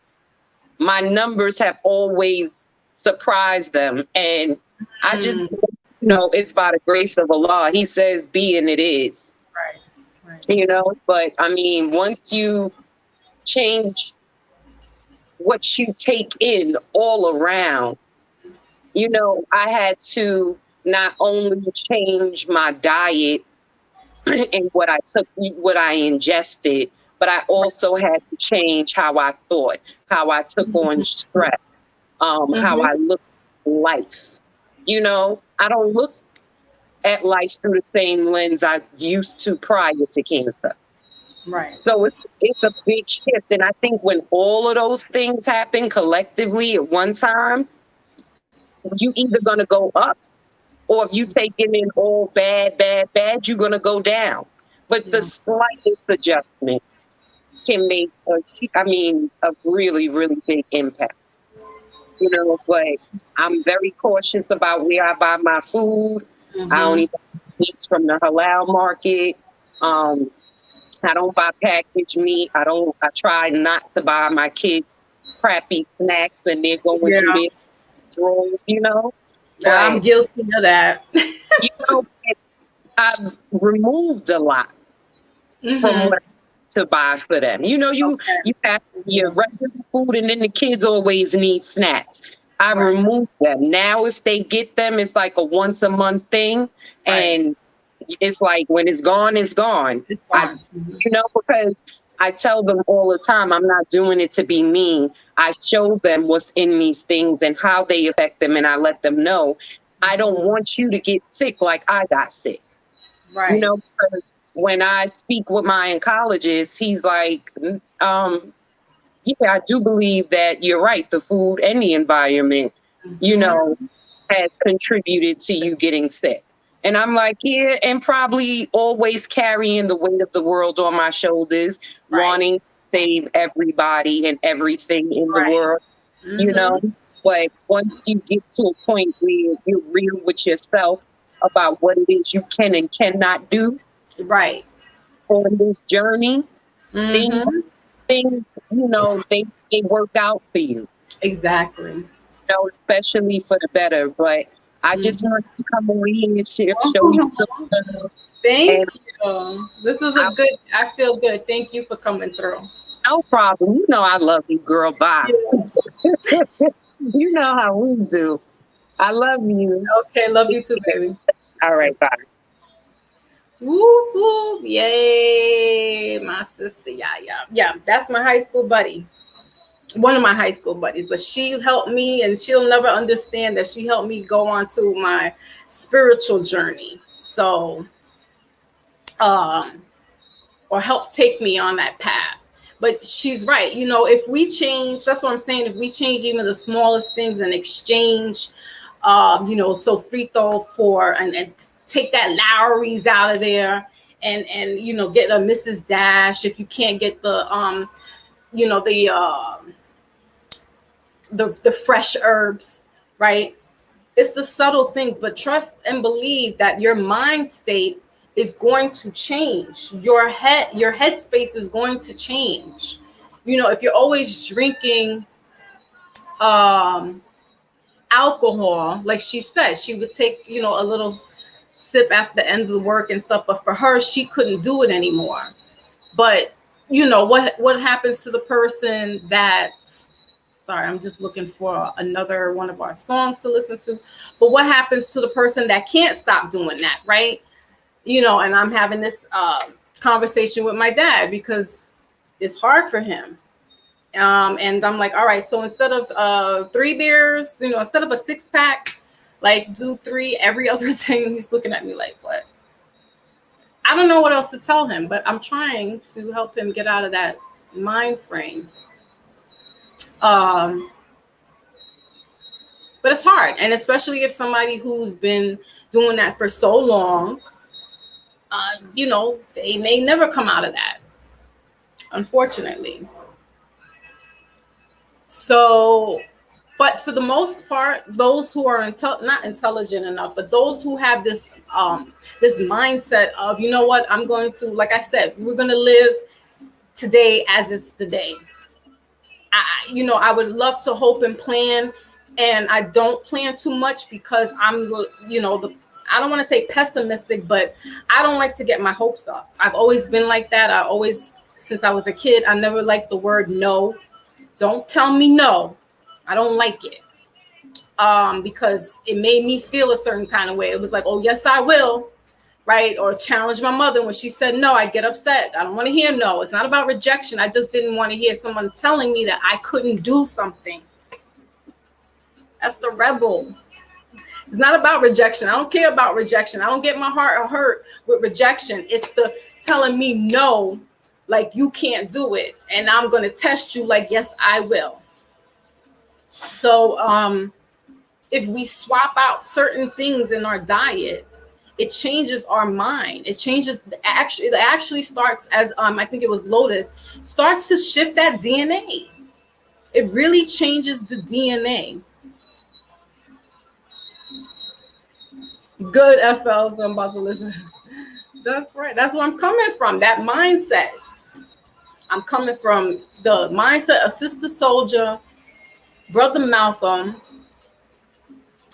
S2: my numbers have always surprised them. And I just, it's by the grace of Allah. He says, be and it is. Right. But I mean, once you change what you take in all around, I had to not only change my diet and what I took, what I ingested, but I also had to change how I thought, how I took on stress, how I looked at life. I don't look at life through the same lens I used to prior to cancer.
S1: Right.
S2: So it's a big shift. And I think when all of those things happen collectively at one time, you either going to go up, or if you taking in all bad, you're going to go down. But the slightest adjustment can make a really, really big impact. But I'm very cautious about where I buy my food. I don't even eat from the halal market. I don't buy packaged meat. I try not to buy my kids crappy snacks and they're going through their drawers, But,
S1: I'm guilty of that.
S2: I've removed a lot from what to buy for them. You have your regular food, and then the kids always need snacks. I remove them. Now if they get them, it's like a once a month thing. And it's like when it's gone, it's gone.
S1: It's gone.
S2: Because I tell them all the time, I'm not doing it to be mean. I show them what's in these things and how they affect them, and I let them know I don't want you to get sick like I got sick.
S1: Right.
S2: Because when I speak with my oncologist, he's like, I do believe that you're right. The food and the environment, has contributed to you getting sick. And I'm like, yeah, and probably always carrying the weight of the world on my shoulders, wanting to save everybody and everything in the world, But once you get to a point where you're real with yourself about what it is you can and cannot do on this journey, things, they work out for you.
S1: Exactly.
S2: Especially for the better. But I just want to come over here and show you something.
S1: Thank you. This is I feel good. Thank you for coming through.
S2: No problem. I love you, girl. Bye. Yeah. You know how we do. I love you.
S1: Okay, love you too, baby.
S2: All right, bye.
S1: Woo woo! Yay, my sister. Yeah. That's my high school buddy. One of my high school buddies, but she helped me, and she'll never understand that she helped me go on to my spiritual journey. So, or help take me on that path. But she's right. You know, if we change, that's what I'm saying. If we change even the smallest things and exchange, you know, sofrito for, and take that Lowry's out of there, and you know, get a Mrs. Dash if you can't get the you know, the fresh herbs, right? It's the subtle things, but trust and believe that your mind state is going to change. Your headspace is going to change. You know, if you're always drinking alcohol, like she said, she would take, you know, a little sip after the end of the work and stuff, but for her, she couldn't do it anymore. But you know what happens to the person that, sorry, I'm just looking for another one of our songs to listen to. But what happens to the person that can't stop doing that, right? You know, and I'm having this conversation with my dad because it's hard for him. And I'm like, all right, so instead of 3 beers, you know, instead of a 6-pack, like do 3 every other day. And he's looking at me like, what? I don't know what else to tell him, but I'm trying to help him get out of that mind frame. But it's hard. And especially if somebody who's been doing that for so long, you know, they may never come out of that, unfortunately. So, but for the most part, those who are not intelligent enough, but those who have this this mindset of, you know what, I'm going to, like I said, we're going to live today as it's the day. You know, I would love to hope and plan, and I don't plan too much because I'm, you know, I don't want to say pessimistic, but I don't like to get my hopes up. I've always been like that. I always, since I was a kid, I never liked the word no. Don't tell me no. I don't like it. Because it made me feel a certain kind of way. It was like, oh, yes, I will. Right? Or challenge my mother when she said no, I get upset. I don't want to hear no. It's not about rejection. I just didn't want to hear someone telling me that I couldn't do something. That's the rebel. It's not about rejection. I don't care about rejection. I don't get my heart hurt with rejection. It's the telling me no, like you can't do it. And I'm going to test you like, yes, I will. So if we swap out certain things in our diet, it changes our mind. It changes, it actually starts as, I think it was Lotus, starts to shift that DNA. It really changes the DNA. Good, FLs, I'm about to listen. That's right. That's where I'm coming from, that mindset. I'm coming from the mindset of Sister Soldier, Brother Malcolm,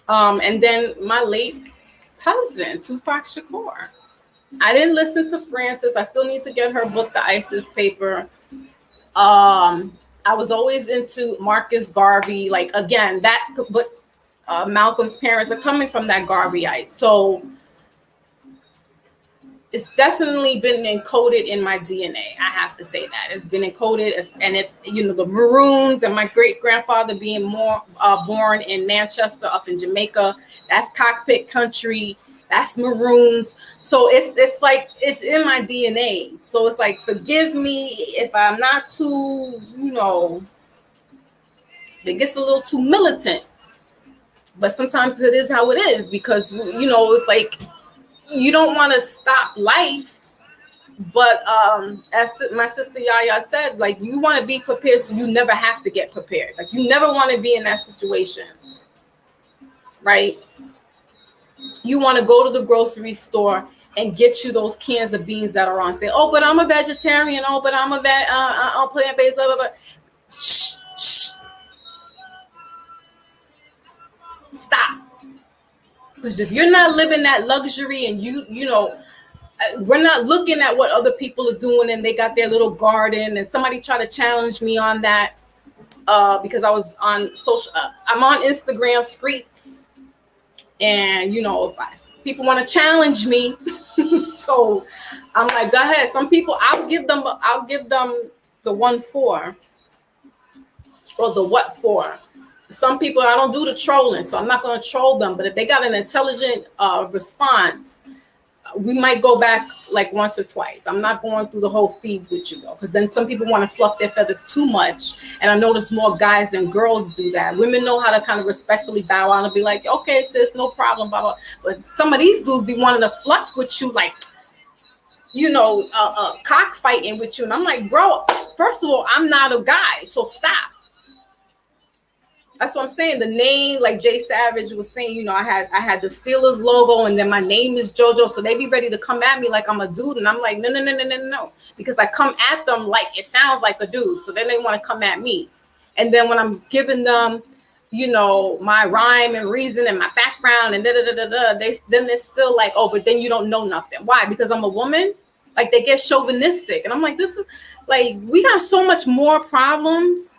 S1: and then my late husband, Tupac Shakur. I didn't listen to Frances. I still need to get her book, The ISIS Paper. I was always into Marcus Garvey. Like, again, that, but Malcolm's parents are coming from that Garveyite. So it's definitely been encoded in my DNA. I have to say that it's been encoded, and it, you know, the Maroons and my great grandfather being born in Manchester, up in Jamaica. That's cockpit country. That's Maroons. So it's like it's in my DNA. So it's like, forgive me if I'm not too, you know, it gets a little too militant. But sometimes it is how it is, because, you know, it's like you don't want to stop life. But as my sister Yaya said, like, you want to be prepared so you never have to get prepared. Like, you never want to be in that situation, right? You want to go to the grocery store and get you those cans of beans that are on sale. Oh, but I'm a vegetarian. Oh, but I'm a plant-based, blah, blah, blah. Shh, shh. Stop. Because if you're not living that luxury, and you know, we're not looking at what other people are doing, and they got their little garden, and somebody tried to challenge me on that because I was on social, I'm on Instagram streets. And, you know, if people want to challenge me, so I'm like, go ahead. Some people, I'll give them the 1-4 or the what for. Some people, I don't do the trolling, so I'm not going to troll them. But if they got an intelligent response, we might go back like once or twice. I'm not going through the whole feed with you though, because then some people want to fluff their feathers too much. And I notice more guys than girls do that. Women know how to kind of respectfully bow out and be like, okay, sis, no problem, blah, blah. But some of these dudes be wanting to fluff with you, like, cockfighting with you. And I'm like, bro, first of all, I'm not a guy, so stop. That's what I'm saying. The name, like Jay Savage was saying, I had the Steelers logo, and then my name is JoJo. So they be ready to come at me like I'm a dude, and I'm like, no, because I come at them like it sounds like a dude. So then they want to come at me, and then when I'm giving them, my rhyme and reason and my background and they're still like, oh, but then you don't know nothing. Why? Because I'm a woman. Like they get chauvinistic, and I'm like, this is like we got so much more problems.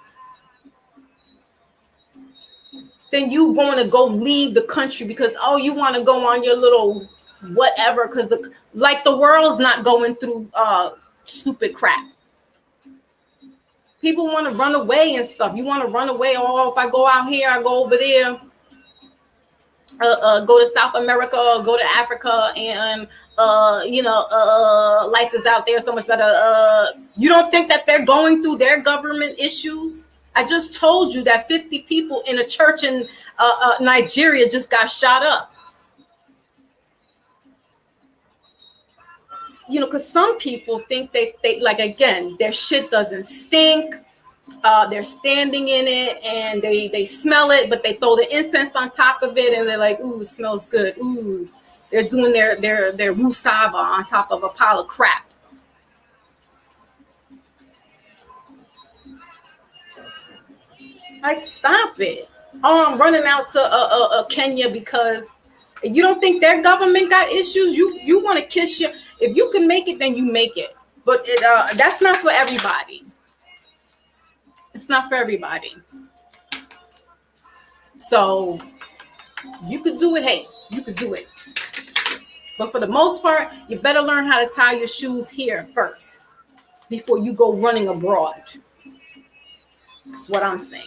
S1: Then you going to go leave the country because, you want to go on your little whatever, because the world's not going through stupid crap. People want to run away and stuff. You want to run away. If I go out here, I go over there, go to South America, or go to Africa, and life is out there so much better. You don't think that they're going through their government issues? I just told you that 50 people in a church in Nigeria just got shot up. Because some people think they like, again, their shit doesn't stink. They're standing in it and they smell it, but they throw the incense on top of it and they're like, ooh, it smells good. Ooh, they're doing their wusaba on top of a pile of crap. Like, stop it. I'm running out to Kenya because you don't think their government got issues. You want to kiss your, if you can make it, then you make it. But that's not for everybody. It's not for everybody. So you could do it. Hey, you could do it. But for the most part, you better learn how to tie your shoes here first before you go running abroad. That's what I'm saying.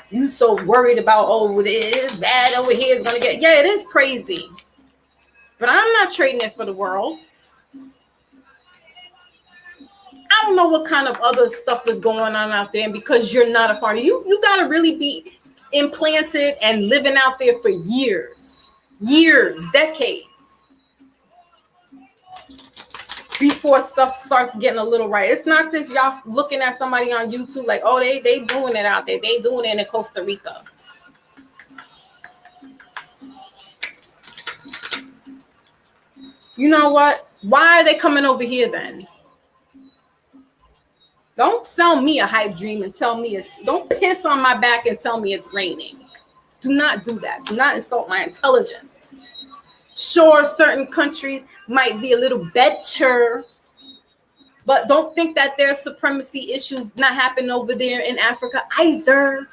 S1: You so worried about, it is bad over here, it's gonna get, it is crazy. But I'm not trading it for the world. I don't know what kind of other stuff is going on out there, and because you're not a farmer, you gotta really be implanted and living out there for years, decades, before stuff starts getting a little right. It's not this y'all looking at somebody on YouTube like, they doing it out there. They doing it in Costa Rica. You know what? Why are they coming over here then? Don't sell me a hype dream and tell me don't piss on my back and tell me it's raining. Do not do that. Do not insult my intelligence. Sure, certain countries might be a little better, but don't think that there's supremacy issues not happening over there in Africa either.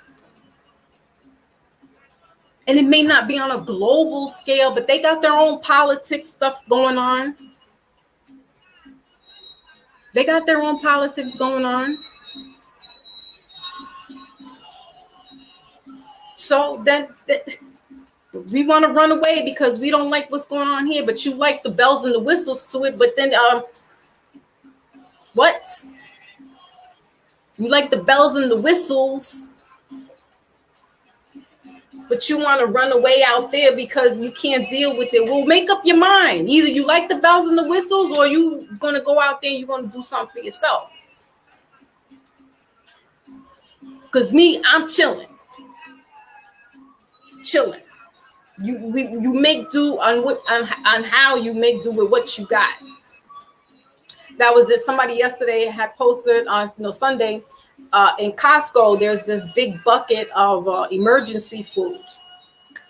S1: And it may not be on a global scale, but they got their own politics stuff going on. They got their own politics going on. So that we want to run away because we don't like what's going on here, but you like the bells and the whistles to it. But then, what? You like the bells and the whistles, but you want to run away out there because you can't deal with it. Well, make up your mind. Either you like the bells and the whistles, or you going to go out there and you're going to do something for yourself. Because me, I'm chilling. You make do on how you make do with what you got. That was it. Somebody yesterday had posted on Sunday in Costco. There's this big bucket of emergency food,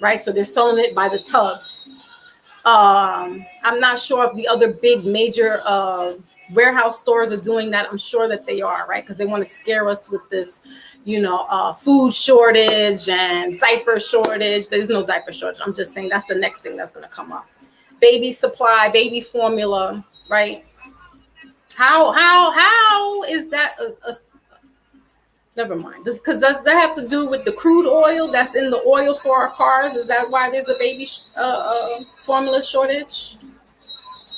S1: right? So they're selling it by the tubs. I'm not sure if the other big major warehouse stores are doing that. I'm sure that they are, right? Because they want to scare us with this, food shortage and diaper shortage. There's no diaper shortage. I'm just saying that's the next thing that's going to come up. Baby supply, baby formula, right? How is that? Never mind. Because does that have to do with the crude oil that's in the oil for our cars? Is that why there's a baby formula shortage?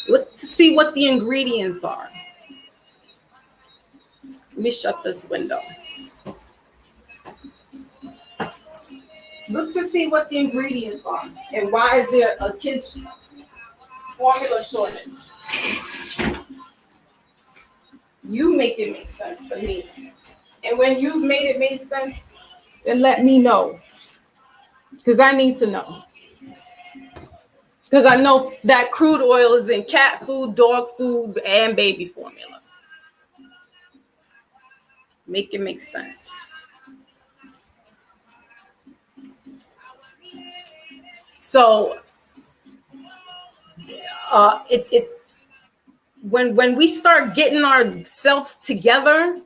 S1: Look to see what the ingredients are. Let me shut this window. Look to see what the ingredients are and why is there a kids formula shortage. You make it make sense for me. And when you've made it make sense, then let me know. Because I need to know. Because I know that crude oil is in cat food, dog food, and baby formula. Make it make sense. So when we start getting ourselves together,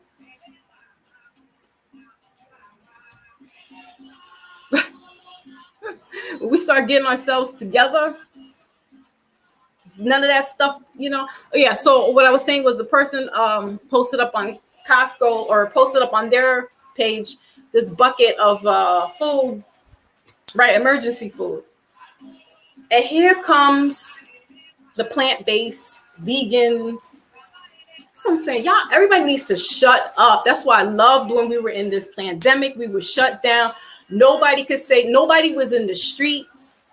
S1: none of that stuff, Yeah. So what I was saying was the person posted up on Costco or posted up on their page this bucket of food, right? Emergency food. And here comes the plant-based vegans. So I'm saying, y'all, everybody needs to shut up. That's why I loved when we were in this pandemic. We were shut down. Nobody could say, nobody was in the streets.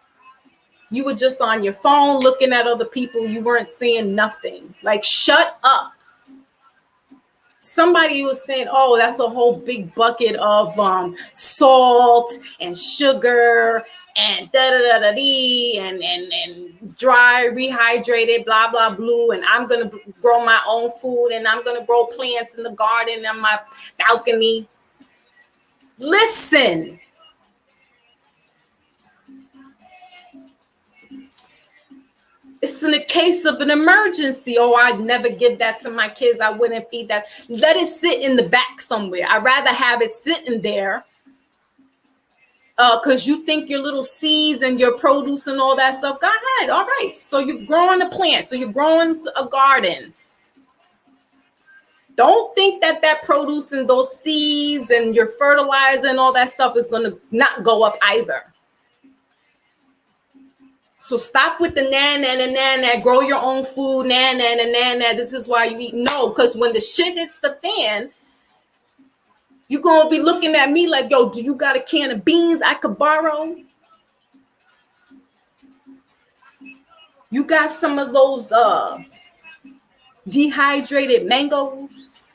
S1: You were just on your phone looking at other people. You weren't saying nothing. Like, shut up. Somebody was saying, oh, that's a whole big bucket of salt and sugar and da-da-da-da-dee and dry, rehydrated, blah, blah, blue. And I'm going to grow my own food and I'm going to grow plants in the garden on my balcony. Listen. It's in a case of an emergency. Oh, I'd never give that to my kids. I wouldn't feed that. Let it sit in the back somewhere. I'd rather have it sitting there because you think your little seeds and your produce and all that stuff. Go ahead. All right. So you're growing a plant. So you're growing a garden. Don't think that produce and those seeds and your fertilizer and all that stuff is going to not go up either. So stop with the na, grow your own food, na. This is why you eat. No, because when the shit hits the fan, you're going to be looking at me like, yo, do you got a can of beans I could borrow? You got some of those dehydrated mangoes?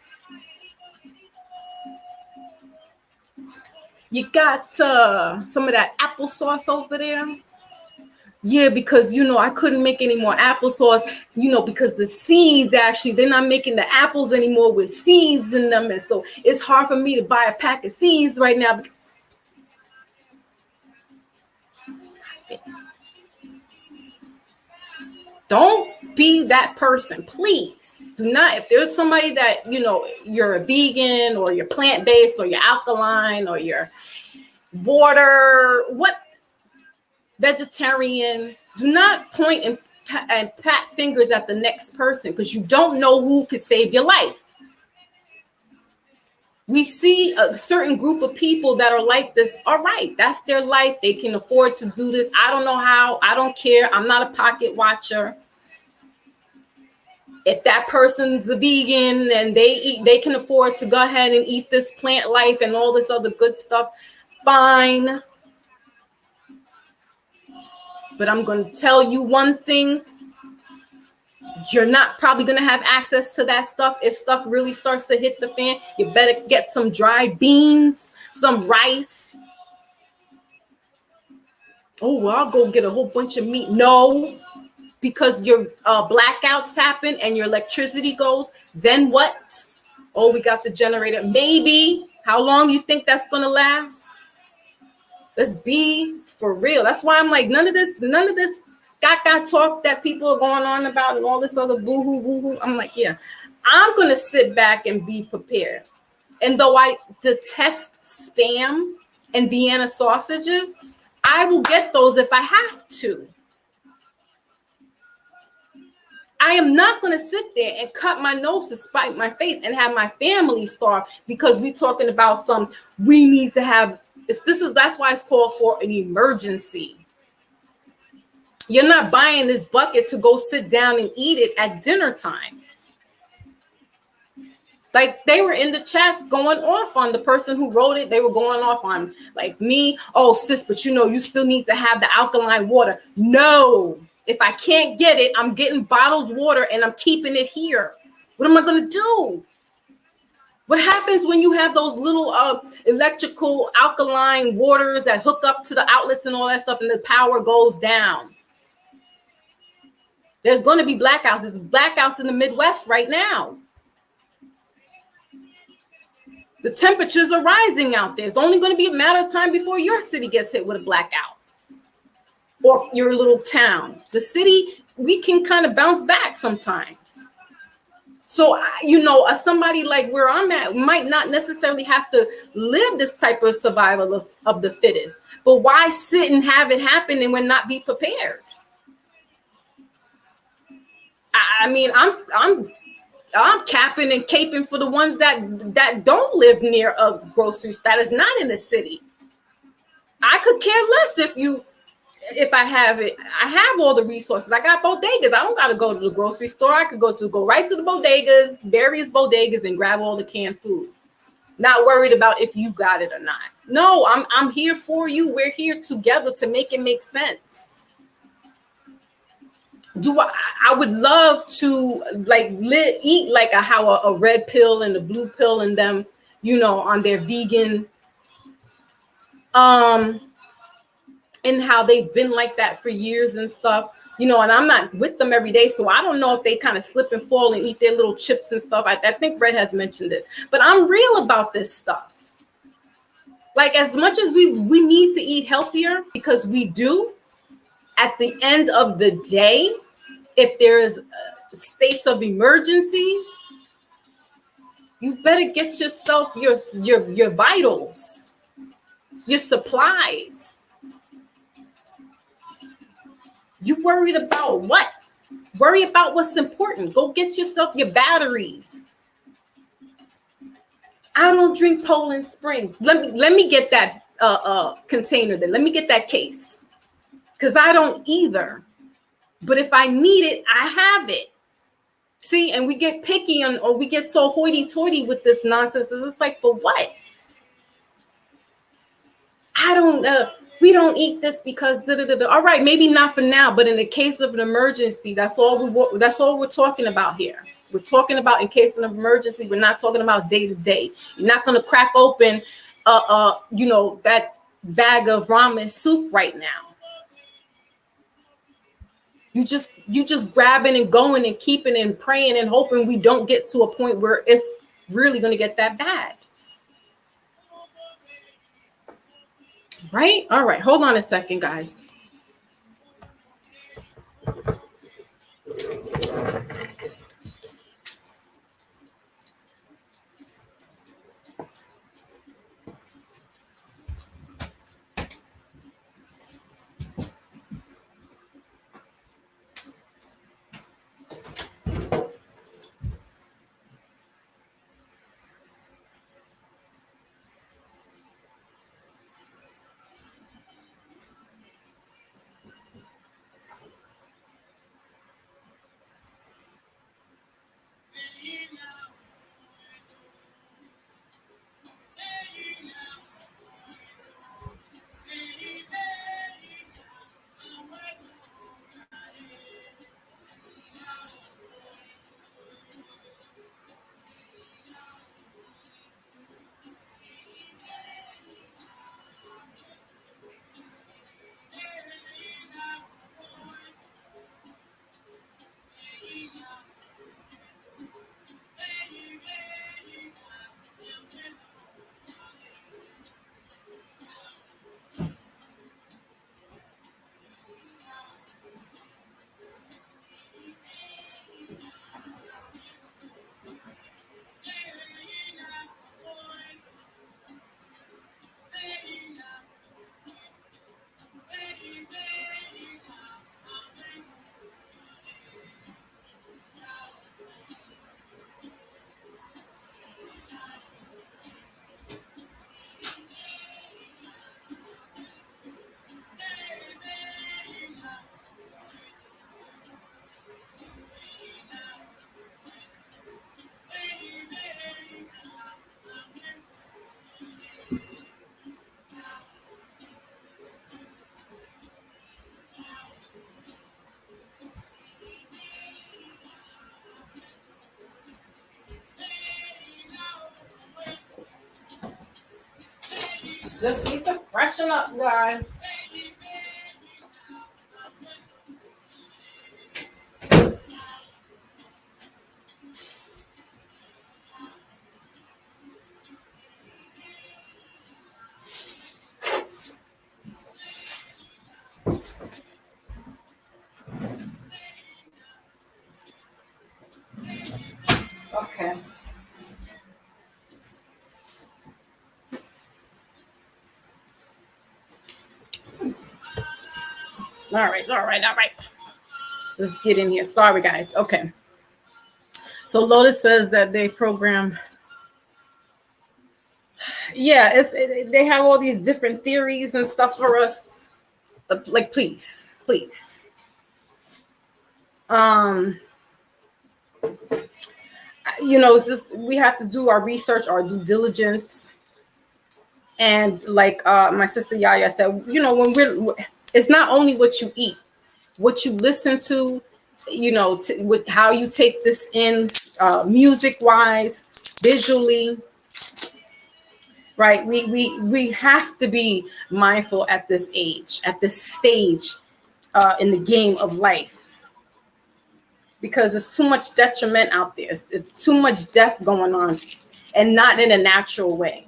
S1: You got some of that applesauce over there? Yeah, because, I couldn't make any more applesauce, because the seeds actually, they're not making the apples anymore with seeds in them. And so it's hard for me to buy a pack of seeds right now. Don't be that person, please. Do not. If there's somebody that, you're a vegan or you're plant-based or you're alkaline or you're vegetarian, do not point and pat fingers at the next person because you don't know who could save your life. We see a certain group of people that are like this. All right, that's their life. They can afford to do this. I don't know how. I don't care. I'm not a pocket watcher. If that person's a vegan and they can afford to go ahead and eat this plant life and all this other good stuff, fine. But I'm going to tell you one thing. You're not probably going to have access to that stuff. If stuff really starts to hit the fan, you better get some dried beans, some rice. Oh, well, I'll go get a whole bunch of meat. No, because your blackouts happen and your electricity goes. Then what? Oh, we got the generator. Maybe. How long you think that's going to last? Let's be for real. That's why I'm like, none of this got talk that people are going on about and all this other boo-hoo, woo-hoo. I'm like, yeah, I'm going to sit back and be prepared. And though I detest Spam and Vienna sausages, I will get those if I have to. I am not going to sit there and cut my nose to spite my face and have my family starve because we're talking about we need to have, that's why it's called for an emergency. You're not buying this bucket to go sit down and eat it at dinner time. Like, they were in the chats going off on the person who wrote it. They were going off on like me. Oh, sis, but you still need to have the alkaline water. No, if I can't get it, I'm getting bottled water and I'm keeping it here. What am I going to do? What happens when you have those little electrical alkaline waters that hook up to the outlets and all that stuff and the power goes down? There's going to be blackouts. There's blackouts in the Midwest right now. The temperatures are rising out there. It's only going to be a matter of time before your city gets hit with a blackout or your little town. The city, we can kind of bounce back sometimes. So, somebody like where I'm at might not necessarily have to live this type of survival of the fittest. But why sit and have it happen and when not be prepared? I mean, I'm capping and caping for the ones that don't live near a grocery store, that is not in the city. I could care less if I have it. I have all the resources. I got bodegas. I don't got to go to the grocery store. I could go right to the bodegas, various bodegas, and grab all the canned foods. Not worried about if you got it or not. No, I'm here for you. We're here together to make it make sense. I would love to eat like how a red pill and a blue pill and them, on their vegan, and how they've been like that for years and stuff, and I'm not with them every day, so I don't know if they kind of slip and fall and eat their little chips and stuff. I think Red has mentioned this, but I'm real about this stuff. Like, as much as we need to eat healthier, because we do, at the end of the day, if there's states of emergencies, you better get yourself your vitals, your supplies. You worried about what? Worry about what's important. Go get yourself your batteries. I don't drink Poland Springs. Let me get that container then. Let me get that case, because I don't either. But if I need it, I have it. See, and we get picky or we get so hoity-toity with this nonsense. It's like, for what? We don't eat this because all right, maybe not for now, but in the case of an emergency, that's all we're talking about here. We're talking about in case of an emergency. We're not talking about day to day. You're not going to crack open that bag of ramen soup right now. You just grabbing and going and keeping and praying and hoping we don't get to a point where it's really going to get that bad. Right? All right. Hold on a second, guys. Just need to freshen up, guys. Okay. All right, all right, all right. Let's get in here. Sorry, guys. Okay. So Lotus says that they program. Yeah, they have all these different theories and stuff for us. Like, please, please. It's just we have to do our research, our due diligence. And like my sister Yaya said, when it's not only what you eat, what you listen to, with how you take this in, music wise, visually, right? We have to be mindful at this age, at this stage in the game of life, because there's too much detriment out there. It's too much death going on, and not in a natural way.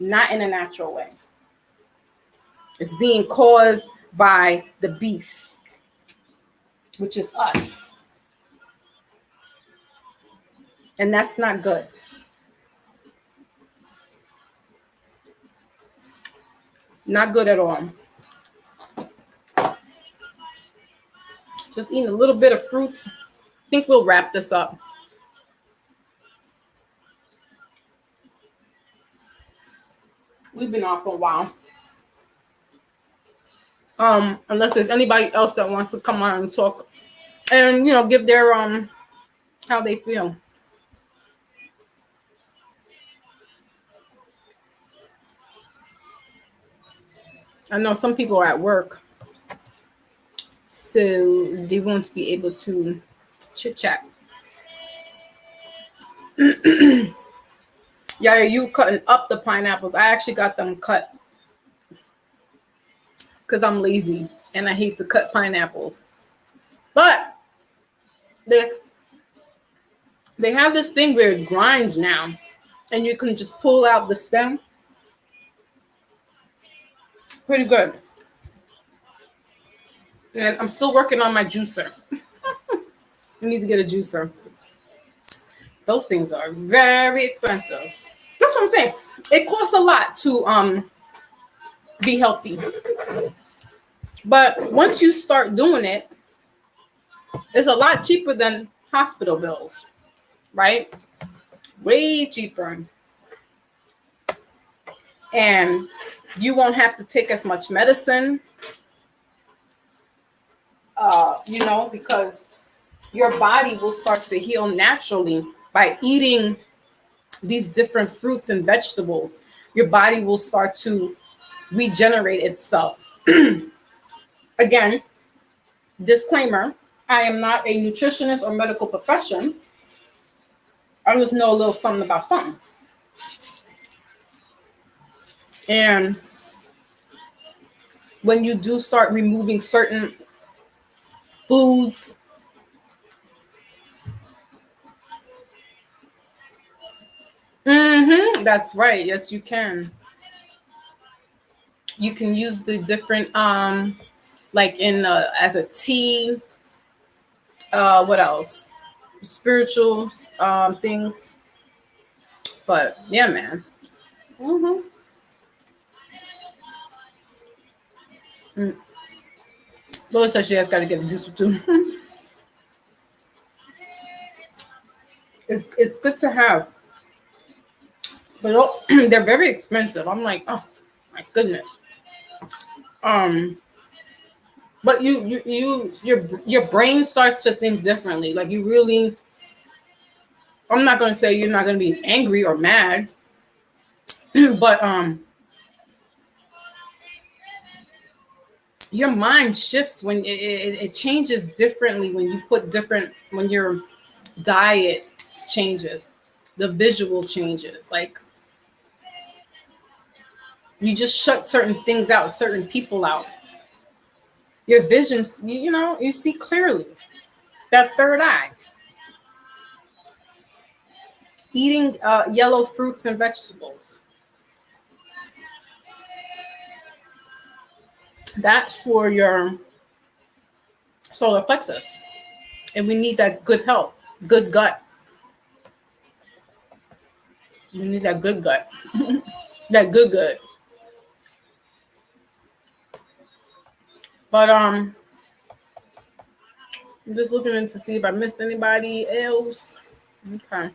S1: Not in a natural way. It's being caused by the beast, which is us. And that's not good. Not good at all. Just eating a little bit of fruits. I think we'll wrap this up. We've been off for a while. Unless there's anybody else that wants to come on and talk and give their how they feel. I know some people are at work, so they won't be able to chit chat. Yeah, you cutting up the pineapples. I actually got them cut because I'm lazy and I hate to cut pineapples. But they have this thing where it grinds now, and you can just pull out the stem. Pretty good. And I'm still working on my juicer. I need to get a juicer. Those things are very expensive. That's what I'm saying. It costs a lot to be healthy. But once you start doing it, it's a lot cheaper than hospital bills, right? Way cheaper. And you won't have to take as much medicine, because your body will start to heal naturally by eating these different fruits and vegetables. Your body will start to regenerate itself. Again, disclaimer, I am not a nutritionist or medical profession. I just know a little something about something. And when you do start removing certain foods, that's right. Yes, you can. You can use the different, like in as a tea. What else? Spiritual things. But yeah, man. Lola says she has got to get a juicer too. It's good to have, but they're very expensive. I'm like, oh my goodness. But your brain starts to think differently. Like you really, I'm not going to say you're not going to be angry or mad, but your mind shifts when it changes differently when your diet changes, the visual changes. Like You just shut certain things out, certain people out. Your visions, you see clearly. That third eye. Eating yellow fruits and vegetables. That's for your solar plexus. And we need that good health, good gut. We need that good gut. That good. But I'm just looking in to see if I missed anybody else. Okay.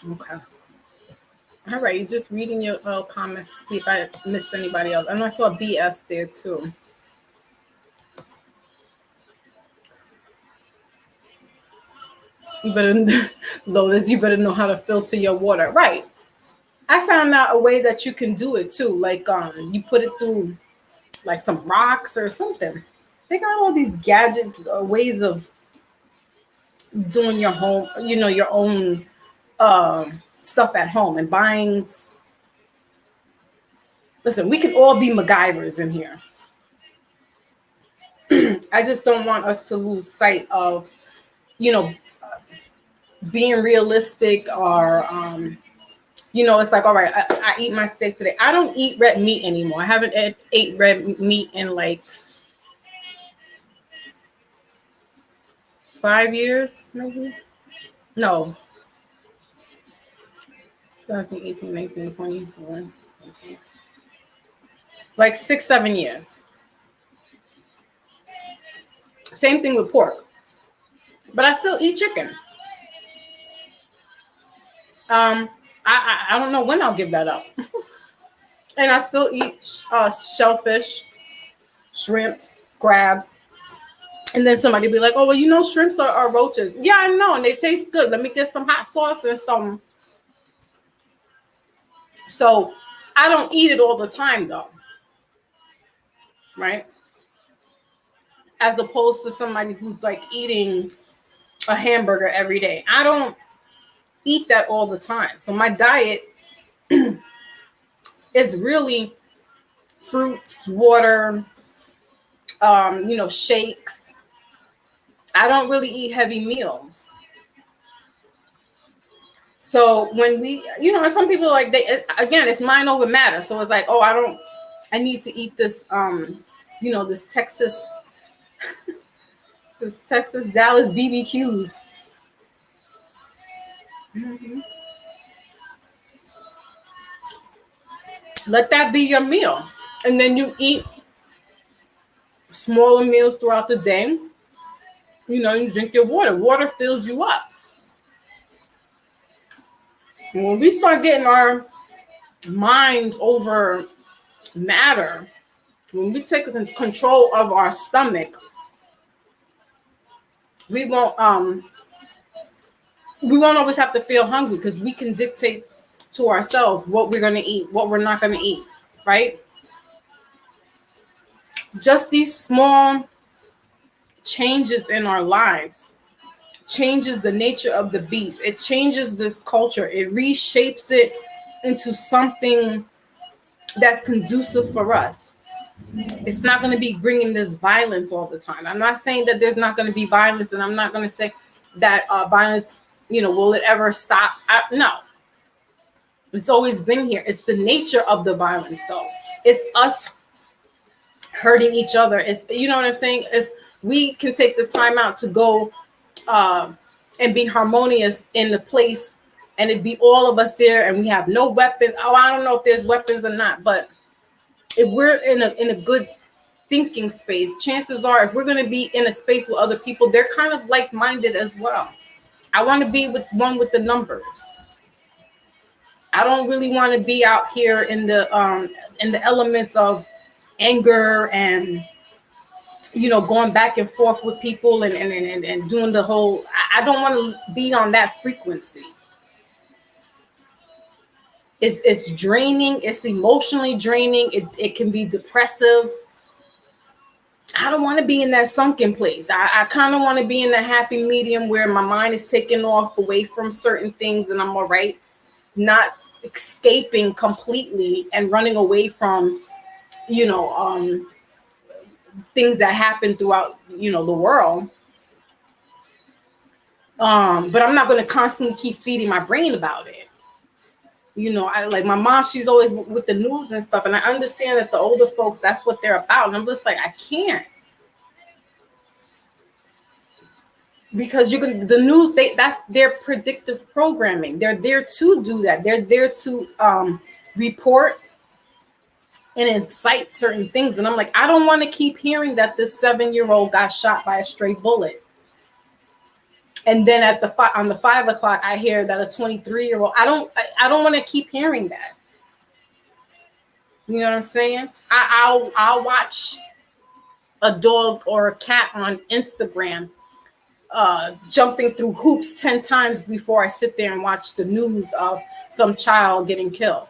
S1: Okay. All right, just reading your comments to see if I missed anybody else. And I saw BS there too. You better, Lotus, you better know how to filter your water. Right. I found out a way that you can do it too. Like you put it through like some rocks or something. They got all these gadgets, ways of doing your home, your own stuff at home and buying. Listen, we can all be MacGyvers in here. I just don't want us to lose sight of, being realistic or, it's like, all right, I eat my steak today. I don't eat red meat anymore. I haven't ate red meat in like 5 years, maybe. No. 17, 18, 19, 20, 21, 22. Like 6-7 years. Same thing with pork. But I still eat chicken. I don't know when I'll give that up. And I still eat shellfish, shrimps, crabs. And then somebody be like, oh, well, shrimps are roaches. Yeah, I know. And they taste good. Let me get some hot sauce and some. So I don't eat it all the time, though. Right? As opposed to somebody who's like eating a hamburger every day. I don't eat that all the time. So my diet is really fruits, water, shakes. I don't really eat heavy meals. So when we, some people like it's mind over matter. So it's like, oh, I need to eat this, this Texas Dallas BBQs. Mm-hmm. Let that be your meal. And then you eat smaller meals throughout the day. You drink your water. Water fills you up. And when we start getting our minds over matter, when we take control of our stomach, we won't always have to feel hungry because we can dictate to ourselves what we're going to eat, what we're not going to eat, right? Just these small changes in our lives changes the nature of the beast. It changes this culture. It reshapes it into something that's conducive for us. It's not going to be bringing this violence all the time. I'm not saying that there's not going to be violence, and I'm not going to say that violence, will it ever stop? No. It's always been here. It's the nature of the violence, though. It's us hurting each other. It's, you know what I'm saying? If we can take the time out to go and be harmonious in the place, and it be all of us there, and we have no weapons. Oh, I don't know if there's weapons or not, but if we're in a good thinking space, chances are, if we're going to be in a space with other people, they're kind of like-minded as well. I want to be with the numbers. I don't really want to be out here in the elements of anger and going back and forth with people and doing the whole. I don't want to be on that frequency. It's draining. It's emotionally draining. It can be depressive. I don't want to be in that sunken place. I kind of want to be in the happy medium where my mind is taken off away from certain things and I'm all right, not escaping completely and running away from, things that happen throughout, the world. But I'm not going to constantly keep feeding my brain about it. I like my mom, she's always with the news and stuff. And I understand that the older folks, that's what they're about. And I'm just like, I can't. Because the news, that's their predictive programming. They're there to do that. They're there to report and incite certain things. And I'm like, I don't want to keep hearing that this 7-year-old got shot by a stray bullet. And then on the 5 o'clock, I hear that a 23-year-old. I don't want to keep hearing that. You know what I'm saying? I'll watch a dog or a cat on Instagram jumping through hoops 10 times before I sit there and watch the news of some child getting killed,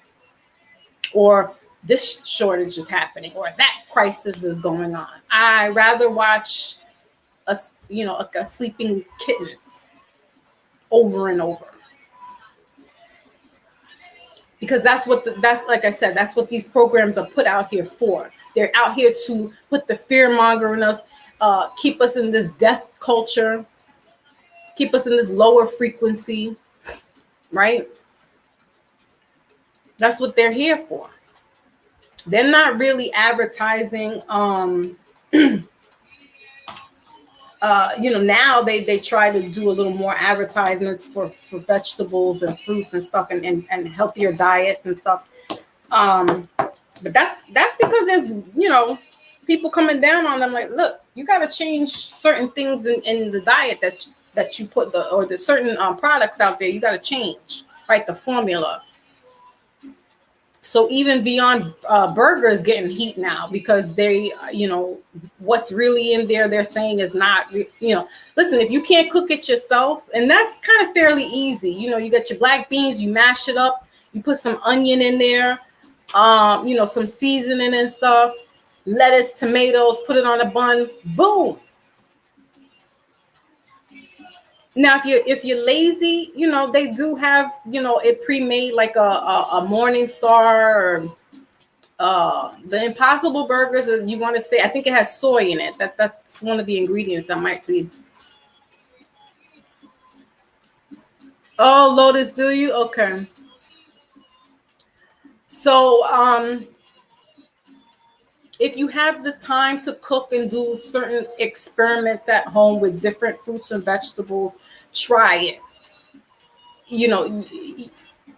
S1: or this shortage is happening, or that crisis is going on. I rather watch a sleeping kitten over and over, because that's like I said, that's what these programs are put out here for. They're out here to put the fear monger in us, keep us in this death culture, keep us in this lower frequency, right? That's what they're here for. They're not really advertising. Now they try to do a little more advertisements for vegetables and fruits and stuff, and healthier diets and stuff. But that's because there's people coming down on them like, look, you got to change certain things in the diet that you put the certain products out there. You got to change, right? The formula. So even Beyond Burger is getting heat now because they, what's really in there, they're saying is not, listen, if you can't cook it yourself, and that's kind of fairly easy. You got your black beans, you mash it up, you put some onion in there, some seasoning and stuff, lettuce, tomatoes, put it on a bun, boom. Now, if you're lazy, they do have, it pre-made like a Morning Star or the Impossible Burgers. You want to stay, I think it has soy in it. That's one of the ingredients that might be. Oh, Lotus, do you? Okay. So, if you have the time to cook and do certain experiments at home with different fruits and vegetables, try it.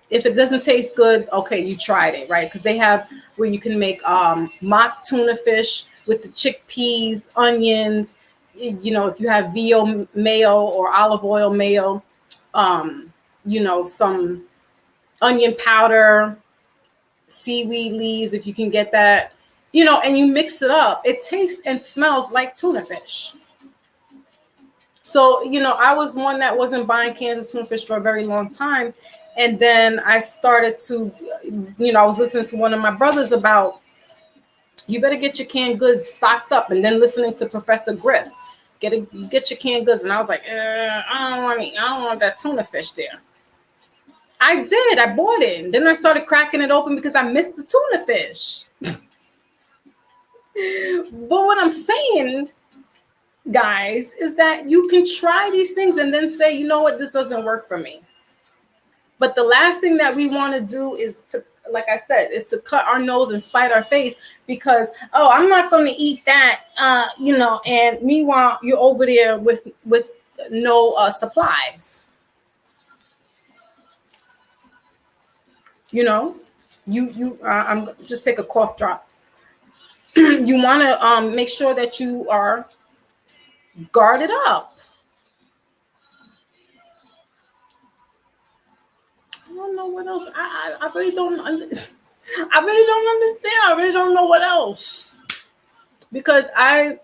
S1: If it doesn't taste good, okay, you tried it, right? Because they have where you can make mock tuna fish with the chickpeas, onions. If you have VO mayo or olive oil mayo, some onion powder, seaweed leaves, if you can get that. And you mix it up, it tastes and smells like tuna fish. So, I was one that wasn't buying cans of tuna fish for a very long time. And then I started to, I was listening to one of my brothers about, you better get your canned goods stocked up. And then listening to Professor Griff, get your canned goods. And I was like, I don't want that tuna fish there. I bought it. And then I started cracking it open because I missed the tuna fish. But what I'm saying, guys, is that you can try these things and then say, you know what, this doesn't work for me. But the last thing that we want to do is to, like I said, is to cut our nose and spite our face because, I'm not going to eat that, and meanwhile, you're over there with no supplies. I'm just take a cough drop. You want to make sure that you are guarded up. I don't know what else. I really don't. I really don't understand. I really don't know what else. Because I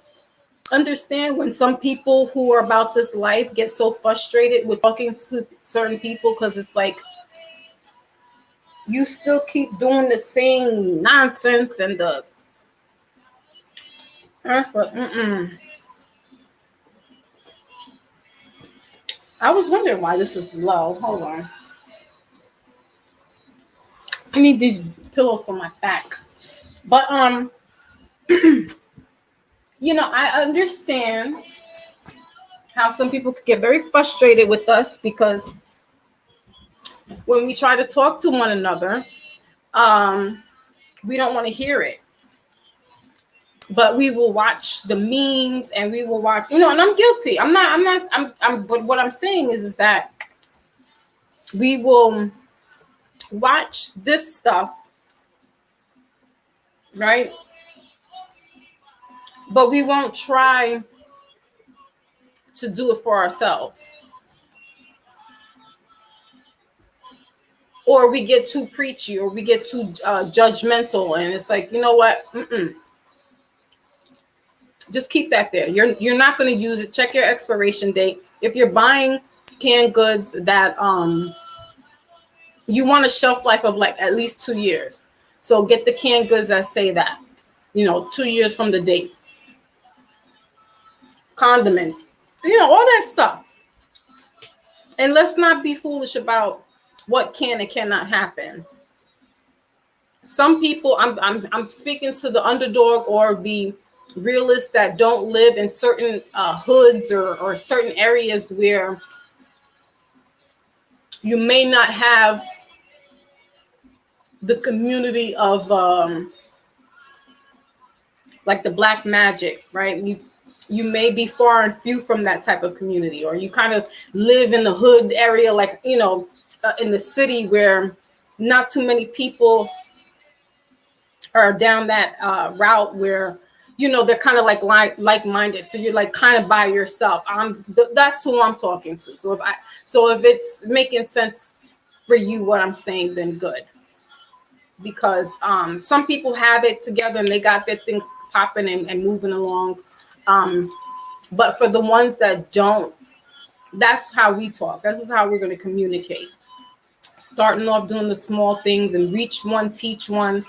S1: understand when some people who are about this life get so frustrated with talking to certain people because it's like you still keep doing the same nonsense and the. I was wondering why this is low. Hold on. I need these pillows for my back. But I understand how some people could get very frustrated with us because when we try to talk to one another, we don't want to hear it. But we will watch the memes and we will watch, and I'm guilty. But what I'm saying is that we will watch this stuff, right? But we won't try to do it for ourselves. Or we get too preachy, or we get too judgmental, and it's like, you know what? Just keep that there. You're not going to use it. Check your expiration date. If you're buying canned goods that you want a shelf life of like at least 2 years, so get the canned goods that say that, 2 years from the date. Condiments, all that stuff. And let's not be foolish about what can and cannot happen. Some people, I'm speaking to the underdog or the realists that don't live in certain hoods or certain areas where you may not have the community of like the black magic, right? You may be far and few from that type of community, or you kind of live in the hood area, like, in the city where not too many people are down that route where, they're kind of like-minded. So you're like kind of by yourself. That's who I'm talking to. So if it's making sense for you, what I'm saying, then good. Because some people have it together and they got their things popping and moving along. But for the ones that don't, that's how we talk. This is how we're going to communicate. Starting off doing the small things and reach one, teach one.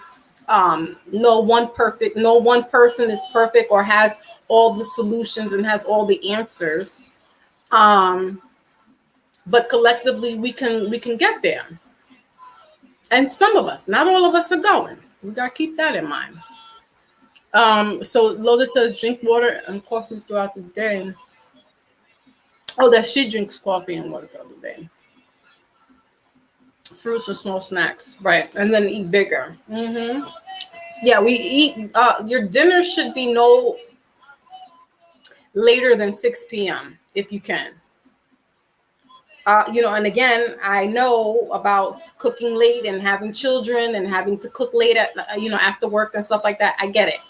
S1: No one person is perfect or has all the solutions and has all the answers. But collectively we can get there. And some of us, not all of us, are going. We got to keep that in mind. So Lotus says drink water and coffee throughout the day. Oh, that she drinks coffee and water throughout the day. Fruits and small snacks, right? And then eat bigger. Yeah, we eat. Your dinner should be no later than 6 p.m. if you can. And again, I know about cooking late and having children and having to cook late at after work and stuff like that. I get it.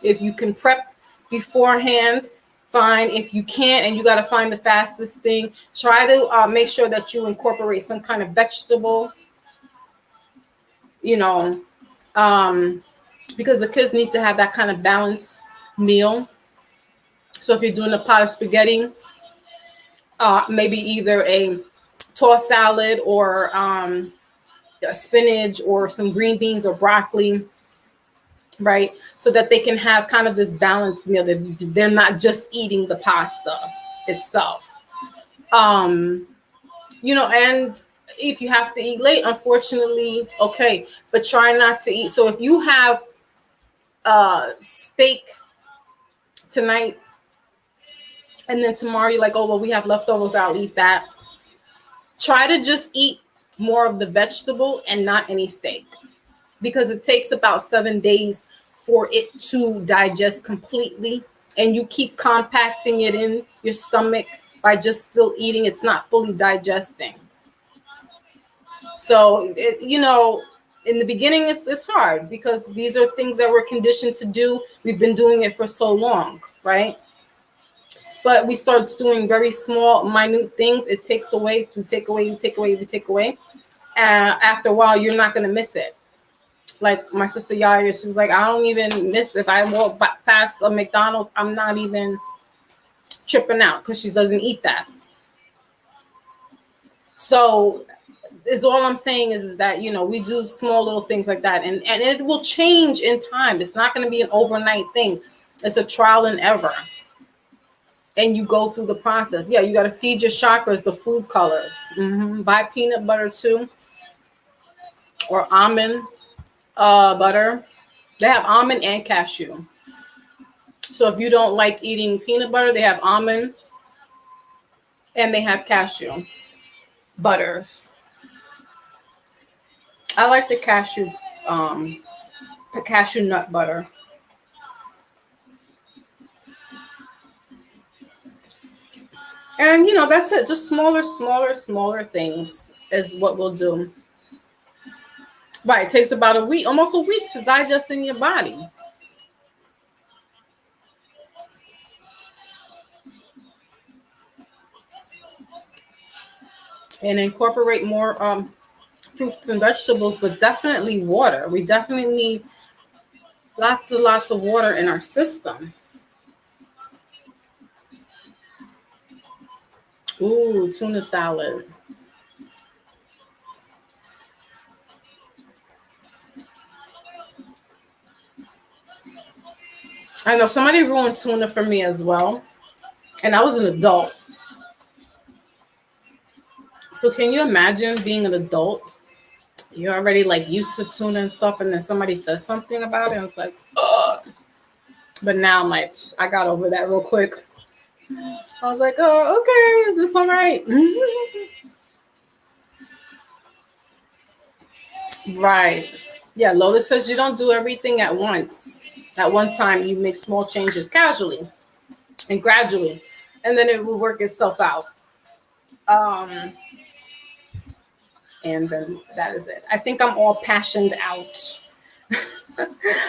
S1: If you can prep beforehand, fine. If you can't and you got to find the fastest thing, try to make sure that you incorporate some kind of vegetable, because the kids need to have that kind of balanced meal. So if you're doing a pot of spaghetti, maybe either a tossed salad or a spinach or some green beans or broccoli, right? So that they can have kind of this balanced meal, that they're not just eating the pasta itself. And if you have to eat late, unfortunately, okay, but try not to eat. So if you have steak tonight and then tomorrow you're like, oh, well, we have leftovers, I'll eat that. Try to just eat more of the vegetable and not any steak, because it takes about 7 days for it to digest completely, and you keep compacting it in your stomach by just still eating. It's not fully digesting. So, in the beginning, it's hard because these are things that we're conditioned to do. We've been doing it for so long, right? But we start doing very small, minute things. It takes away, we take away. After a while, you're not going to miss it. Like my sister Yaya, she was like, I don't even miss if I walk past a McDonald's, I'm not even tripping out because she doesn't eat that. So is all I'm saying is that, you know, we do small little things like that, and it will change in time. It's not going to be an overnight thing. It's a trial and error. And you go through the process. Yeah, you got to feed your chakras the food colors. Buy peanut butter too, or almond butter. They have almond and cashew. So if you don't like eating peanut butter, they have almond and they have cashew butters. I like the cashew nut butter. And, you know, that's it. Just smaller things is what we'll do. Right. It takes about a week, almost a week to digest in your body. And incorporate more fruits and vegetables, but definitely water. We definitely need lots of water in our system. Ooh, tuna salad. I know somebody ruined tuna for me as well. And I was an adult. So can you imagine being an adult? You're already like used to tuna and stuff, and then somebody says something about it, and it's like, ugh. But now I'm like, I got over that real quick. I was like, oh, okay, is this all right? Right. Yeah, Lotus says you don't do everything at once. At one time, you make small changes casually and gradually, and then it will work itself out. And then that is it. I think I'm all passioned out.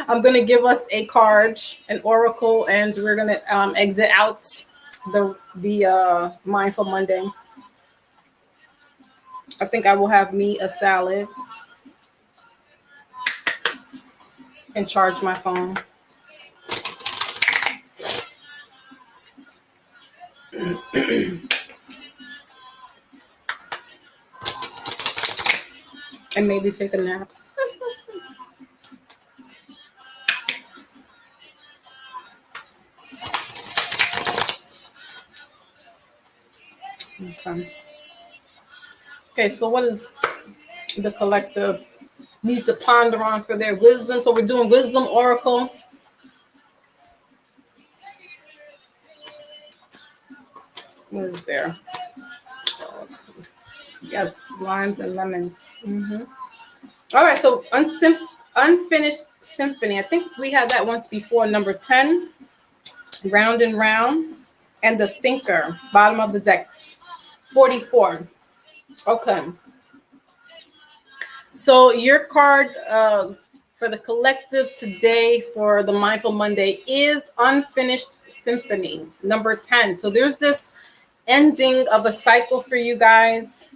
S1: I'm going to give us a card, an oracle, and we're going to exit out the Mindful Monday. I think I will have me a salad and charge my phone. And maybe take a nap. Okay, so what is the collective needs to ponder on for their wisdom? So we're doing wisdom oracle. What is there? Yes, limes and lemons. All right, so unfinished symphony. I think we had that once before. Number 10, round and round, and the thinker, bottom of the deck. 44. Okay. So your card for the collective today for the Mindful Monday is Unfinished Symphony, number 10. So there's this ending of a cycle for you guys,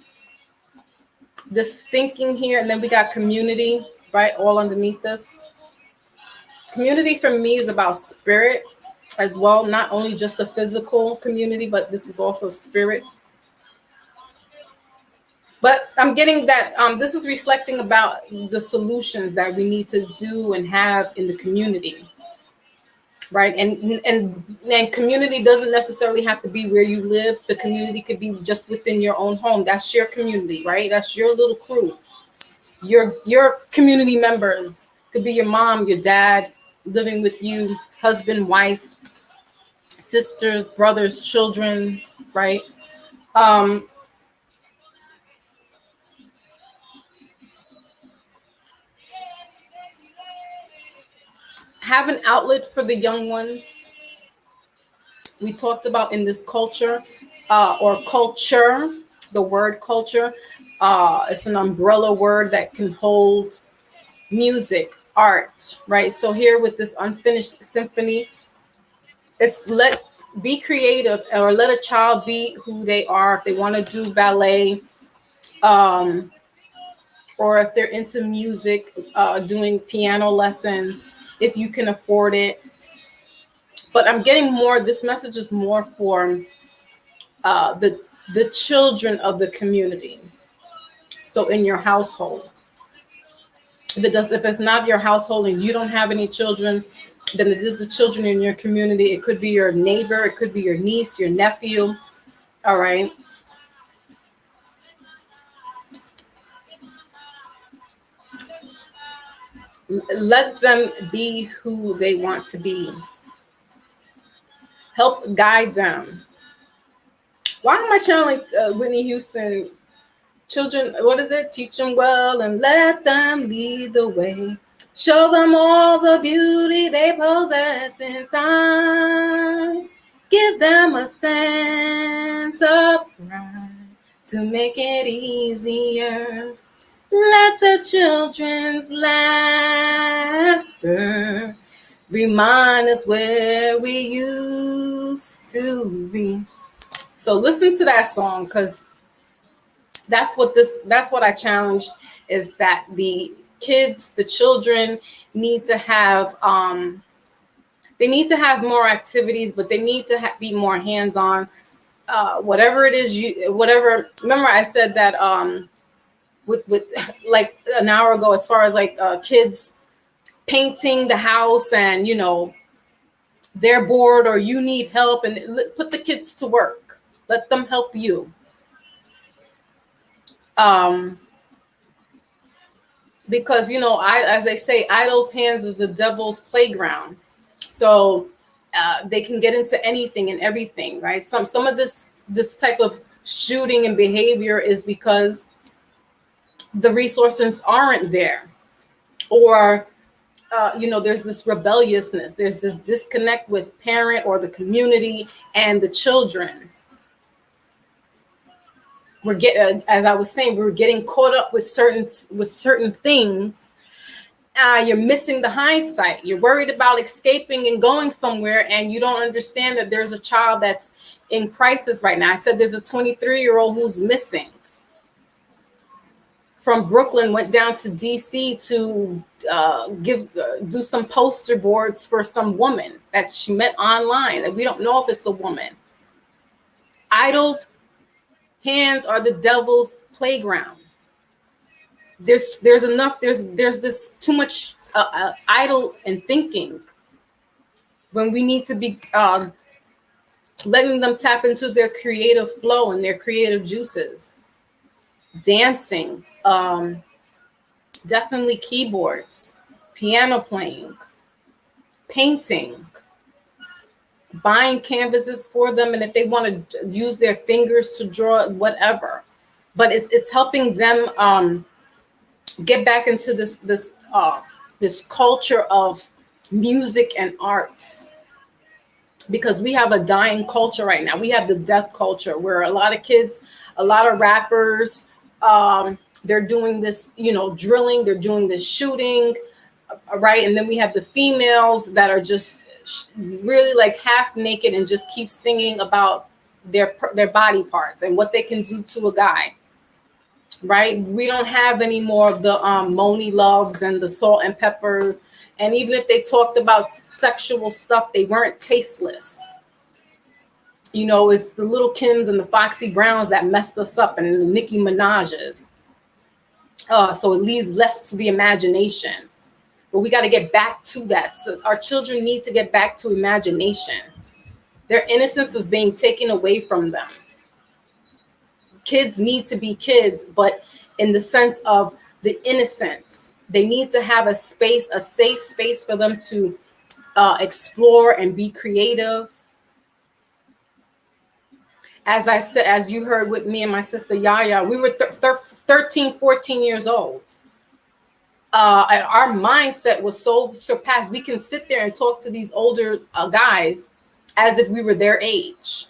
S1: this thinking here, and then we got community, right, all underneath this. Community for me is about spirit as well, not only just the physical community, but this is also spirit. But I'm getting that this is reflecting about the solutions that we need to do and have in the community, right? And community doesn't necessarily have to be where you live. The community could be just within your own home. That's your community, right? That's your little crew. Your community members could be your mom, your dad, living with you, husband, wife, sisters, brothers, children, right? Have an outlet for the young ones. We talked about in this culture or culture, the word culture. It's an umbrella word that can hold music, art, right? So here with this Unfinished Symphony, it's be creative, or let a child be who they are. If they want to do ballet, or if they're into music, doing piano lessons, if you can afford it. But I'm getting more, this message is more for the children of the community. So in your household, if it's not your household and you don't have any children, then it is the children in your community. It could be your neighbor, it could be your niece, your nephew. All right. Let them be who they want to be. Help guide them. Why am I channeling Whitney Houston? Children, what is it? Teach them well and let them lead the way. Show them all the beauty they possess inside. Give them a sense of pride to make it easier. Let the children's laughter remind us where we used to be. So listen to that song, because that's what I challenge, is that the kids, the children need to have they need to have more activities, but they need to be more hands-on. Whatever it is, remember I said that with like an hour ago, as far as like kids painting the house, and they're bored or you need help, and put the kids to work. Let them help you. Because as they say, idle's hands is the devil's playground. So they can get into anything and everything, right? Some of this type of shooting and behavior is because the resources aren't there, or there's this rebelliousness, there's this disconnect with parent or the community and the children. As I was saying, we're getting caught up with certain things. You're missing the hindsight. You're worried about escaping and going somewhere, and you don't understand that there's a child that's in crisis right now. I said there's a 23-year-old who's missing from Brooklyn, went down to DC to do some poster boards for some woman that she met online, and we don't know if it's a woman. Idled hands are the devil's playground. There's this too much idle and thinking, when we need to be letting them tap into their creative flow and their creative juices. Dancing, definitely keyboards, piano playing, painting, buying canvases for them, and if they want to use their fingers to draw, whatever. But it's helping them get back into this culture of music and arts, because we have a dying culture right now. We have the death culture, where a lot of kids, a lot of rappers, they're doing this, drilling, they're doing this shooting, right? And then we have the females that are just really like half naked and just keep singing about their body parts and what they can do to a guy, right? We don't have any more of the Moni Loves and the Salt and Pepper. And even if they talked about sexual stuff, they weren't tasteless. It's the Little Kims and the Foxy Browns that messed us up, and the Nicki Minaj's. So it leaves less to the imagination. But we got to get back to that. So our children need to get back to imagination. Their innocence is being taken away from them. Kids need to be kids, but in the sense of the innocence. They need to have a safe space for them to explore and be creative. As I said, as you heard with me and my sister Yaya, we were 13, 14 years old. And our mindset was so surpassed. We can sit there and talk to these older guys as if we were their age.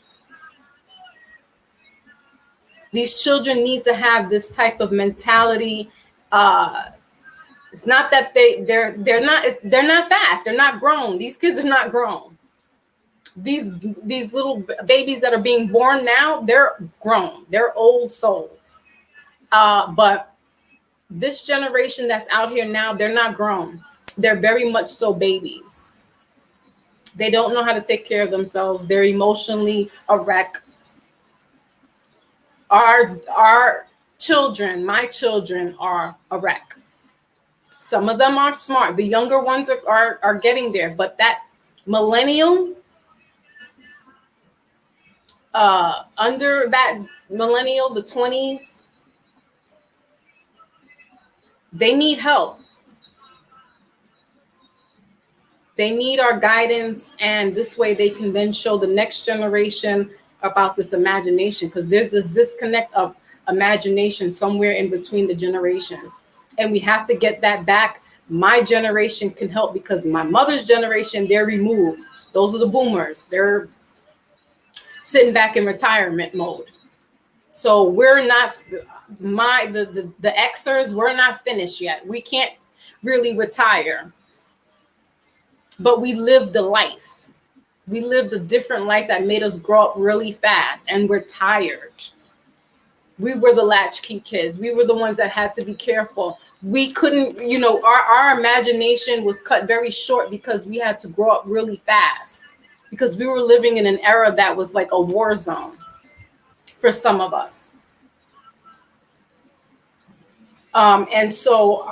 S1: These children need to have this type of mentality. It's not that they're not fast. They're not grown. These kids are not grown. These little babies that are being born now, they're grown. They're old souls. But this generation that's out here now, they're not grown. They're very much so babies. They don't know how to take care of themselves. They're emotionally a wreck. Our children, my children, are a wreck. Some of them are smart. The younger ones are getting there. But that millennial, under that millennial, the 20s, they need help. They need our guidance, and this way they can then show the next generation about this imagination, because there's this disconnect of imagination somewhere in between the generations, and we have to get that back. My generation can help, because my mother's generation, they're removed. Those are the boomers. They're sitting back in retirement mode. So we're not, the Xers, we're not finished yet. We can't really retire. But we lived a life. We lived a different life that made us grow up really fast, and we're tired. We were the latchkey kids. We were the ones that had to be careful. We couldn't, our imagination was cut very short because we had to grow up really fast, because we were living in an era that was like a war zone for some of us. And so,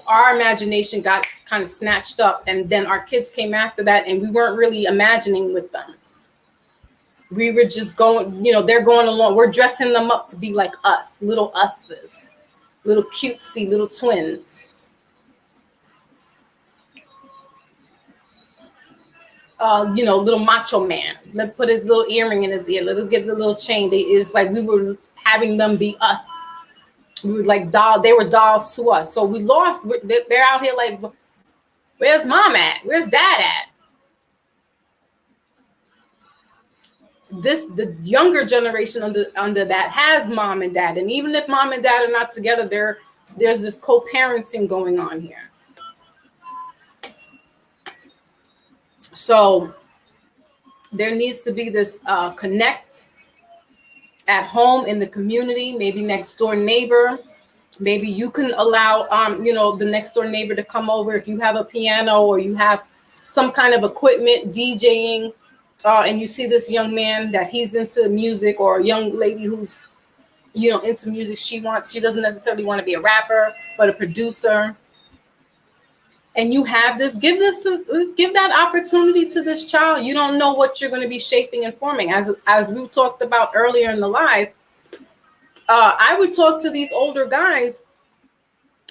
S1: our imagination got kind of snatched up, and then our kids came after that, and we weren't really imagining with them. We were just going, they're going along. We're dressing them up to be like us, little us's, little cutesy little twins. Little macho man. Let's put his little earring in his ear. Let's get the little chain. It's like we were having them be us. We were like they were dolls to us. So we lost. They're out here like, where's mom at? Where's dad at? The younger generation under that has mom and dad. And even if mom and dad are not together, there's this co-parenting going on here. So there needs to be this connect at home, in the community, maybe next door neighbor. Maybe you can allow, the next door neighbor to come over if you have a piano or you have some kind of equipment, DJing, and you see this young man that he's into music, or a young lady who's, into music. She doesn't necessarily want to be a rapper, but a producer. And you have this, give that opportunity to this child. You don't know what you're going to be shaping and forming. As we talked about earlier in the live, I would talk to these older guys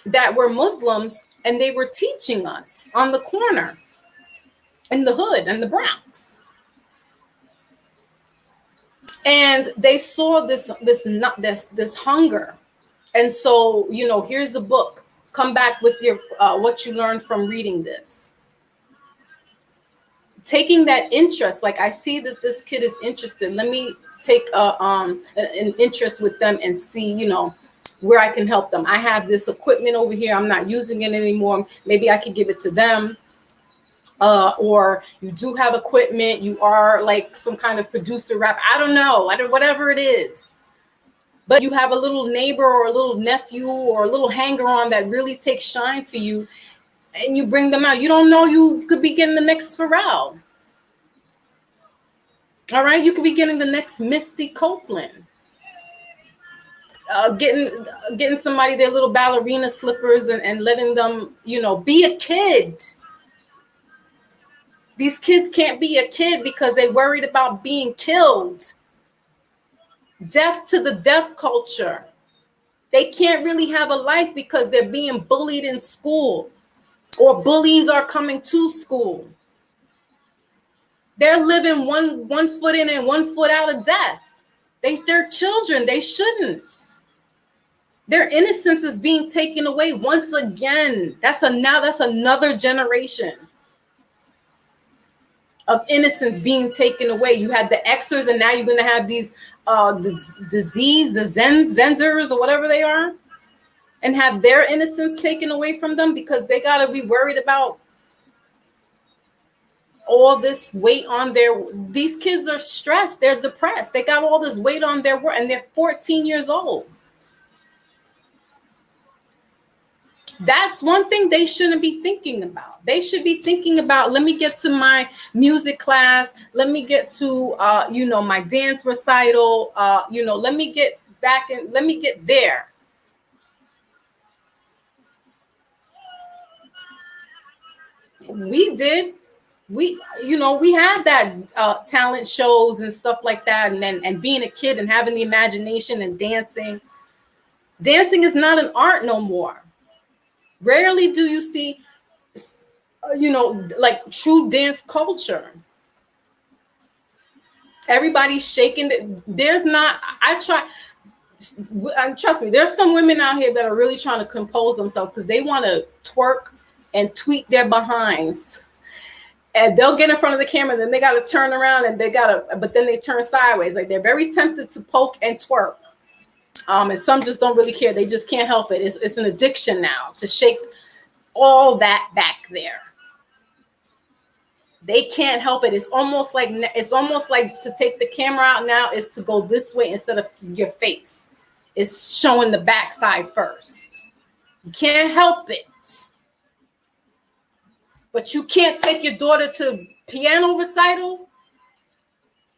S1: that were Muslims, and they were teaching us on the corner in the hood and the Bronx. And they saw this hunger. And so, here's the book. Come back with your what you learned from reading this. Taking that interest, like I see that this kid is interested. Let me take an interest with them and see, where I can help them. I have this equipment over here. I'm not using it anymore. Maybe I could give it to them. Or you do have equipment. You are like some kind of producer rap. I don't know. Whatever it is. But you have a little neighbor or a little nephew or a little hanger-on that really takes shine to you, and you bring them out. You don't know, you could be getting the next Pharrell. All right, you could be getting the next Misty Copeland. Getting somebody their little ballerina slippers and letting them, be a kid. These kids can't be a kid because they're worried about being killed. Deaf to the deaf culture. They can't really have a life because they're being bullied in school, or bullies are coming to school. They're living one foot in and 1 foot out of death. They're children. They shouldn't. Their innocence is being taken away once again. That's another generation of innocence being taken away. You had the Xers, and now you're going to have these the Zenzers or whatever they are, and have their innocence taken away from them because they got to be worried about all this weight on these kids are stressed. They're depressed. They got all this weight on their work, and they're 14 years old. That's one thing they shouldn't be thinking about. They should be thinking about, let me get to my music class. Let me get to, my dance recital. Let me get back and let me get there. We did. We had that talent shows and stuff like that, and being a kid and having the imagination and dancing. Dancing is not an art no more. Rarely do you see, like true dance culture. Everybody's shaking. There's not. Trust me. There's some women out here that are really trying to compose themselves because they want to twerk and tweak their behinds. And they'll get in front of the camera, then they got to turn around and but then they turn sideways. Like they're very tempted to poke and twerk. And some just don't really care. They just can't help it. It's an addiction now to shake all that back there. They can't help it. It's almost like to take the camera out now is to go this way instead of your face. It's showing the backside first. You can't help it. But you can't take your daughter to piano recital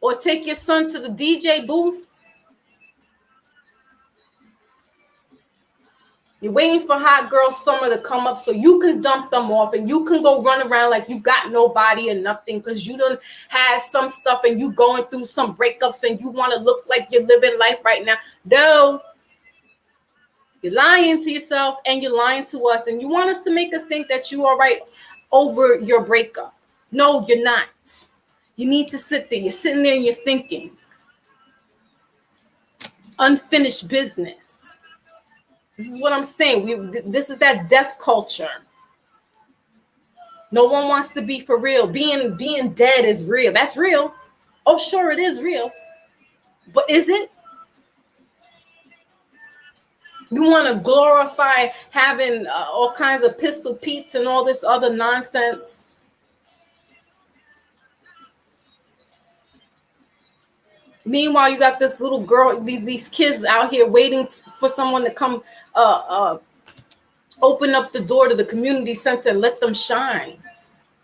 S1: or take your son to the DJ booth. You're waiting for Hot Girl Summer to come up so you can dump them off and you can go run around like you got nobody and nothing because you done had some stuff and you going through some breakups and you want to look like you're living life right now. No. You're lying to yourself and you're lying to us and you want us to make us think that you are right over your breakup. No, you're not. You need to sit there. You're sitting there and you're thinking. Unfinished business. This is what I'm saying. This is that death culture. No one wants to be for real. Being dead is real. That's real. Oh, sure, it is real. But is it? You want to glorify having all kinds of Pistol Pete's and all this other nonsense. Meanwhile, you got this little girl, these kids out here waiting for someone to come open up the door to the community center and let them shine.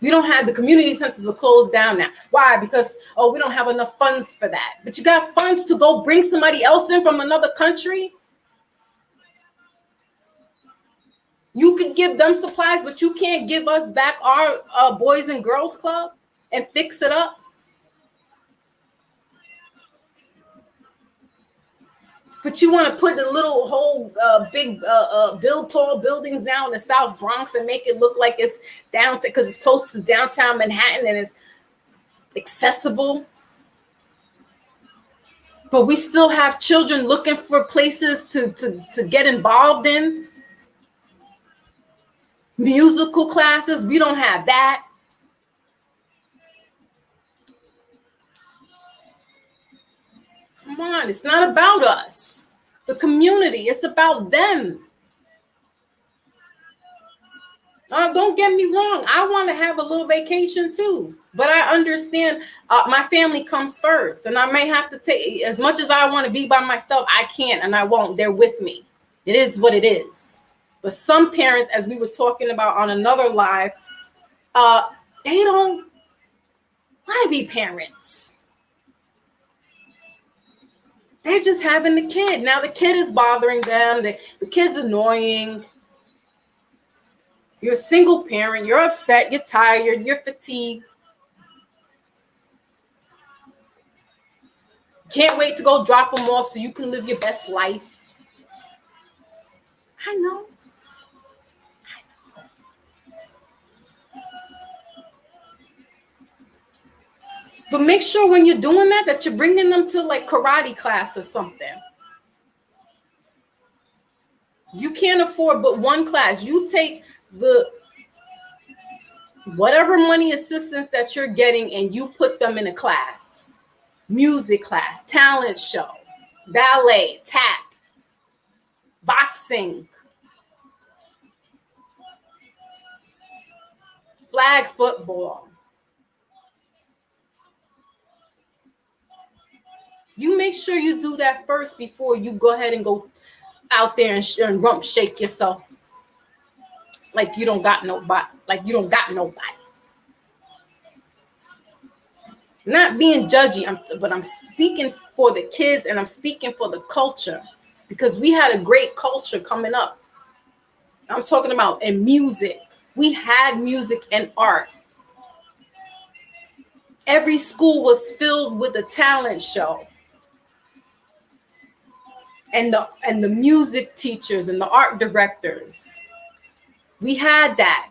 S1: We don't have the community centers are closed down now. Why? Because, we don't have enough funds for that. But you got funds to go bring somebody else in from another country? You can give them supplies, but you can't give us back our Boys and Girls Club and fix it up. But you want to put the little whole big build tall buildings now in the South Bronx and make it look like it's downtown because it's close to downtown Manhattan and it's accessible. But we still have children looking for places to get involved in. Musical classes, we don't have that. Come on, it's not about us. The community, it's about them. Don't get me wrong. I want to have a little vacation too. But I understand my family comes first. And I may have to take, as much as I want to be by myself, I can't and I won't. They're with me. It is what it is. But some parents, as we were talking about on another live, they don't want to be parents. They're just having the kid. Now the kid is bothering them. The kid's annoying. You're a single parent. You're upset. You're tired. You're fatigued. Can't wait to go drop them off so you can live your best life. I know. But make sure when you're doing that you're bringing them to like karate class or something. You can't afford but one class. You take the whatever money assistance that you're getting and you put them in a class. Music class, talent show, ballet, tap, boxing, flag football. You make sure you do that first before you go ahead and go out there and rump shake yourself like you don't got nobody. Like you don't got nobody. Not being judgy, but I'm speaking for the kids and I'm speaking for the culture, because we had a great culture coming up. I'm talking about in music. We had music and art. Every school was filled with a talent show. And the music teachers and the art directors. We had that.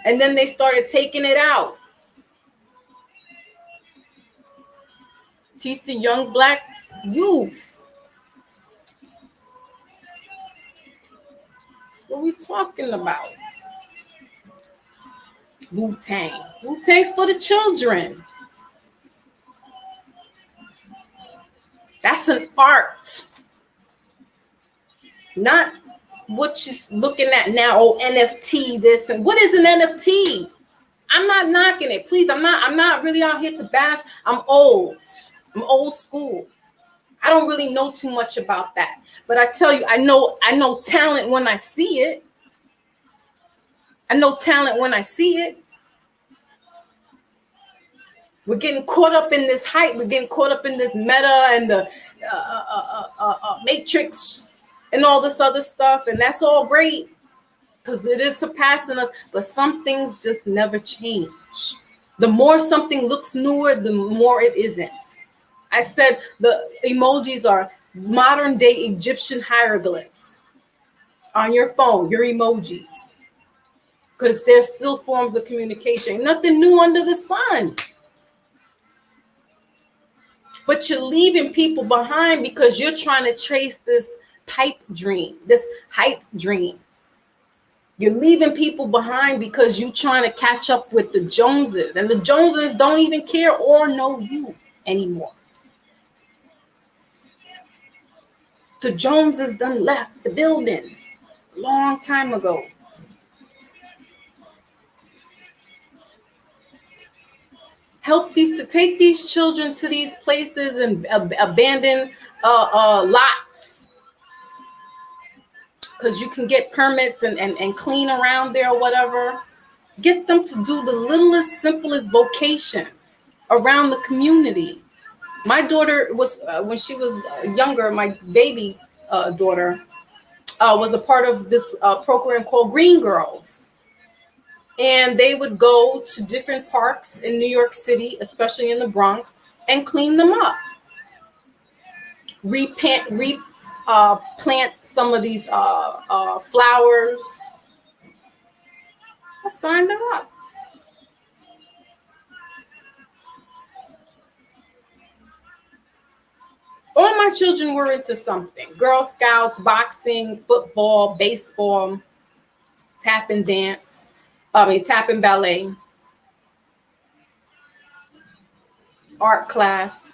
S1: And then they started taking it out. Teach the young Black youth. That's what we talking about. Wu-Tang. Wu-Tang's for the children. That's an art. Not what you're looking at now. Oh, NFT this, and what is an NFT? I'm not knocking it. Please, I'm not really out here to bash. I'm old school. I don't really know too much about that. But I tell you, I know talent when I see it. I know talent when I see it. We're getting caught up in this hype. We're getting caught up in this meta and the matrix and all this other stuff. And that's all great because it is surpassing us. But some things just never change. The more something looks newer, the more it isn't. I said the emojis are modern day Egyptian hieroglyphs on your phone, your emojis. Because they're still forms of communication. Nothing new under the sun. But you're leaving people behind because you're trying to chase this pipe dream, this hype dream. You're leaving people behind because you're trying to catch up with the Joneses. And the Joneses don't even care or know you anymore. The Joneses done left the building a long time ago. Take these children to these places and abandon lots, because you can get permits and clean around there or whatever. Get them to do the littlest, simplest vocation around the community. My daughter was, when she was younger, my baby daughter was a part of this program called Green Girls. And they would go to different parks in New York City, especially in the Bronx, and clean them up. Replant some of these flowers. I signed them up. All my children were into something. Girl Scouts, boxing, football, baseball, tap and ballet, art class.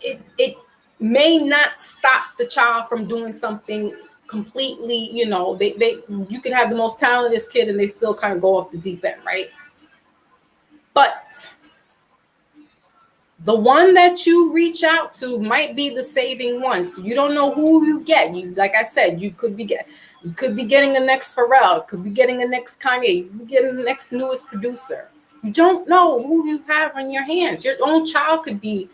S1: It may not stop the child from doing something completely, you can have the most talented kid and they still kind of go off the deep end, right? But the one that you reach out to might be the saving one. So you don't know who you get. Like I said, you could be getting the next Pharrell, could be getting the next Kanye, you could be getting the next newest producer. You don't know who you have on your hands. Your own child could be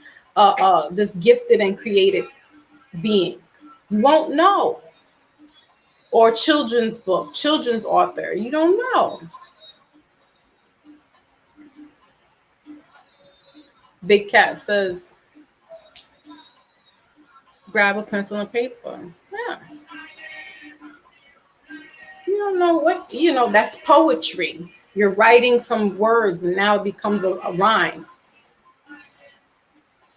S1: this gifted and creative being. You won't know. Or children's book, children's author. You don't know. Big Cat says, grab a pencil and paper. Yeah. You don't know what, that's poetry. You're writing some words and now it becomes a rhyme.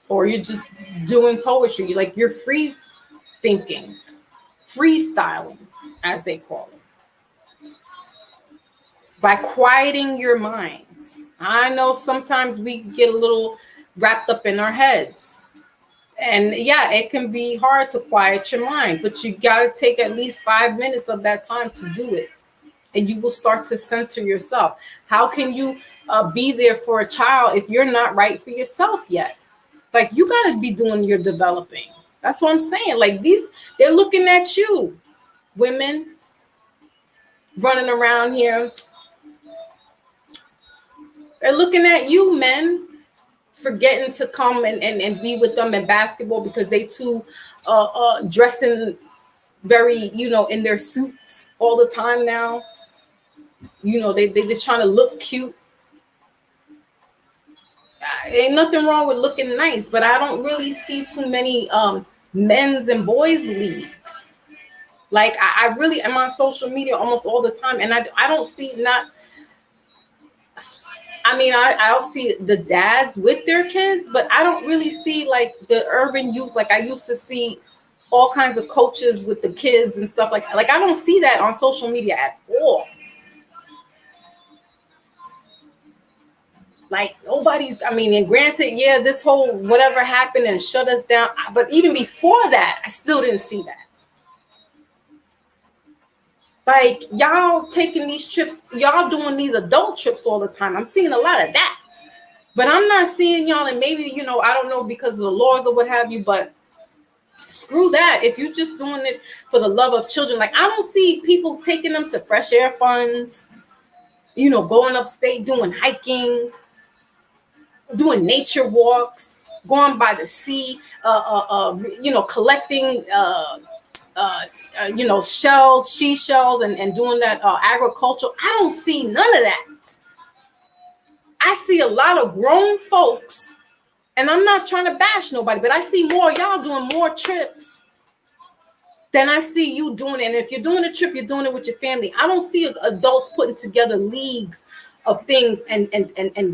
S1: Or you're just doing poetry. You're free thinking, freestyling, as they call it. By quieting your mind. I know sometimes we get a little wrapped up in our heads. And yeah, it can be hard to quiet your mind, but you got to take at least 5 minutes of that time to do it. And you will start to center yourself. How can you be there for a child if you're not right for yourself yet? You got to be doing your developing. That's what I'm saying. They're looking at you, women running around here They're looking at you, men, forgetting to come and be with them in basketball because they too dressing very, in their suits all the time now. They're trying to look cute. Ain't nothing wrong with looking nice, but I don't really see too many men's and boys leagues. Like I really am on social media almost all the time, and I don't see I'll see the dads with their kids, but I don't really see like the urban youth. Like I used to see all kinds of coaches with the kids and stuff like that. Like I don't see that on social media at all. Like nobody's, and granted, yeah, this whole whatever happened and shut us down. But even before that, I still didn't see that. Like y'all taking these trips, y'all doing these adult trips all the time. I'm seeing a lot of that. But I'm not seeing y'all, and maybe, I don't know, because of the laws or what have you, but screw that. If you're just doing it for the love of children, like I don't see people taking them to fresh air funds, going upstate, doing hiking, doing nature walks, going by the sea, collecting, shells, seashells, and doing that agriculture. I don't see none of that. I see a lot of grown folks, and I'm not trying to bash nobody, but I see more y'all doing more trips than I see you doing it. And if you're doing a trip, you're doing it with your family. I don't see adults putting together leagues of things and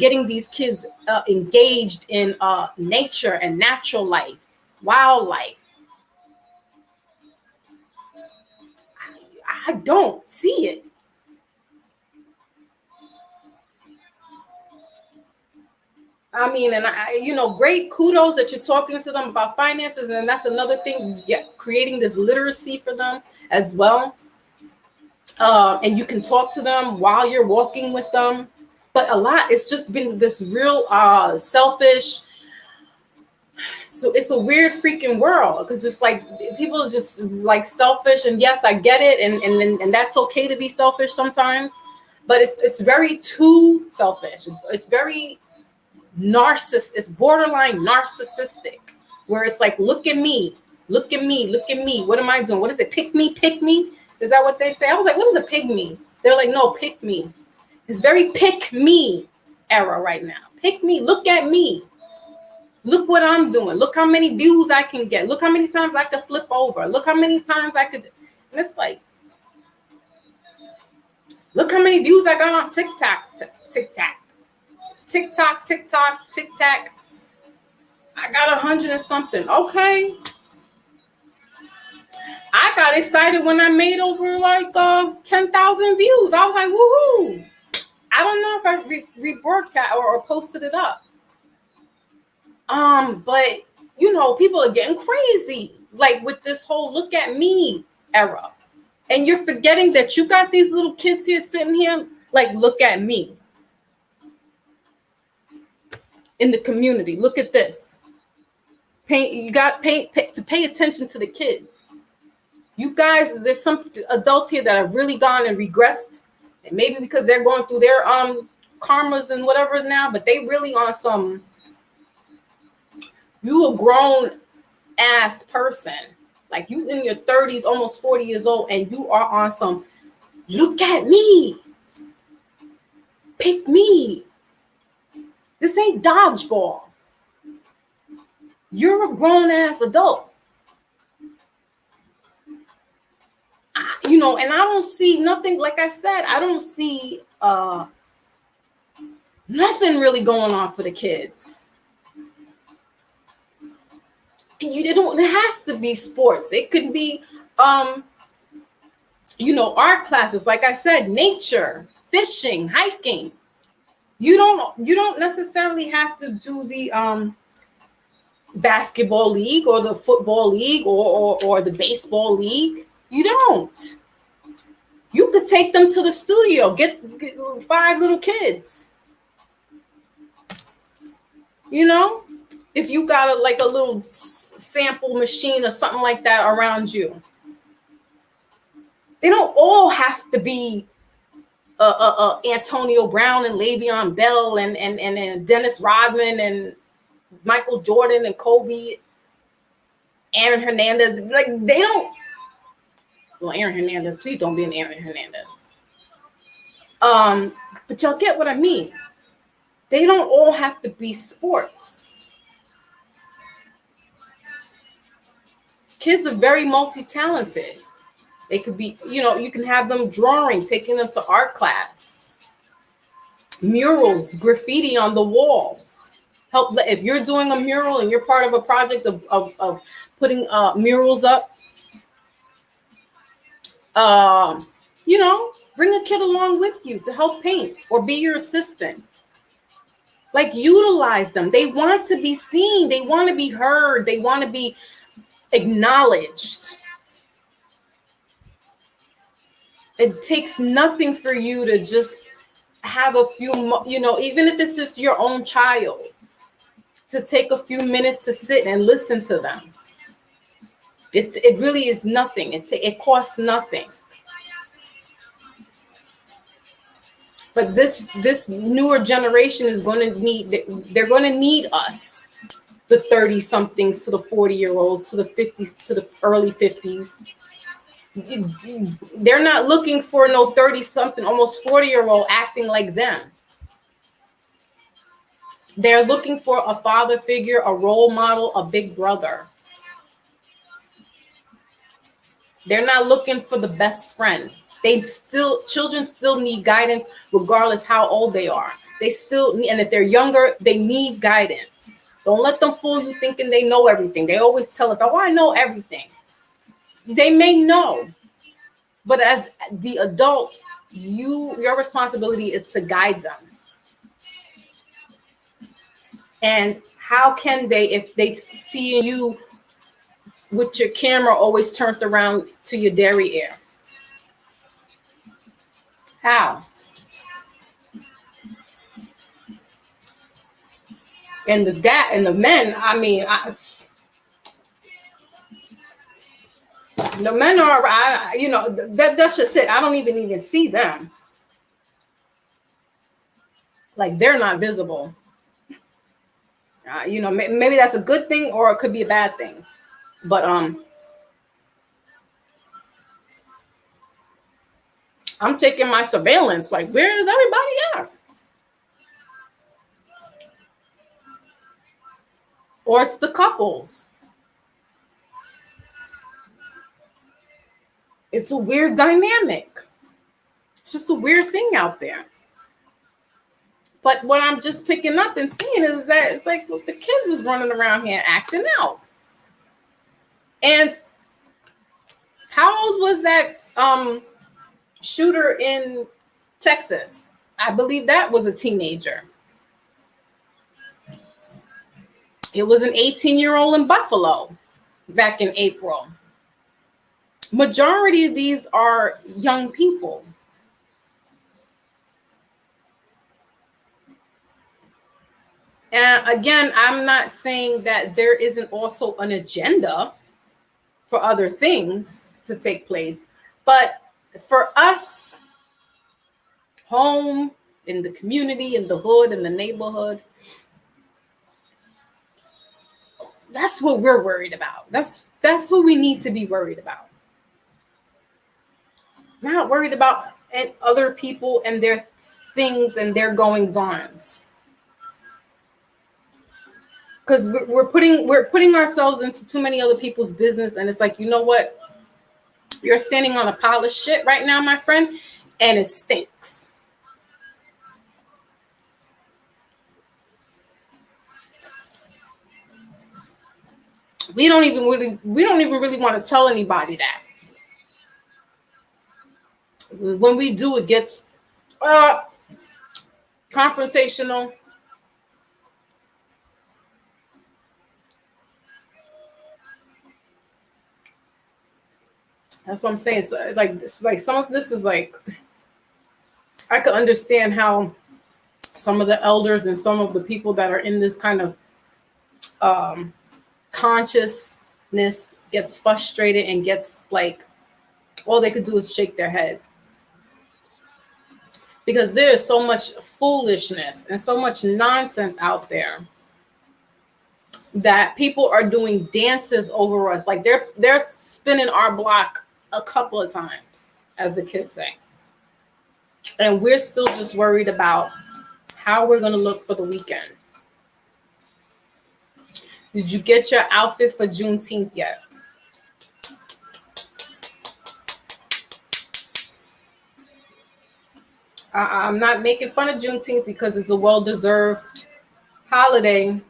S1: getting these kids engaged in nature and natural life, wildlife. I don't see it. Great kudos that you're talking to them about finances. And that's another thing, creating this literacy for them as well. And you can talk to them while you're walking with them. But it's just been this real selfish. So it's a weird freaking world, because it's like people are just like selfish. And yes, I get it. And that's okay to be selfish sometimes. But it's very too selfish. It's very it's borderline narcissistic, where it's like, look at me, what am I doing? What is it? Pick me. Is that what they say? I was like, what does a pig mean? They're like, no, pick me. It's very pick me era right now. Pick me, look at me, look what I'm doing, look how many views I can get, look how many times I could flip over, look how many times I could. And it's like, look how many views I got on TikTok. I got 100 and something. Okay. I got excited when I made over like 10,000 views. I was like, woohoo. I don't know if I rebroadcast or posted it up. But people are getting crazy, like with this whole look at me era. And you're forgetting that you got these little kids here sitting here, like, look at me. In the community, look at this. You got to pay attention to the kids. You guys, there's some adults here that have really gone and regressed, and maybe because they're going through their karmas and whatever now, but they really on some, you a grown ass person, like you in your 30s, almost 40 years old, and you are on some, look at me, pick me. This ain't dodgeball. You're a grown ass adult. And I don't see nothing, like I said, I don't see nothing really going on for the kids. It has to be sports. It could be, art classes. Like I said, nature, fishing, hiking. You don't necessarily have to do the basketball league or the football league or the baseball league. You don't. You could take them to the studio, get 5 little kids. If you got a little sample machine or something like that around you. They don't all have to be Antonio Brown and Le'Veon Bell and Dennis Rodman and Michael Jordan and Kobe, Aaron Hernandez. Like, they don't. Well, Aaron Hernandez, please don't be an Aaron Hernandez. But y'all get what I mean. They don't all have to be sports. Kids are very multi-talented. They could be, you can have them drawing, taking them to art class, murals, graffiti on the walls. Help if you're doing a mural and you're part of a project of putting murals up. Bring a kid along with you to help paint or be your assistant. Like, utilize them. They want to be seen. They want to be heard. They want to be acknowledged. It takes nothing for you to just have a few, even if it's just your own child, to take a few minutes to sit and listen to them. It really is nothing. It costs nothing. But this newer generation is going to need us, the 30-somethings to the 40-year-olds to the 50s to the early 50s. They're not looking for no 30-something, almost 40-year-old acting like them. They're looking for a father figure, a role model, a big brother. They're not looking for the best friend. Children still need guidance regardless how old they are. They still need, and if they're younger, they need guidance. Don't let them fool you thinking they know everything. They always tell us, oh, I know everything. They may know, but as the adult, your responsibility is to guide them. And how can they, if they see you with your camera always turned around to your derriere? How? And the men, the men are, that's just it. I don't even see them. Like, they're not visible. Maybe that's a good thing or it could be a bad thing. But I'm taking my surveillance. Like, where is everybody at? Or it's the couples. It's a weird dynamic. It's just a weird thing out there. But what I'm just picking up and seeing is that it's like, look, the kids is running around here acting out. And how old was that shooter in Texas? I believe that was a teenager. It was an 18-year-old in Buffalo back in April. Majority of these are young people. And again, I'm not saying that there isn't also an agenda for other things to take place, but for us, home, in the community, in the hood, in the neighborhood, that's what we're worried about. That's who we need to be worried about. Not worried about other people and their things and their goings-ons. Because we're putting ourselves into too many other people's business, and it's like, you know what? You're standing on a pile of shit right now, my friend, and it stinks. We don't even really want to tell anybody that. When we do, it gets confrontational. That's what I'm saying. It's like some of this is like, I could understand how some of the elders and some of the people that are in this kind of consciousness gets frustrated and gets like, all they could do is shake their head. because there is so much foolishness and so much nonsense out there that people are doing dances over us. Like they're spinning our block a couple of times, as the kids say. And we're still just worried about how we're going to look for the weekend. Did you get your outfit for Juneteenth yet? I'm not making fun of Juneteenth because it's a well-deserved holiday.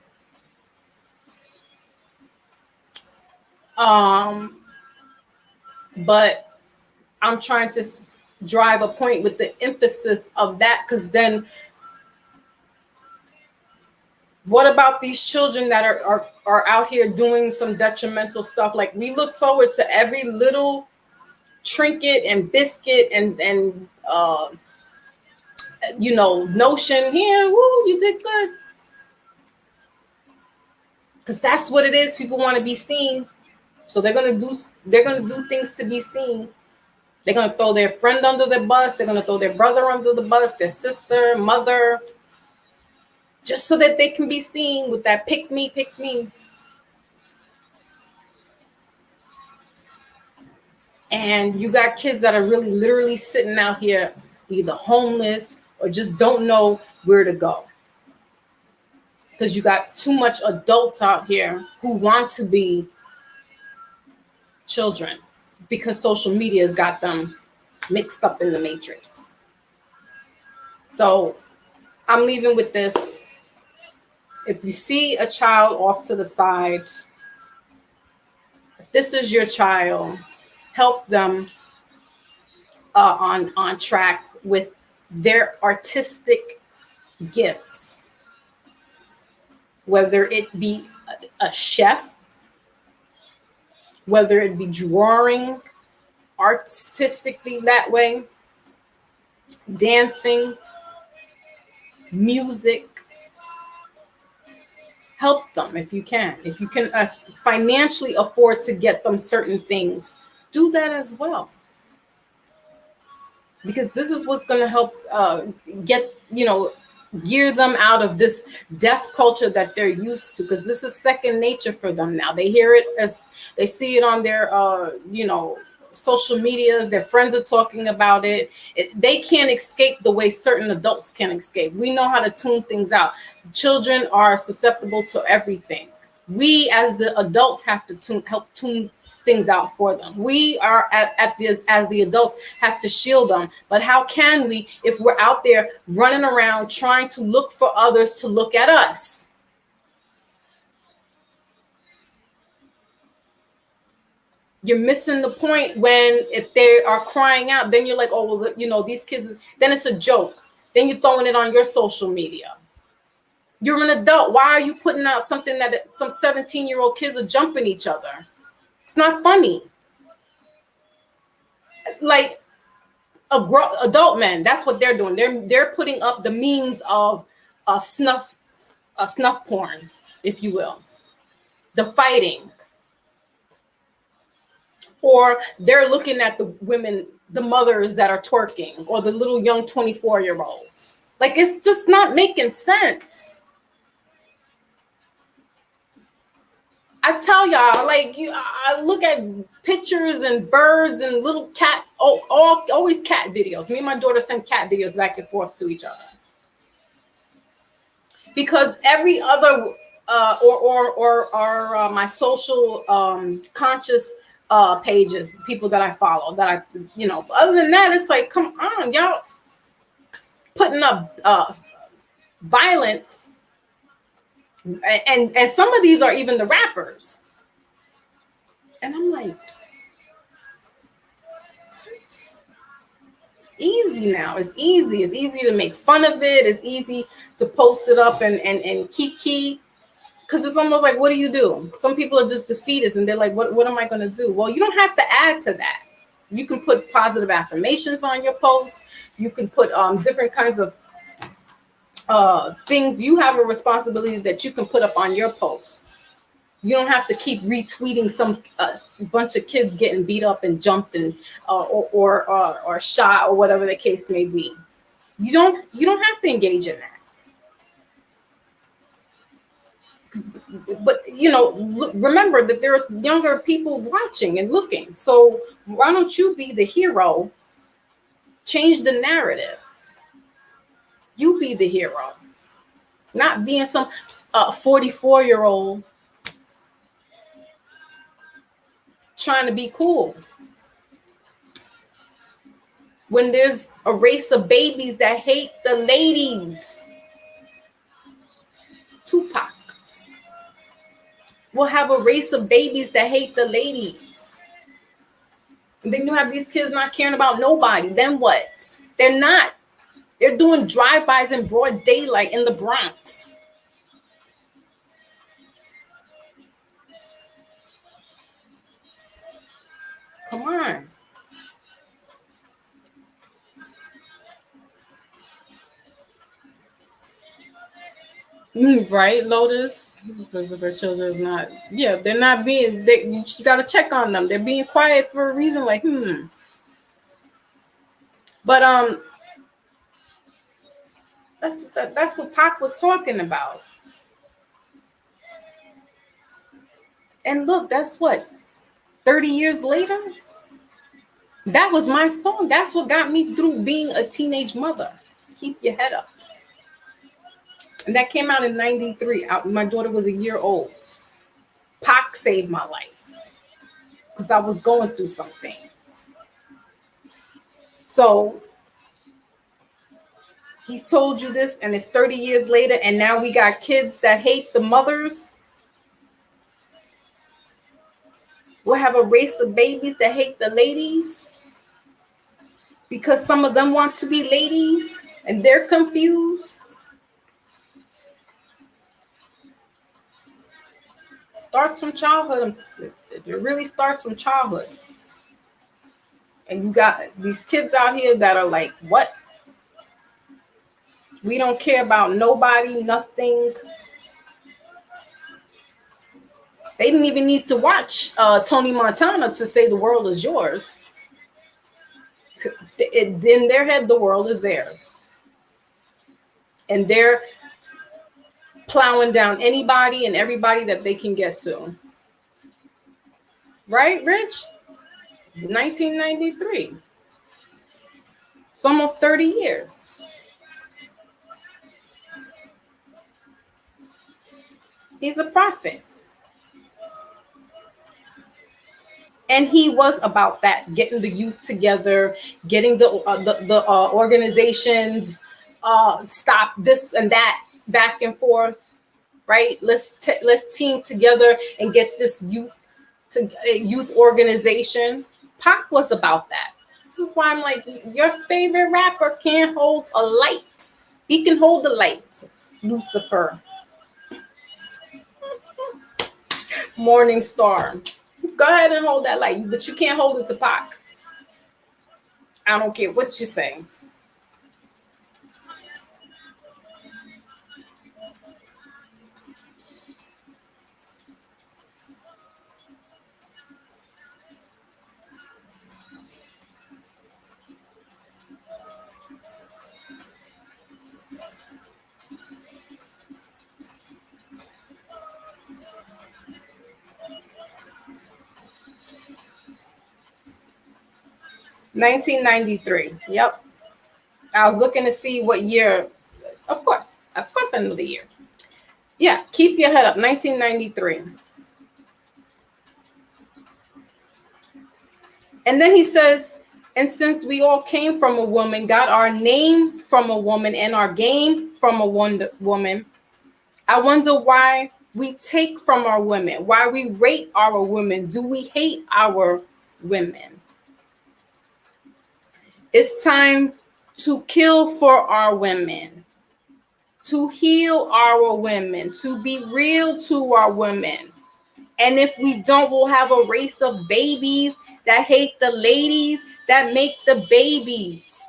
S1: But I'm trying to drive a point with the emphasis of that, because then what about these children that are out here doing some detrimental stuff? Like, we look forward to every little trinket and biscuit and notion here. Woo, you did good. Because that's what it is. People want to be seen. So they're gonna do things to be seen. They're gonna throw their friend under the bus, they're gonna throw their brother under the bus, their sister, mother, just so that they can be seen with that pick me, pick me. And you got kids that are really literally sitting out here either homeless or just don't know where to go. Because you got too much adults out here who want to be children, because social media has got them mixed up in the matrix. So I'm leaving with this. If you see a child off to the side, if this is your child, help them on track with their artistic gifts, whether it be a chef, whether it be drawing artistically that way, dancing, music. Help them if you can. If you can financially afford to get them certain things, do that as well. Because this is what's going to help gear them out of this deaf culture that they're used to, because this is second nature for them now. They hear it, as they see it on their social medias. Their friends are talking about it. They can't escape the way certain adults can escape. We know how to tune things out. Children are susceptible to everything. We as the adults have to help tune things out for them. We are as the adults have to shield them. But how can we if we're out there running around trying to look for others to look at us? You're missing the point. When if they are crying out, then you're like, oh, well, these kids, then it's a joke. Then you're throwing it on your social media. You're an adult. Why are you putting out something that some 17-year-old kids are jumping each other? It's not funny. Like adult men, that's what they're doing. They're putting up the means of snuff porn, if you will, the fighting, or they're looking at the women, the mothers that are twerking, or the little young 24-year-olds. Like, it's just not making sense. I tell y'all, like, I look at pictures and birds and little cats, always cat videos. Me and my daughter send cat videos back and forth to each other. Because every other, or my social conscious pages, people that I follow, that I, other than that, it's like, come on, y'all putting up violence. And some of these are even the rappers. And I'm like, it's easy now. It's easy. It's easy to make fun of it. It's easy to post it up and kiki. Because it's almost like, what do you do? Some people are just defeatist and they're like, what am I going to do? Well, you don't have to add to that. You can put positive affirmations on your post. You can put different kinds of things. You have a responsibility that you can put up on your post. You don't have to keep retweeting some bunch of kids getting beat up and jumped and or shot or whatever the case may be. You don't have to engage in that. But remember that there's younger people watching and looking. So why don't you be the hero? Change the narrative. You be the hero, not being some 44-year-old trying to be cool. When there's a race of babies that hate the ladies. Tupac will have a race of babies that hate the ladies. And then you have these kids not caring about nobody. Then what? They're not. They're doing drive-bys in broad daylight in the Bronx. Come on. Right, Lotus? Says if her children is not, they're not being, you got to check on them. They're being quiet for a reason, like, But that's what Pac was talking about. And look, that's what, 30 years later? That was my song. That's what got me through being a teenage mother. Keep your head up. And that came out in 93. My daughter was a year old. Pac saved my life because I was going through some things. So he told you this, and it's 30 years later, and now we got kids that hate the mothers. We'll have a race of babies that hate the ladies because some of them want to be ladies and they're confused. Starts from childhood. It really starts from childhood. And you got these kids out here that are like, what? We don't care about nobody, nothing. They didn't even need to watch Tony Montana to say the world is yours. In their head, the world is theirs. And they're plowing down anybody and everybody that they can get to. Right, Rich? 1993. It's almost 30 years. He's a prophet. And he was about that, getting the youth together, getting the organizations, stop this and that, back and forth, right? Let's team together and get this youth organization. Pac was about that. This is why I'm like, your favorite rapper can't hold a light. He can hold the light. Lucifer. Morning Star. Go ahead and hold that light, but you can't hold it to Pac. I don't care what you say. $1993. Yep. I was looking to see what year. Of course I know the year. Yeah, keep your head up. 1993. And then he says, and since we all came from a woman, got our name from a woman and our game from a woman, I wonder why we take from our women, why we rate our women. Do we hate our women? It's time to kill for our women, to heal our women, to be real to our women. And if we don't, we'll have a race of babies that hate the ladies that make the babies.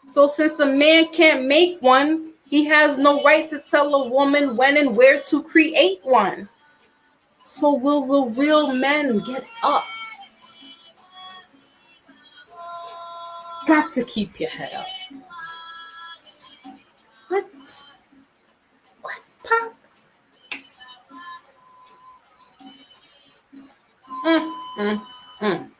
S1: So since a man can't make one, he has no right to tell a woman when and where to create one. So will the real men get up? Got to keep your head up. What? What? Pop? Mm, mm, mm.